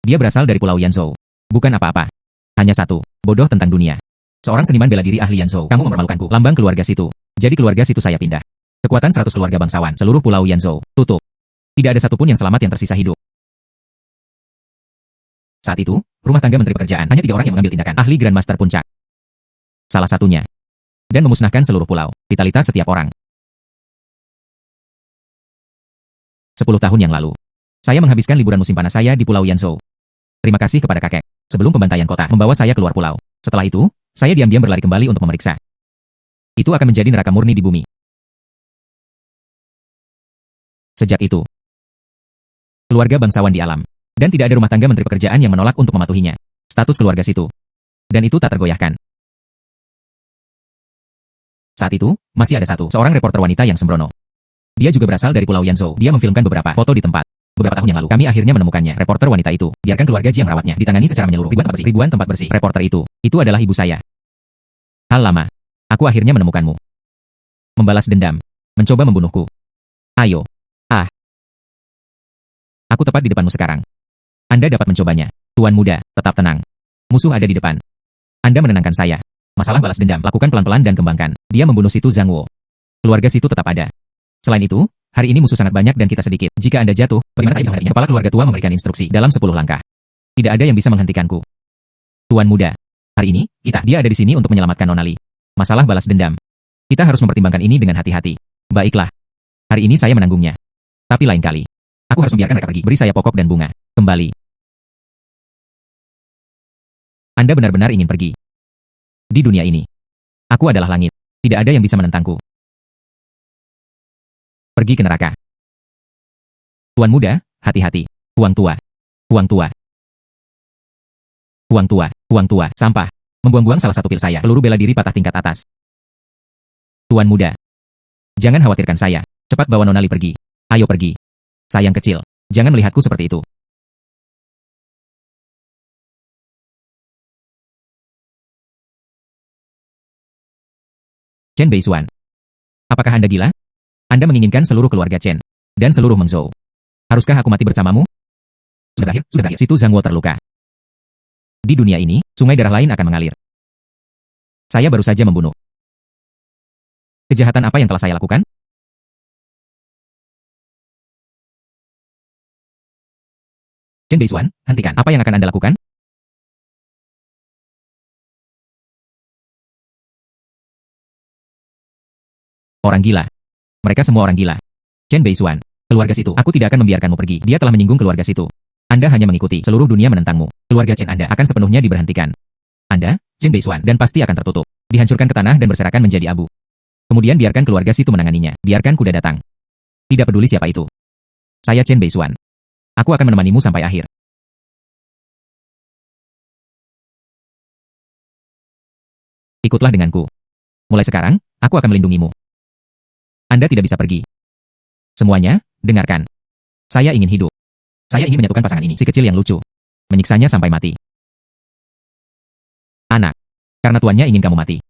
Dia berasal dari Pulau Yanzhou. Bukan apa-apa. Hanya satu, bodoh tentang dunia. Seorang seniman bela diri ahli Yanzhou. Kamu mempermalukanku. Lambang keluarga situ. Jadi keluarga situ saya pindah. Kekuatan 100 keluarga bangsawan, seluruh Pulau Yanzhou, tutup. Tidak ada satupun yang selamat yang tersisa hidup. Saat itu, rumah tangga Menteri Pekerjaan, hanya 3 orang yang mengambil tindakan. Ahli Grandmaster Puncak. Salah satunya. Dan memusnahkan seluruh pulau. Vitalitas setiap orang. 10 tahun yang lalu. Saya menghabiskan liburan musim panas saya di Pulau Yanzhou. Terima kasih kepada kakek. Sebelum pembantaian kota membawa saya keluar pulau. Setelah itu, saya diam-diam berlari kembali untuk memeriksa. Itu akan menjadi neraka murni di bumi. Sejak itu, keluarga bangsawan di alam, dan tidak ada rumah tangga Menteri Pekerjaan yang menolak untuk mematuhinya. Status keluarga situ. Dan itu tak tergoyahkan. Saat itu, masih ada seorang reporter wanita yang sembrono. Dia juga berasal dari Pulau Yanzhou. Dia memfilmkan beberapa foto di tempat. Beberapa tahun yang lalu, kami akhirnya menemukannya. Reporter wanita itu, biarkan keluarga Jiang merawatnya, ditangani secara menyeluruh. Ribuan tempat bersih. Reporter itu adalah ibu saya. Hal lama. Aku akhirnya menemukanmu. Membalas dendam. Mencoba membunuhku. Ayo. Aku tepat di depanmu sekarang. Anda dapat mencobanya. Tuan muda, tetap tenang. Musuh ada di depan. Anda menenangkan saya. Masalah balas dendam, lakukan pelan-pelan dan kembangkan. Dia membunuh situ Zhang Wo. Keluarga situ tetap ada. Selain itu, hari ini musuh sangat banyak dan kita sedikit. Jika Anda jatuh, bagaimana saya bisa menghadapinya? Kepala keluarga tua memberikan instruksi dalam 10 langkah. Tidak ada yang bisa menghentikanku. Tuan muda, hari ini, dia ada di sini untuk menyelamatkan Nona Li. Masalah balas dendam. Kita harus mempertimbangkan ini dengan hati-hati. Baiklah. Hari ini saya menanggungnya. Tapi lain kali. Aku harus membiarkan mereka pergi. Beri saya pokok dan bunga. Kembali. Anda benar-benar ingin pergi. Di dunia ini. Aku adalah langit. Tidak ada yang bisa menentangku. Pergi ke neraka. Tuan muda, hati-hati. Huang tua. Huang tua. Huang tua. Huang tua. Sampah. Membuang-buang salah satu pil saya. Peluru bela diri patah tingkat atas. Tuan muda. Jangan khawatirkan saya. Cepat bawa Nona Li pergi. Ayo pergi. Sayang kecil, jangan melihatku seperti itu. Chen Beisuan. Apakah Anda gila? Anda menginginkan seluruh keluarga Chen dan seluruh Mengzhou. Haruskah aku mati bersamamu? Sudah berakhir. Situ Zhang Wo terluka. Di dunia ini, sungai darah lain akan mengalir. Saya baru saja membunuh. Kejahatan apa yang telah saya lakukan? Chen Beisuan, hentikan. Apa yang akan Anda lakukan? Orang gila. Mereka semua orang gila. Chen Beisuan, keluarga situ. Aku tidak akan membiarkanmu pergi. Dia telah menyinggung keluarga situ. Anda hanya mengikuti. Seluruh dunia menentangmu. Keluarga Chen Anda akan sepenuhnya diberhentikan. Anda, Chen Beisuan, dan pasti akan tertutup. Dihancurkan ke tanah dan berserakan menjadi abu. Kemudian biarkan keluarga situ menanganinya. Biarkan kuda datang. Tidak peduli siapa itu. Saya Chen Beisuan. Aku akan menemanimu sampai akhir. Ikutlah denganku. Mulai sekarang, aku akan melindungimu. Anda tidak bisa pergi. Semuanya, dengarkan. Saya ingin hidup. Saya ingin menyatukan pasangan ini, si kecil yang lucu. Menyiksanya sampai mati. Anak. Karena tuannya ingin kamu mati.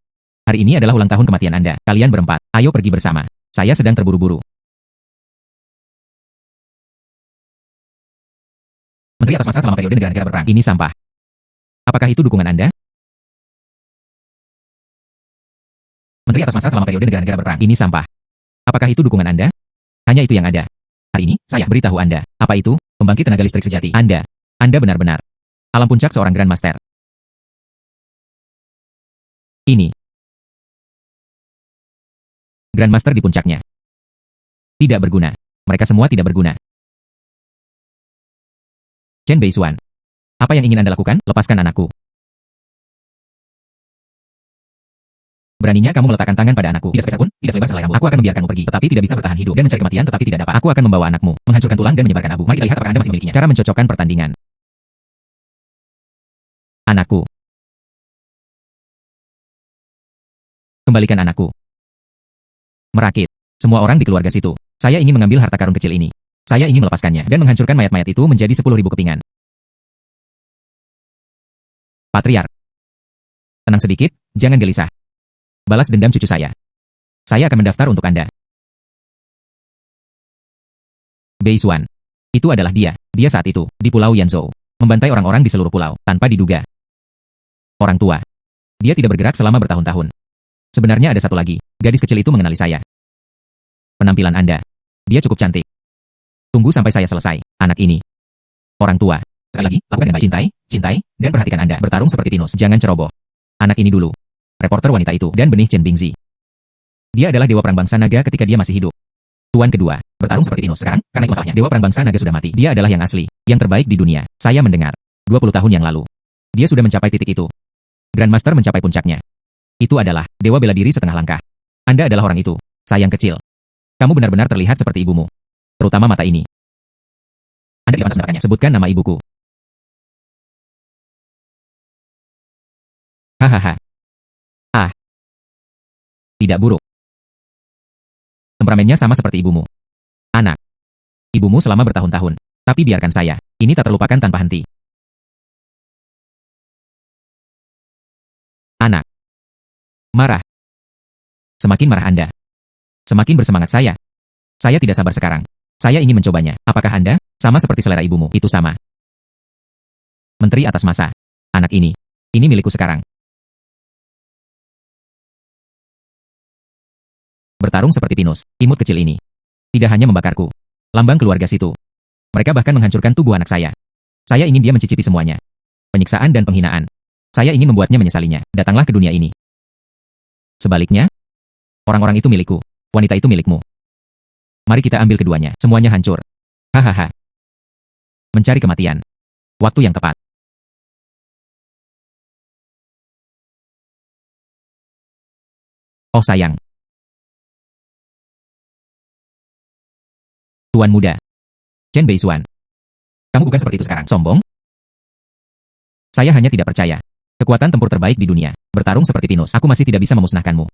Hari ini adalah ulang tahun kematian Anda. Kalian berempat, ayo pergi bersama. Saya sedang terburu-buru. Menteri atas masa selama periode negara-negara berperang. Ini sampah. Apakah itu dukungan Anda? Menteri atas masa selama periode negara-negara berperang. Ini sampah. Apakah itu dukungan Anda? Hanya itu yang ada. Hari ini, saya beritahu Anda. Apa itu? Pembangkit tenaga listrik sejati. Anda benar-benar alam puncak seorang Grandmaster. Ini Grandmaster di puncaknya. Tidak berguna. Mereka semua tidak berguna. Chen Beisuan. Apa yang ingin Anda lakukan? Lepaskan anakku. Beraninya kamu meletakkan tangan pada anakku. Tidak sepeser pun, tidak selebar selai rambut. Aku akan membiarkanmu pergi, tetapi tidak bisa bertahan hidup dan mencari kematian tetapi tidak dapat. Aku akan membawa anakmu, menghancurkan tulang dan menyebarkan abu. Mari kita lihat apakah Anda masih memilikinya. Cara mencocokkan pertandingan. Anakku. Kembalikan anakku. Merakit. Semua orang di keluarga situ. Saya ingin mengambil harta karun kecil ini. Saya ingin melepaskannya dan menghancurkan mayat-mayat itu menjadi 10.000 kepingan. Patriark. Tenang sedikit, jangan gelisah. Balas dendam cucu saya. Saya akan mendaftar untuk Anda. Beisuan. Itu adalah dia. Dia saat itu, di Pulau Yanzhou. Membantai orang-orang di seluruh pulau, tanpa diduga. Orang tua. Dia tidak bergerak selama bertahun-tahun. Sebenarnya ada satu lagi. Gadis kecil itu mengenali saya. Penampilan Anda. Dia cukup cantik. Tunggu sampai saya selesai. Anak ini. Orang tua. Sekali lagi, lakukan dengan baik. Cintai, dan perhatikan Anda. Bertarung seperti pinus. Jangan ceroboh. Anak ini dulu. Reporter wanita itu dan benih Chen Bingzi. Dia adalah dewa perang bangsa naga ketika dia masih hidup. Tuan kedua, bertarung seperti pinus. Sekarang, karena itu masalahnya, dewa perang bangsa naga sudah mati. Dia adalah yang asli, yang terbaik di dunia. Saya mendengar. 20 tahun yang lalu. Dia sudah mencapai titik itu. Grandmaster mencapai puncaknya. Itu adalah dewa bela diri setengah langkah. Anda adalah orang itu. Sayang kecil. Kamu benar-benar terlihat seperti ibumu. Terutama mata ini. Anda tidak pantas mendapatkannya. Sebutkan nama ibuku. Hahaha. Ah. Tidak buruk. Temperamennya sama seperti ibumu. Anak. Ibumu selama bertahun-tahun. Tapi biarkan saya. Ini tak terlupakan tanpa henti. Anak. Marah. Semakin marah Anda. Semakin bersemangat saya. Saya tidak sabar sekarang. Saya ingin mencobanya. Apakah Anda sama seperti selera ibumu? Itu sama. Menteri atas masa. Anak ini. Ini milikku sekarang. Bertarung seperti pinus, imut kecil ini. Tidak hanya membakarku. Lambang keluarga situ. Mereka bahkan menghancurkan tubuh anak saya. Saya ingin dia mencicipi semuanya. Penyiksaan dan penghinaan. Saya ingin membuatnya menyesalinya. Datanglah ke dunia ini. Sebaliknya, orang-orang itu milikku. Wanita itu milikmu. Mari kita ambil keduanya. Semuanya hancur. Hahaha. Mencari kematian. Waktu yang tepat. Oh sayang. Tuan muda. Chen Beisuan. Kamu bukan seperti itu sekarang. Sombong? Saya hanya tidak percaya. Kekuatan tempur terbaik di dunia. Bertarung seperti pinus. Aku masih tidak bisa memusnahkanmu.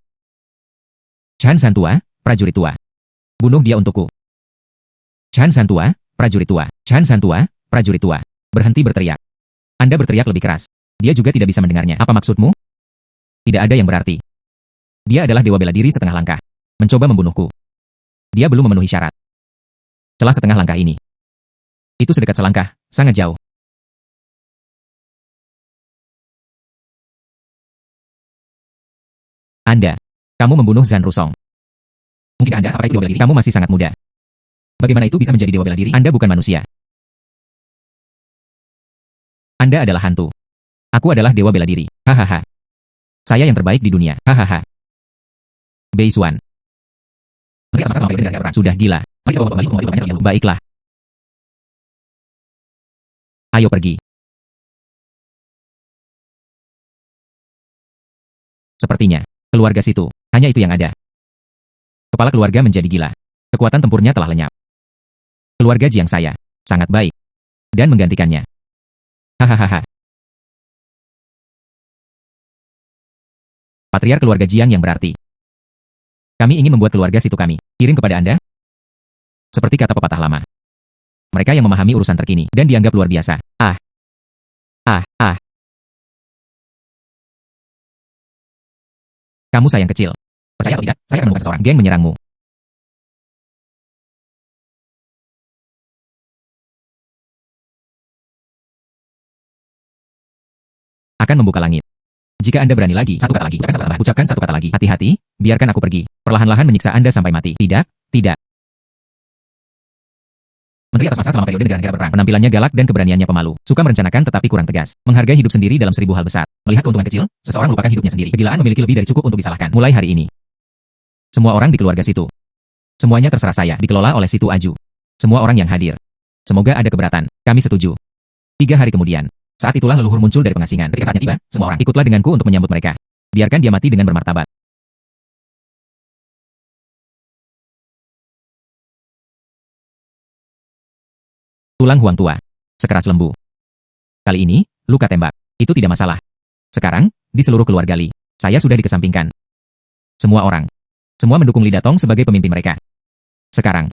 Chan San tua, prajurit tua. Bunuh dia untukku. Chan San tua, prajurit tua. Chan San tua, prajurit tua. Berhenti berteriak. Anda berteriak lebih keras. Dia juga tidak bisa mendengarnya. Apa maksudmu? Tidak ada yang berarti. Dia adalah dewa bela diri setengah langkah. Mencoba membunuhku. Dia belum memenuhi syarat. Celah setengah langkah ini. Itu sedekat selangkah, sangat jauh. Anda. Kamu membunuh Zhan Rusong. Mungkin Anda, apakah itu dewa bela diri? Kamu masih sangat muda. Bagaimana itu bisa menjadi dewa bela diri? Anda bukan manusia. Anda adalah hantu. Aku adalah dewa bela diri. Hahaha. Saya yang terbaik di dunia. Hahaha. Bei Xuan. Sudah gila. Baiklah. Ayo pergi. Sepertinya, keluarga situ, hanya itu yang ada. Kepala keluarga menjadi gila. Kekuatan tempurnya telah lenyap. Keluarga Jiang saya, sangat baik. Dan menggantikannya. Hahaha. Patriark keluarga Jiang yang berarti. Kami ingin membuat keluarga situ kami kirim kepada Anda. Seperti kata pepatah lama. Mereka yang memahami urusan terkini dan dianggap luar biasa. Kamu sayang kecil. Percaya atau tidak, saya akan menemukan seseorang. Geng menyerangmu. Akan membuka langit. Jika Anda berani lagi, satu kata lagi, ucapkan satu kata lagi. Hati-hati, biarkan aku pergi. Perlahan-lahan menyiksa Anda sampai mati. Tidak, tidak. Menteri atas masa selama periode negara-negara berperang. Penampilannya galak dan keberaniannya pemalu. Suka merencanakan tetapi kurang tegas. Menghargai hidup sendiri dalam 1000 hal besar. Melihat keuntungan kecil, seseorang melupakan hidupnya sendiri. Kegilaan memiliki lebih dari cukup untuk disalahkan. Mulai hari ini. Semua orang di keluarga situ. Semuanya terserah saya. Dikelola oleh Situ Aju. Semua orang yang hadir. Semoga ada keberatan. Kami setuju. 3 hari kemudian. Saat itulah leluhur muncul dari pengasingan. Ketika saatnya tiba, semua orang ikutlah denganku untuk menyambut mereka. Biarkan dia mati dengan bermartabat. Tulang Huang tua. Sekeras lembu. Kali ini, luka tembak. Itu tidak masalah. Sekarang, di seluruh keluarga Li, saya sudah dikesampingkan. Semua orang. Semua mendukung Li Datong sebagai pemimpin mereka. Sekarang,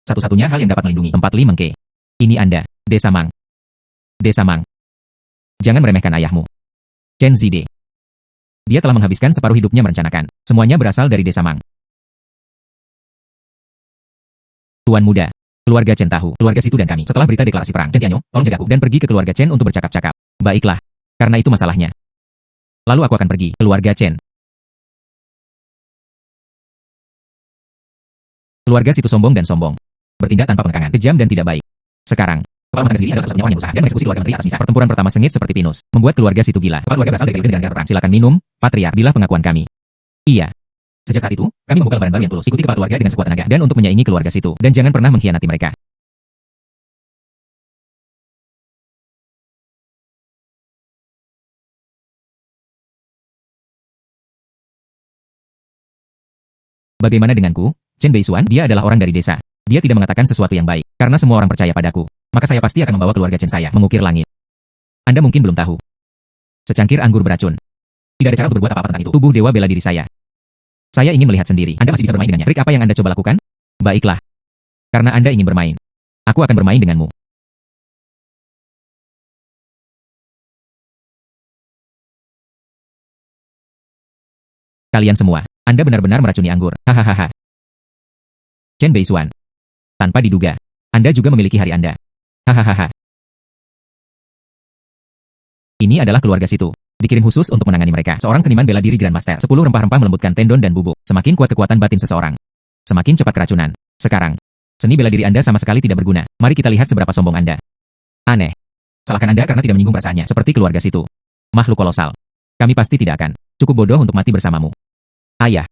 satu-satunya hal yang dapat melindungi tempat Li Mengke. Ini Anda, Desa Mang. Desa Mang. Jangan meremehkan ayahmu. Chen Zide. Dia telah menghabiskan separuh hidupnya merencanakan. Semuanya berasal dari Desa Mang. Tuan muda. Keluarga Chen tahu, keluarga Situ dan kami. Setelah berita deklarasi perang, Chen Tianyo, tolong jagaku dan pergi ke keluarga Chen untuk bercakap-cakap. Baiklah. Karena itu masalahnya. Lalu aku akan pergi, keluarga Chen. Keluarga Situ sombong dan sombong. Bertindak tanpa penekangan, kejam dan tidak baik. Sekarang, kepala rumah tangga sendiri adalah satu-satunya orang yang berusaha dan mengeksekusi keluarga menteri atas nisa. Pertempuran pertama sengit seperti pinus, membuat keluarga Situ gila. Kepala keluarga berasal dari periode negara perang. Silakan minum, Patriark, bila pengakuan kami. Iya. Sejak saat itu, kami membuka lembaran baru yang tulus. Ikuti kepala keluarga dengan sekuat tenaga dan untuk menyaingi keluarga Situ. Dan jangan pernah mengkhianati mereka. Bagaimana denganku, Chen Beisuan? Dia adalah orang dari desa. Dia tidak mengatakan sesuatu yang baik, karena semua orang percaya padaku. Maka saya pasti akan membawa keluarga Chen saya mengukir langit. Anda mungkin belum tahu. Secangkir anggur beracun. Tidak ada cara untuk berbuat apa-apa tentang itu. Tubuh dewa bela diri saya. Saya ingin melihat sendiri. Anda masih bisa bermain dengannya. Trik apa yang Anda coba lakukan? Baiklah. Karena Anda ingin bermain. Aku akan bermain denganmu. Kalian semua, Anda benar-benar meracuni anggur. Hahaha. Chen Beisuan. Tanpa diduga, Anda juga memiliki hari Anda. Hahaha. Ini adalah keluarga Situ. Dikirim khusus untuk menangani mereka. Seorang seniman bela diri Grandmaster. 10 rempah-rempah melembutkan tendon dan bubuk. Semakin kuat kekuatan batin seseorang, semakin cepat keracunan. Sekarang, seni bela diri Anda sama sekali tidak berguna. Mari kita lihat seberapa sombong Anda. Aneh. Salahkan Anda karena tidak menyinggung perasaannya. Seperti keluarga Situ. Makhluk kolosal. Kami pasti tidak akan cukup bodoh untuk mati bersamamu. Ayah.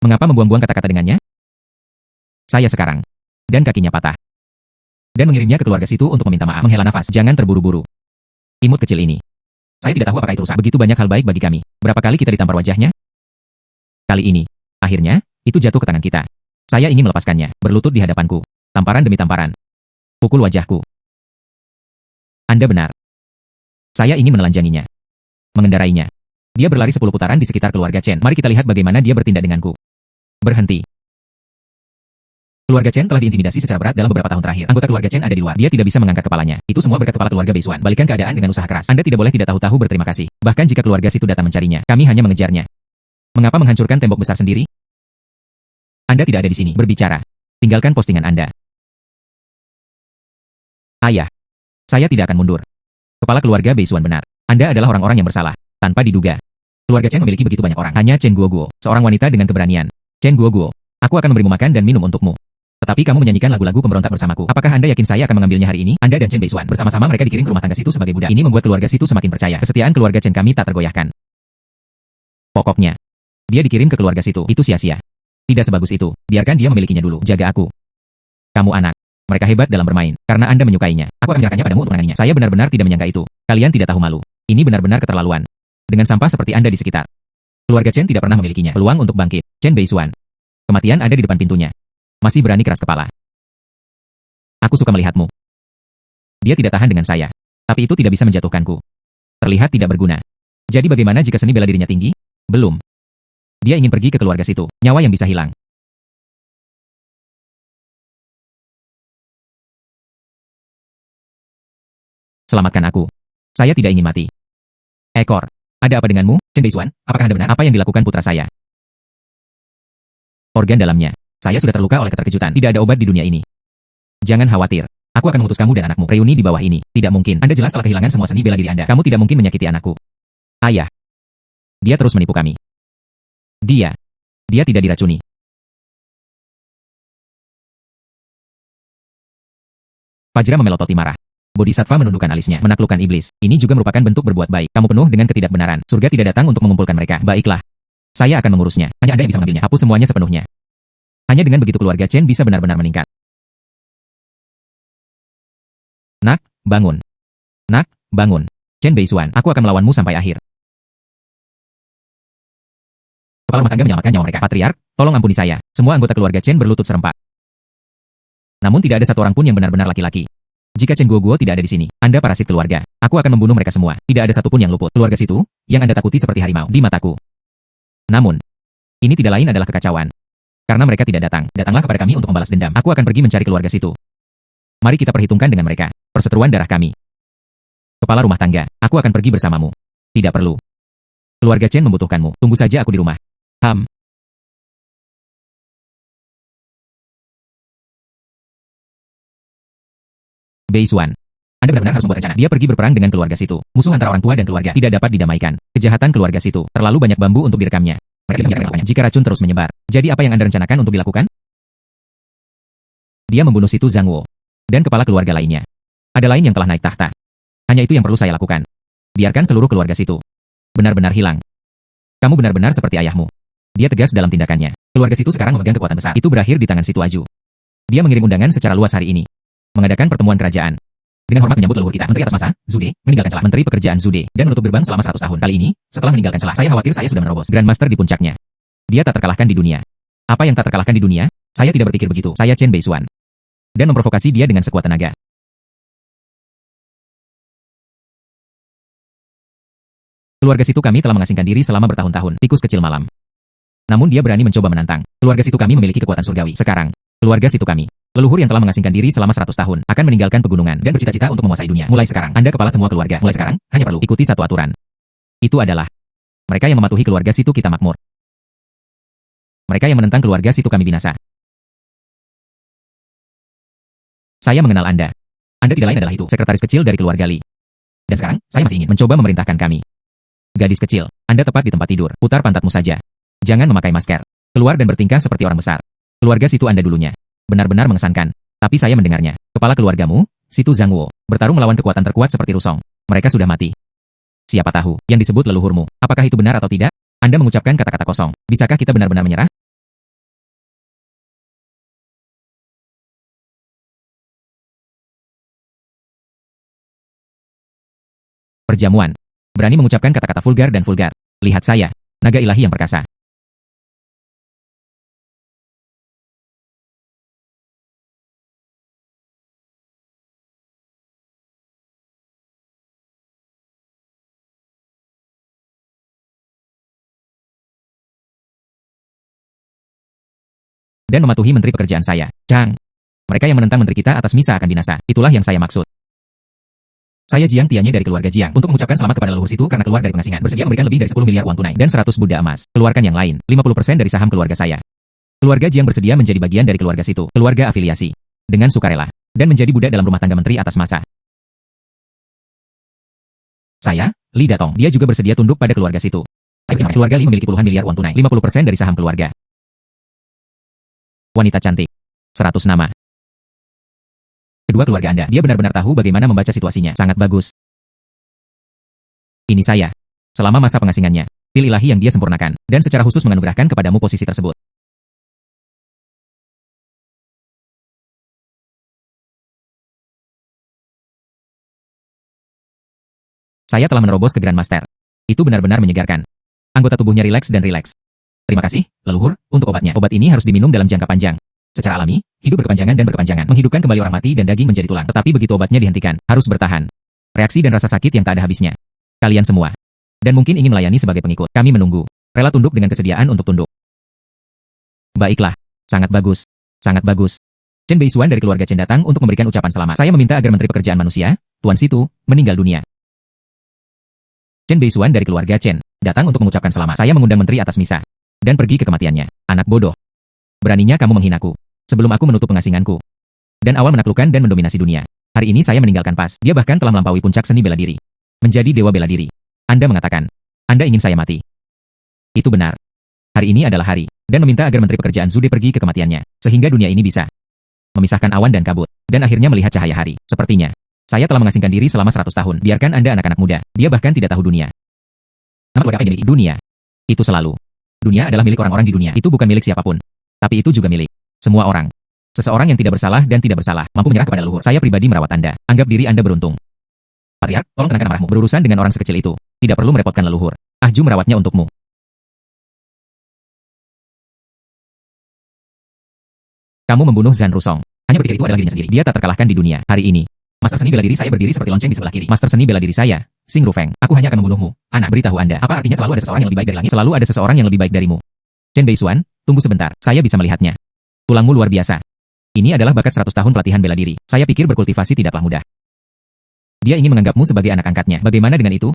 Mengapa membuang-buang kata-kata dengannya? Saya sekarang. Dan kakinya patah. Dan mengirimnya ke keluarga Situ untuk meminta maaf. Menghela nafas. Jangan terburu-buru. Imut kecil ini. Saya tidak tahu apakah itu rusak. Begitu banyak hal baik bagi kami. Berapa kali kita ditampar wajahnya? Kali ini. Akhirnya, itu jatuh ke tangan kita. Saya ingin melepaskannya. Berlutut di hadapanku. Tamparan demi tamparan. Pukul wajahku. Anda benar. Saya ingin menelanjanginya. Mengendarainya. Dia berlari 10 putaran di sekitar keluarga Chen. Mari kita lihat bagaimana dia bertindak denganku. Berhenti. Keluarga Chen telah diintimidasi secara berat dalam beberapa tahun terakhir. Anggota keluarga Chen ada di luar. Dia tidak bisa mengangkat kepalanya. Itu semua berkat kepala keluarga Beisuan. Balikan keadaan dengan usaha keras. Anda tidak boleh tidak tahu-tahu berterima kasih. Bahkan jika keluarga Situ datang mencarinya, kami hanya mengejarnya. Mengapa menghancurkan tembok besar sendiri? Anda tidak ada di sini. Berbicara. Tinggalkan postingan Anda. Ayah. Saya tidak akan mundur. Kepala keluarga Beisuan benar. Anda adalah orang-orang yang bersalah. Tanpa diduga. Keluarga Chen memiliki begitu banyak orang. Hanya Chen Guoguo, seorang wanita dengan keberanian. Chen Guoguo, aku akan memberimu makan dan minum untukmu. Tetapi kamu menyanyikan lagu-lagu pemberontak bersamaku. Apakah Anda yakin saya akan mengambilnya hari ini? Anda dan Chen Beisuan bersama-sama mereka dikirim ke rumah tangga situ sebagai budak. Ini membuat keluarga situ semakin percaya. Kesetiaan keluarga Chen kami tak tergoyahkan. Pokoknya, dia dikirim ke keluarga situ. Itu sia-sia. Tidak sebagus itu. Biarkan dia memilikinya dulu. Jaga aku. Kamu anak. Mereka hebat dalam bermain. Karena Anda menyukainya. Aku akan menyerahkannya padamu untuk menanganinya. Saya benar-benar tidak menyangka itu. Kalian tidak tahu malu. Ini benar-benar keterlaluan. Dengan sampah seperti Anda di sekitar. Keluarga Chen tidak pernah memilikinya. Peluang untuk bangkit. Chen Beisuan. Kematian ada di depan pintunya. Masih berani keras kepala. Aku suka melihatmu. Dia tidak tahan dengan saya. Tapi itu tidak bisa menjatuhkanku. Terlihat tidak berguna. Jadi bagaimana jika seni bela dirinya tinggi? Belum. Dia ingin pergi ke keluarga situ. Nyawa yang bisa hilang. Selamatkan aku. Saya tidak ingin mati. Ekor. Ada apa denganmu, Chen Beisuan? Apakah Anda benar? Apa yang dilakukan putra saya? Organ dalamnya. Saya sudah terluka oleh keterkejutan. Tidak ada obat di dunia ini. Jangan khawatir. Aku akan mengutus kamu dan anakmu. Reuni di bawah ini. Tidak mungkin. Anda jelas telah kehilangan semua seni bela diri Anda. Kamu tidak mungkin menyakiti anakku. Ayah. Dia terus menipu kami. Dia tidak diracuni. Fajra memelototi marah. Bodhisattva menundukkan alisnya, menaklukkan iblis. Ini juga merupakan bentuk berbuat baik. Kamu penuh dengan ketidakbenaran. Surga tidak datang untuk mengumpulkan mereka. Baiklah. Saya akan mengurusnya. Hanya Anda yang bisa mengambilnya. Hapus semuanya sepenuhnya. Hanya dengan begitu keluarga Chen bisa benar-benar meningkat. Nak, bangun. Nak, bangun. Chen Beisuan, aku akan melawanmu sampai akhir. Kepala rumah tangga menyelamatkan nyawa mereka. Patriark, tolong ampuni saya. Semua anggota keluarga Chen berlutut serempak. Namun tidak ada satu orang pun yang benar-benar laki-laki. Jika Chen Guoguo tidak ada di sini, Anda parasit keluarga. Aku akan membunuh mereka semua. Tidak ada satupun yang luput. Keluarga situ, yang Anda takuti seperti harimau di mataku. Namun, ini tidak lain adalah kekacauan. Karena mereka tidak datang. Datanglah kepada kami untuk membalas dendam. Aku akan pergi mencari keluarga situ. Mari kita perhitungkan dengan mereka. Perseteruan darah kami. Kepala rumah tangga, aku akan pergi bersamamu. Tidak perlu. Keluarga Chen membutuhkanmu. Tunggu saja aku di rumah. Beisuan. Anda benar-benar harus membuat rencana. Dia pergi berperang dengan keluarga situ. Musuh antara orang tua dan keluarga tidak dapat didamaikan. Kejahatan keluarga situ. Terlalu banyak bambu untuk direkamnya. Mereka bisa menyerahkan jika racun terus menyebar. Jadi apa yang Anda rencanakan untuk dilakukan? Dia membunuh situ Zhang Wo. Dan kepala keluarga lainnya. Ada lain yang telah naik tahta. Hanya itu yang perlu saya lakukan. Biarkan seluruh keluarga situ benar-benar hilang. Kamu benar-benar seperti ayahmu. Dia tegas dalam tindakannya. Keluarga situ sekarang memegang kekuatan besar. Itu berakhir di tangan Situ Aju. Dia mengirim undangan secara luas hari ini. Mengadakan pertemuan kerajaan. Dengan hormat menyambut leluhur kita. Menteri atas masa, Zude, meninggalkan celah. Menteri pekerjaan Zude, dan menutup gerbang selama 100 tahun. Kali ini, setelah meninggalkan celah, saya khawatir saya sudah menerobos Grandmaster di puncaknya. Dia tak terkalahkan di dunia. Apa yang tak terkalahkan di dunia? Saya tidak berpikir begitu. Saya Chen Beisuan. Dan memprovokasi dia dengan sekuat tenaga. Keluarga situ kami telah mengasingkan diri selama bertahun-tahun. Tikus kecil malam. Namun dia berani mencoba menantang. Keluarga situ kami memiliki kekuatan surgawi. Sekarang, keluarga situ kami, leluhur yang telah mengasingkan diri selama 100 tahun, akan meninggalkan pegunungan dan bercita-cita untuk menguasai dunia. Mulai sekarang, Anda kepala semua keluarga. Mulai sekarang, hanya perlu ikuti satu aturan. Itu adalah, mereka yang mematuhi keluarga situ kita makmur. Mereka yang menentang keluarga situ kami binasa. Saya mengenal Anda. Anda tidak lain adalah itu, sekretaris kecil dari keluarga Li. Dan sekarang, saya masih ingin mencoba memerintahkan kami. Gadis kecil, Anda tepat di tempat tidur. Putar pantatmu saja. Jangan memakai masker. Keluar dan bertingkah seperti orang besar. Keluarga situ Anda dulunya. Benar-benar mengesankan. Tapi saya mendengarnya. Kepala keluargamu, Situ Zhang Wo, bertarung melawan kekuatan terkuat seperti Rusong. Mereka sudah mati. Siapa tahu, yang disebut leluhurmu, apakah itu benar atau tidak? Anda mengucapkan kata-kata kosong. Bisakah kita benar-benar menyerah? Perjamuan. Berani mengucapkan kata-kata vulgar dan vulgar. Lihat saya, naga ilahi yang perkasa. Dan mematuhi menteri pekerjaan saya, Chang. Mereka yang menentang menteri kita atas misa akan binasa. Itulah yang saya maksud. Saya Jiang Tianye dari keluarga Jiang untuk mengucapkan selamat kepada leluhur situ karena keluar dari pengasingan. Bersedia memberikan lebih dari 10 miliar uang tunai dan 100 Buddha emas. Keluarkan yang lain, 50% dari saham keluarga saya. Keluarga Jiang bersedia menjadi bagian dari keluarga situ, keluarga afiliasi. Dengan sukarela. Dan menjadi budak dalam rumah tangga menteri atas masa. Saya, Li Datong, dia juga bersedia tunduk pada keluarga situ. Keluarga Li memiliki puluhan miliar uang tunai, 50% dari saham keluarga. Wanita cantik. 100 nama. Kedua keluarga Anda, dia benar-benar tahu bagaimana membaca situasinya. Sangat bagus. Ini saya. Selama masa pengasingannya, pil ilahi yang dia sempurnakan, dan secara khusus menganugerahkan kepadamu posisi tersebut. Saya telah menerobos ke Grandmaster. Itu benar-benar menyegarkan. Anggota tubuhnya rileks dan rileks. Terima kasih, leluhur, untuk obatnya. Obat ini harus diminum dalam jangka panjang. Secara alami, hidup berkepanjangan dan berkepanjangan, menghidupkan kembali orang mati dan daging menjadi tulang. Tetapi begitu obatnya dihentikan, harus bertahan. Reaksi dan rasa sakit yang tak ada habisnya. Kalian semua. Dan mungkin ingin melayani sebagai pengikut. Kami menunggu. Rela tunduk dengan kesediaan untuk tunduk. Baiklah. Sangat bagus. Sangat bagus. Chen Beisuan dari keluarga Chen datang untuk memberikan ucapan selamat. Saya meminta agar Menteri Pekerjaan Manusia, Tuan Situ, meninggal dunia. Chen Beisuan dari keluarga Chen datang untuk mengucapkan selamat. Saya mengundang menteri atas misa. Dan pergi ke kematiannya. Anak bodoh. Beraninya kamu menghinaku. Sebelum aku menutup pengasinganku. Dan awal menaklukkan dan mendominasi dunia. Hari ini saya meninggalkan Pas. Dia bahkan telah melampaui puncak seni bela diri. Menjadi dewa bela diri. Anda mengatakan, Anda ingin saya mati. Itu benar. Hari ini adalah hari. Dan meminta agar Menteri Pekerjaan Zude pergi ke kematiannya. Sehingga dunia ini bisa memisahkan awan dan kabut. Dan akhirnya melihat cahaya hari. Sepertinya. Saya telah mengasingkan diri selama 100 tahun. Biarkan Anda anak-anak muda. Dia bahkan tidak tahu dunia. Nama keluarga apa yang dimiliki? Dunia. Itu selalu. Dunia adalah milik orang-orang di dunia. Itu bukan milik siapapun. Tapi itu juga milik semua orang. Seseorang yang tidak bersalah dan tidak bersalah, mampu menyerah kepada leluhur. Saya pribadi merawat Anda. Anggap diri Anda beruntung. Patriark, tolong tenangkan amarahmu. Berurusan dengan orang sekecil itu. Tidak perlu merepotkan leluhur. Ahju merawatnya untukmu. Kamu membunuh Zhan Rusong. Hanya berpikir itu adalah dirinya sendiri. Dia tak terkalahkan di dunia. Hari ini, Master seni bela diri saya berdiri seperti lonceng di sebelah kiri. Master seni bela diri saya, Xing Rufeng. Aku hanya akan membunuhmu. Anak, beritahu Anda. Apa artinya selalu ada seseorang yang lebih baik dari langit? Selalu ada seseorang yang lebih baik darimu. Chen Beisuan, tunggu sebentar. Saya bisa melihatnya. Tulangmu luar biasa. Ini adalah bakat 100 tahun pelatihan bela diri. Saya pikir berkultivasi tidaklah mudah. Dia ingin menganggapmu sebagai anak angkatnya. Bagaimana dengan itu?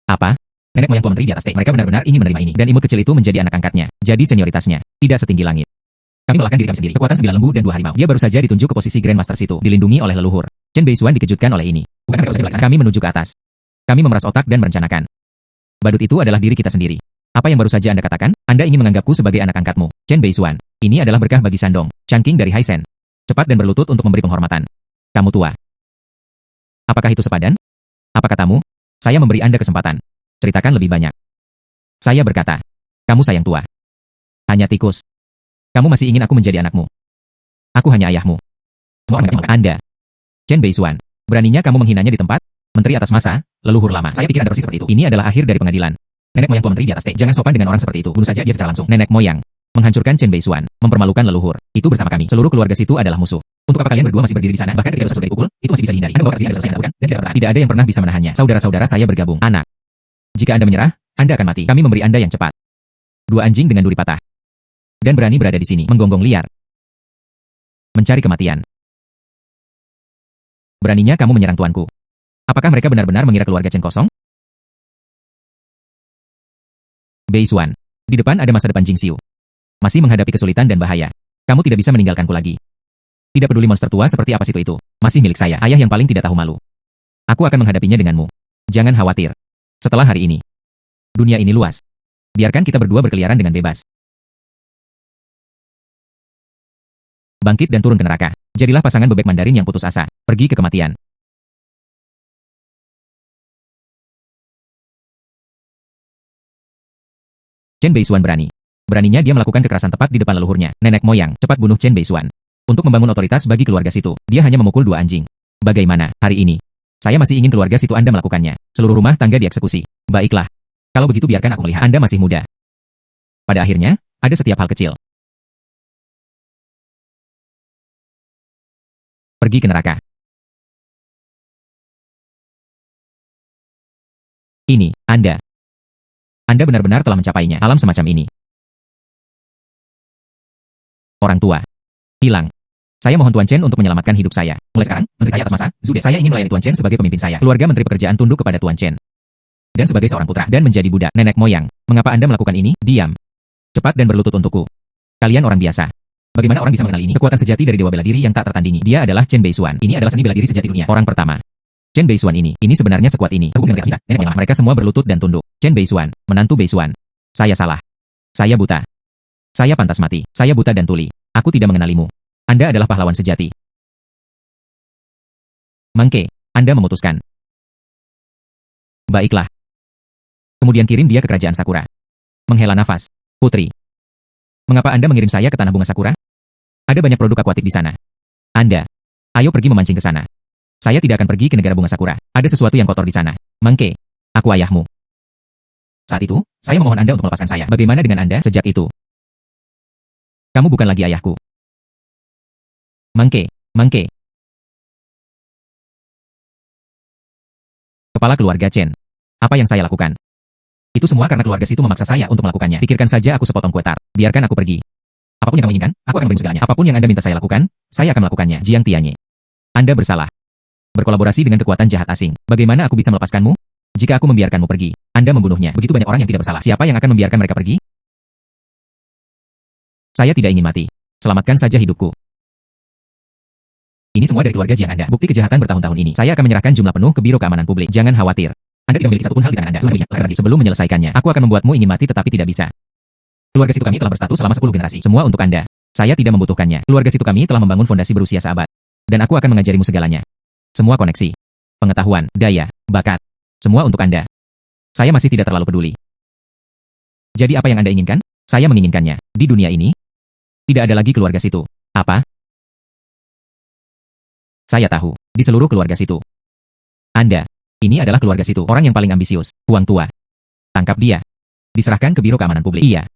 Apa? Nenek moyang Tuan Menteri di atas Mereka benar-benar ingin menerima ini. Dan imut kecil itu menjadi anak angkatnya. Jadi senioritasnya tidak setinggi langit. Kami melahkan diri kami sendiri. Kekuatan 9 lembu dan 2 harimau. Dia baru saja ditunjuk ke posisi Grandmaster situ. Dilindungi oleh leluhur. Chen Beisuan dikejutkan oleh ini. Bukan mereka usah dilaksanakan. Kami menuju ke atas. Kami memeras otak dan merencanakan. Badut itu adalah diri kita sendiri. Apa yang baru saja Anda katakan? Anda ingin menganggapku sebagai anak angkatmu. Chen Beisuan. Ini adalah berkah bagi Shandong. Changqing dari Haisen. Cepat dan berlutut untuk memberi penghormatan. Kamu tua. Apakah itu sepadan? Apa katamu? Saya memberi Anda kesempatan. Ceritakan lebih banyak. Saya berkata. Kamu sayang tua. Hanya tikus. Kamu masih ingin aku menjadi anakmu. Aku hanya ayahmu. Semua orang menganggap Anda. Chen Beisuan. Beraninya kamu menghinanya di tempat? Menteri atas masa, leluhur lama. Saya pikir Anda persis seperti itu. Ini adalah akhir dari pengadilan. Nenek moyang Tuan Menteri di atas Jangan sopan dengan orang seperti itu. Bunuh saja dia secara langsung. Nenek moyang. Menghancurkan Chen Beisuan. Mempermalukan leluhur. Itu bersama kami. Seluruh keluarga situ adalah musuh. Untuk apa kalian berdua masih berdiri di sana? Bahkan ketika dosa sudah dipukul, itu masih bisa dihindari. Anda membawa kesedihan dosa yang bukan? Dan tidak ada yang pernah bisa menahannya. Saudara-saudara saya bergabung. Anak. Jika Anda menyerah, Anda akan mati. Kami memberi Anda yang cepat. 2 anjing dengan duri patah. Dan berani berada di sini, menggonggong liar. Mencari kematian. Beraninya kamu menyerang tuanku. Apakah mereka benar-benar mengira keluarga Chen kosong? Beisuan. Di depan ada masa depan Jingxiu. Masih menghadapi kesulitan dan bahaya. Kamu tidak bisa meninggalkanku lagi. Tidak peduli monster tua seperti apa situ itu. Masih milik saya, ayah yang paling tidak tahu malu. Aku akan menghadapinya denganmu. Jangan khawatir. Setelah hari ini. Dunia ini luas. Biarkan kita berdua berkeliaran dengan bebas. Bangkit dan turun ke neraka. Jadilah pasangan bebek Mandarin yang putus asa. Pergi ke kematian. Chen Beisuan berani. Beraninya dia melakukan kekerasan tepat di depan leluhurnya. Nenek moyang, cepat bunuh Chen Beisuan. Untuk membangun otoritas bagi keluarga situ, dia hanya memukul 2 anjing. Bagaimana, hari ini? Saya masih ingin keluarga situ Anda melakukannya. Seluruh rumah tangga dieksekusi. Baiklah. Kalau begitu biarkan aku melihat Anda masih muda. Pada akhirnya, ada setiap hal kecil. Pergi ke neraka. Ini, Anda. Anda benar-benar telah mencapainya. Alam semacam ini. Orang tua. Hilang. Saya mohon Tuan Chen untuk menyelamatkan hidup saya. Mulai sekarang, menteri saya atas masa, Zude. Saya ingin melayani Tuan Chen sebagai pemimpin saya. Keluarga Menteri Pekerjaan tunduk kepada Tuan Chen. Dan sebagai seorang putra, dan menjadi budak. Nenek moyang. Mengapa Anda melakukan ini? Diam. Cepat dan berlutut untukku. Kalian orang biasa. Bagaimana orang bisa mengenali ini? Kekuatan sejati dari dewa bela diri yang tak tertandingi. Dia adalah Chen Beisuan. Ini adalah seni bela diri sejati dunia. Orang pertama. Chen Beisuan ini sebenarnya sekuat ini. Mereka semua berlutut dan tunduk. Chen Beisuan, menantu Beisuan. Saya salah. Saya buta. Saya pantas mati. Saya buta dan tuli. Aku tidak mengenalimu. Anda adalah pahlawan sejati. Mangke, Anda memutuskan. Baiklah. Kemudian kirim dia ke kerajaan Sakura. Menghela nafas. Putri. Mengapa Anda mengirim saya ke tanah bunga Sakura? Ada banyak produk akuatik di sana. Anda. Ayo pergi memancing ke sana. Saya tidak akan pergi ke negara bunga Sakura. Ada sesuatu yang kotor di sana. Mangke, aku ayahmu. Saat itu, saya memohon Anda untuk melepaskan saya. Bagaimana dengan Anda sejak itu? Kamu bukan lagi ayahku. Mangke, Mangke. Kepala keluarga Chen. Apa yang saya lakukan? Itu semua karena keluarga situ memaksa saya untuk melakukannya. Pikirkan saja aku sepotong kue tart. Biarkan aku pergi. Apapun yang kamu inginkan, aku akan beri segalanya. Apapun yang Anda minta saya lakukan, saya akan melakukannya. Jiang Tianye. Anda bersalah. Berkolaborasi dengan kekuatan jahat asing. Bagaimana aku bisa melepaskanmu? Jika aku membiarkanmu pergi, Anda membunuhnya. Begitu banyak orang yang tidak bersalah. Siapa yang akan membiarkan mereka pergi? Saya tidak ingin mati. Selamatkan saja hidupku. Ini semua dari keluarga Jiang Anda. Bukti kejahatan bertahun-tahun ini. Saya akan menyerahkan jumlah penuh ke Biro Keamanan Publik. Jangan khawatir. Anda tidak memiliki satupun hal di tangan Anda. Sebelum menyelesaikannya, aku akan membuatmu ingin mati tetapi tidak bisa. Keluarga situ kami telah berstatus selama 10 generasi. Semua untuk Anda. Saya tidak membutuhkannya. Keluarga situ kami telah membangun fondasi berusia seabad. Dan aku akan mengajarimu segalanya. Semua koneksi, pengetahuan, daya, bakat. Semua untuk Anda. Saya masih tidak terlalu peduli. Jadi apa yang Anda inginkan? Saya menginginkannya. Di dunia ini, tidak ada lagi keluarga situ. Apa? Saya tahu. Di seluruh keluarga situ. Anda. Ini adalah keluarga situ. Orang yang paling ambisius. Huang tua. Tangkap dia. Diserahkan ke Biro Keamanan Publik. Iya.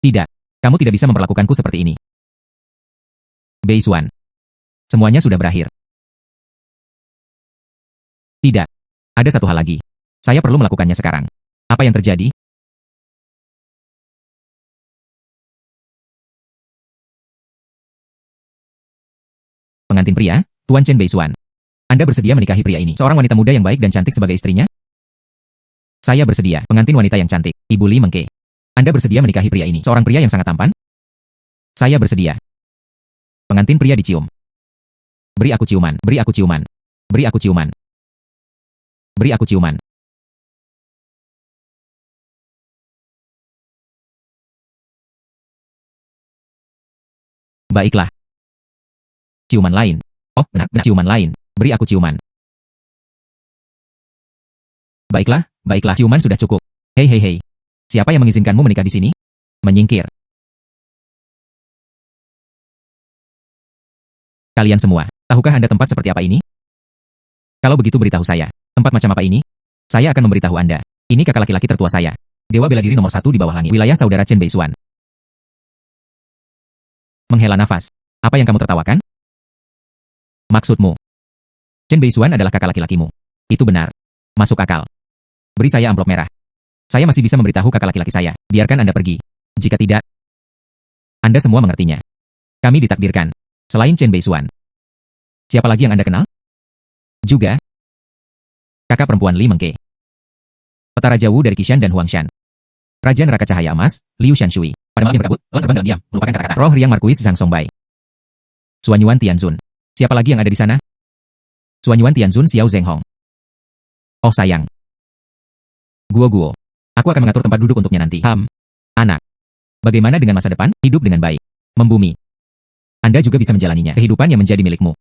Tidak. Kamu tidak bisa memperlakukanku seperti ini. Beisuan. Semuanya sudah berakhir. Tidak. Ada satu hal lagi. Saya perlu melakukannya sekarang. Apa yang terjadi? Pengantin pria, Tuan Chen Beisuan. Anda bersedia menikahi pria ini? Seorang wanita muda yang baik dan cantik sebagai istrinya? Saya bersedia. Pengantin wanita yang cantik, Ibu Li Mengke. Anda bersedia menikahi pria ini? Seorang pria yang sangat tampan? Saya bersedia. Pengantin pria dicium. Beri aku ciuman, beri aku ciuman. Beri aku ciuman. Beri aku ciuman. Baiklah. Ciuman lain. Oh, benar. Ciuman lain. Beri aku ciuman. Baiklah, baiklah. Ciuman sudah cukup. Hei, hei, hei. Siapa yang mengizinkanmu menikah di sini? Menyingkir. Kalian semua, tahukah Anda tempat seperti apa ini? Kalau begitu beritahu saya. Tempat macam apa ini? Saya akan memberitahu Anda. Ini kakak laki-laki tertua saya. Dewa bela diri nomor 1 di bawah langit. Wilayah saudara Chen Beisuan. Menghela nafas. Apa yang kamu tertawakan? Maksudmu? Chen Beisuan adalah kakak laki-lakimu. Itu benar. Masuk akal. Beri saya amplop merah. Saya masih bisa memberitahu kakak laki-laki saya. Biarkan Anda pergi. Jika tidak, Anda semua mengertinya. Kami ditakdirkan. Selain Chen Beisuan. Siapa lagi yang Anda kenal? Juga kakak perempuan Li Mengke. Petara Jawu dari Qishan dan Huangshan. Raja Neraka Cahaya Emas, Liu Shanshui. Pada malam yang berkabut, telah terbang dalam diam, melupakan kata-kata. Roh Riang Markuis Zhang Songbei. Suanyuan Tianzun. Siapa lagi yang ada di sana? Suanyuan Tianzun Xiao Zhenghong. Oh sayang. Guo. Aku akan mengatur tempat duduk untuknya nanti. Anak. Bagaimana dengan masa depan? Hidup dengan baik. Membumi. Anda juga bisa menjalaninya. Kehidupan yang menjadi milikmu.